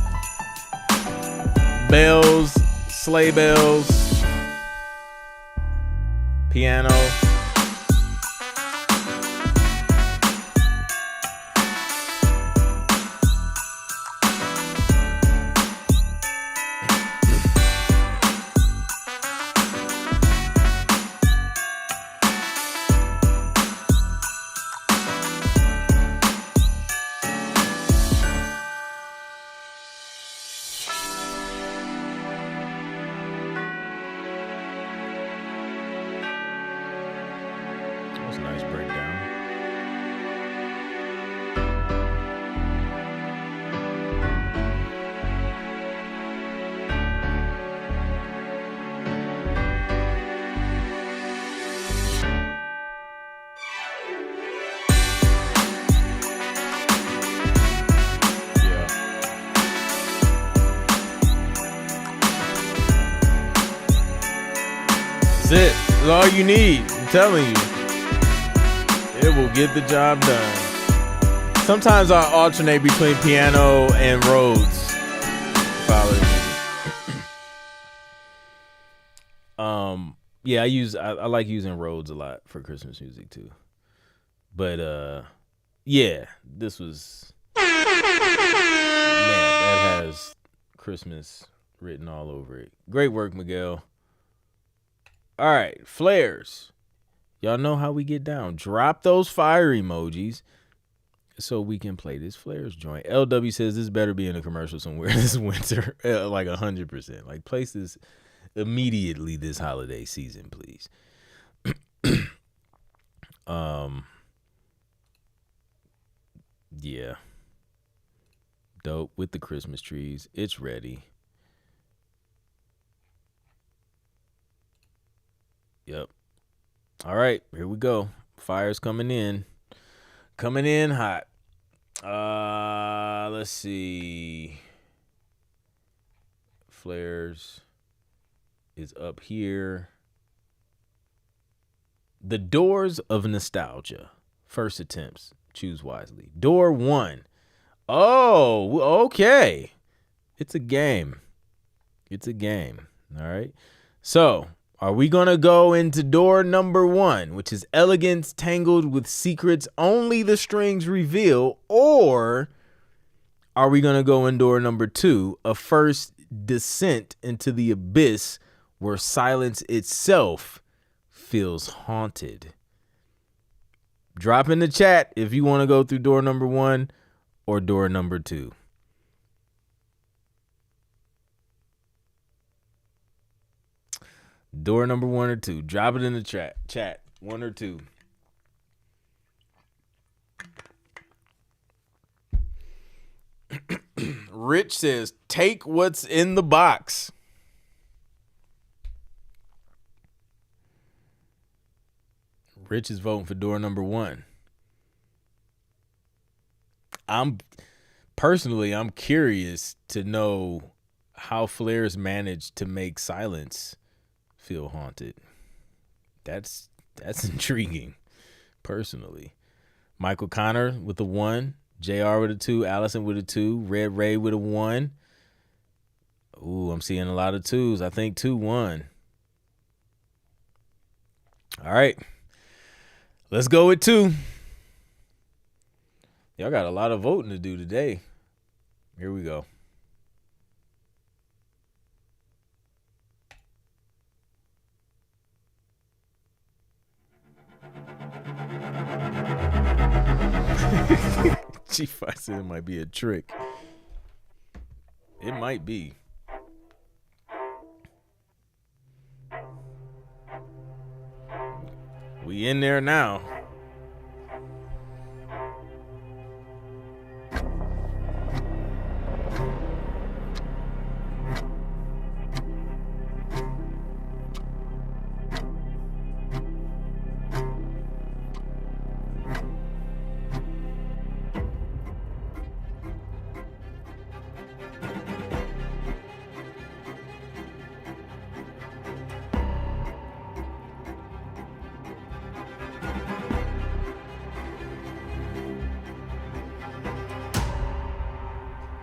bells, sleigh bells, piano. That's it. That's all you need. I'm telling you. It will get the job done. Sometimes I alternate between piano and Rhodes. Yeah, I like using Rhodes a lot for Christmas music too. But yeah, this was, man, that has Christmas written all over it. Great work, Miguel. All right, flares. Y'all know how we get down. Drop those fire emojis so we can play this flares joint. LW says this better be in a commercial somewhere this winter, like 100%. Like, place this immediately this holiday season, please. Yeah. Dope with the Christmas trees. It's ready. Yep. All right, here we go. Fire's coming in. Coming in hot. Let's see. Flares is up here. The Doors of Nostalgia. First attempts. Choose wisely. Door 1. Oh, okay. It's a game. It's a game. All right. So, are we going to go into door number 1, which is elegance tangled with secrets only the strings reveal, or are we going to go in door number 2, a first descent into the abyss where silence itself feels haunted? Drop in the chat if you want to go through door number 1 or door number 2. Door number 1 or 2. Drop it in the chat. 1 or 2. Rich says, take what's in the box. Rich is voting for door number 1. I'm curious to know how Flares managed to make silence feel haunted. That's intriguing, personally. Michael Connor with a 1, JR with a 2, Allison with a 2, Red Ray with a 1. Ooh, I'm seeing a lot of 2s. I think 2-1. All right. Let's go with 2. Y'all got a lot of voting to do today. Here we go. G5 said it might be a trick. It might be. We in there now.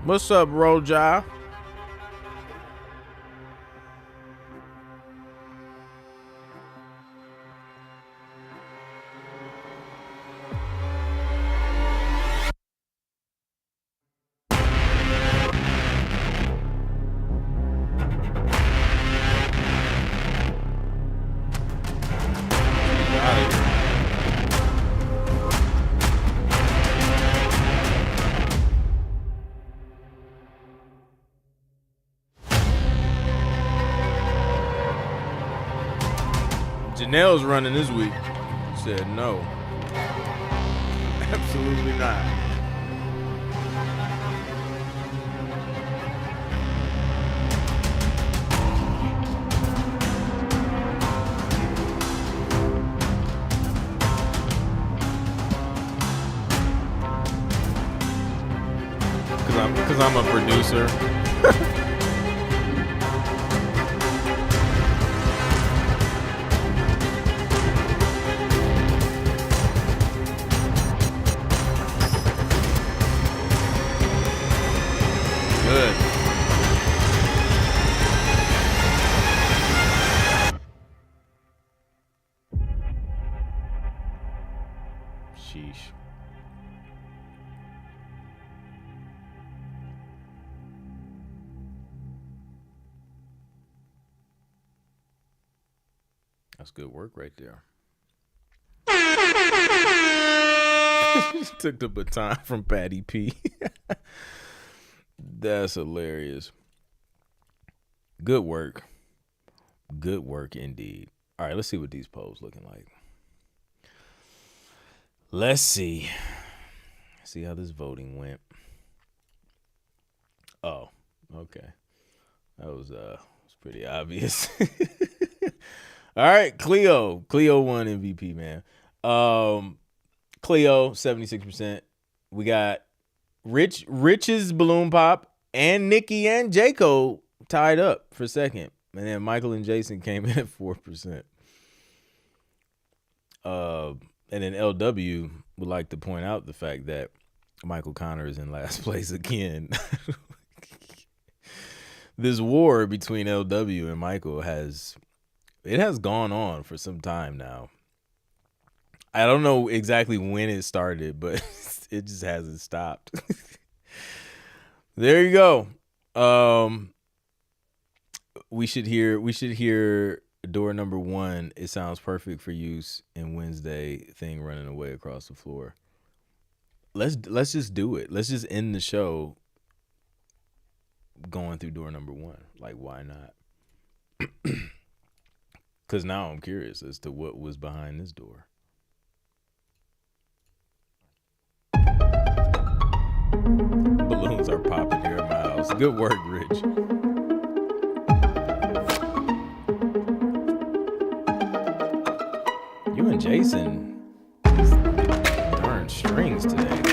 What's up, Roja? Janelle's running this week. Said no. Absolutely not. Because I'm a producer. Good. Sheesh. That's good work right there. Took the baton from Patty P. That's hilarious. Good work. Good work indeed. All right, let's see what these polls looking like. Let's see. See how this voting went. Oh, okay. That was pretty obvious. All right, Cleo. Cleo won MVP, man. Cleo, 76%. We got Rich's Balloon Pop and Nikki and Jaco tied up for second. And then Michael and Jason came in at 4%. And then LW would like to point out the fact that Michael Connor is in last place again. This war between LW and Michael has gone on for some time now. I don't know exactly when it started, but it just hasn't stopped. There you go. We should hear door number 1. It sounds perfect for use in Wednesday thing running away across the floor. Let's just do it. Let's just end the show going through door number 1. Like, why not? Because now I'm curious as to what was behind this door. Balloons are popping here in my house. Good work, Rich. You and Jason darn strings today.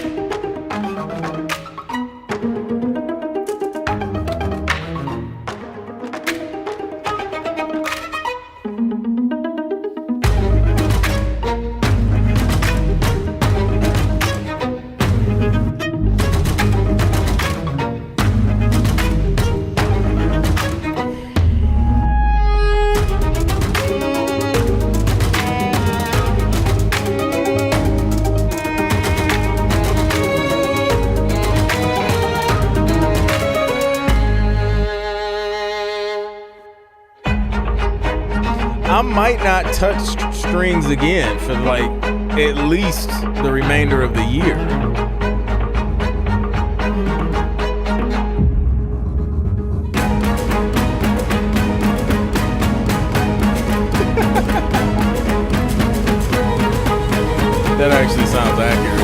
I might not touch strings again for like at least the remainder of the year. That actually sounds accurate.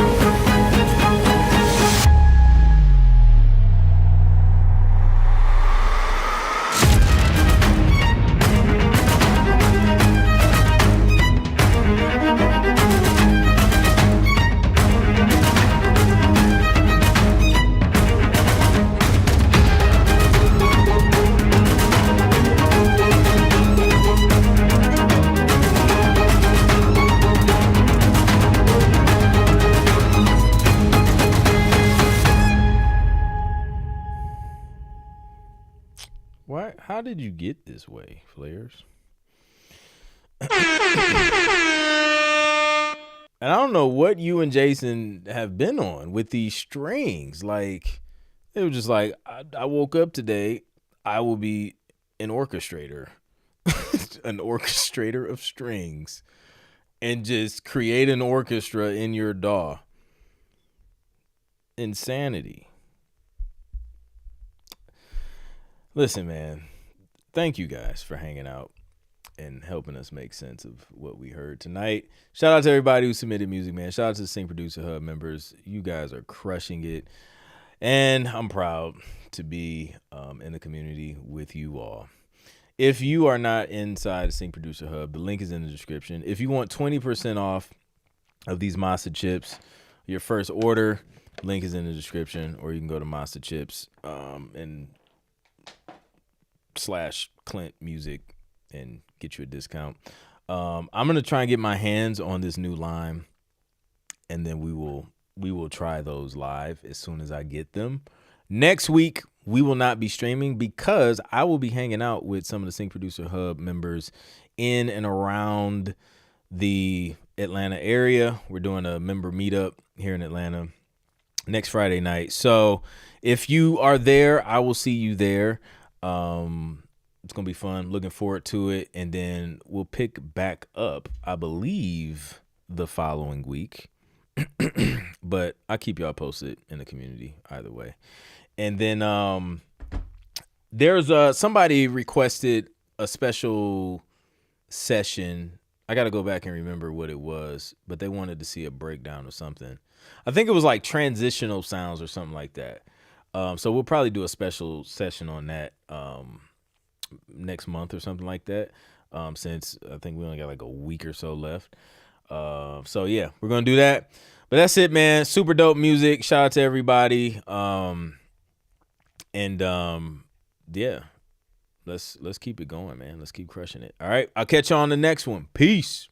Why? How did you get this way, Flares? And I don't know what you and Jason have been on with these strings. Like, it was just like, I woke up today, I will be an orchestrator. An orchestrator of strings. And just create an orchestra in your DAW. Insanity. Listen, man, thank you guys for hanging out and helping us make sense of what we heard tonight. Shout out to everybody who submitted music, man. Shout out to the Sync Producer Hub members. You guys are crushing it. And I'm proud to be in the community with you all. If you are not inside the Sync Producer Hub, the link is in the description. If you want 20% off of these Masa chips, your first order, link is in the description. Or you can go to Masa Chips and /Clint Music and get you a discount. I'm gonna try and get my hands on this new lime, and then we will try those live as soon as I get them. Next week we will not be streaming because I will be hanging out with some of the Sync Producer Hub members in and around the Atlanta area. We're doing a member meetup here in Atlanta next Friday night. So if you are there, I will see you there. It's going to be fun. Looking forward to it. And then we'll pick back up, I believe, the following week. But I'll keep y'all posted in the community either way. And then there's somebody requested a special session. I got to go back and remember what it was, but they wanted to see a breakdown or something. I think it was like transitional sounds or something like that. So we'll probably do a special session on that next month or something like that, since I think we only got like a week or so left. So yeah, we're gonna do that. But that's it, man. Super dope music. Shout out to everybody. Yeah, let's keep it going, man. Let's keep crushing it. All right, I'll catch you on the next one. Peace.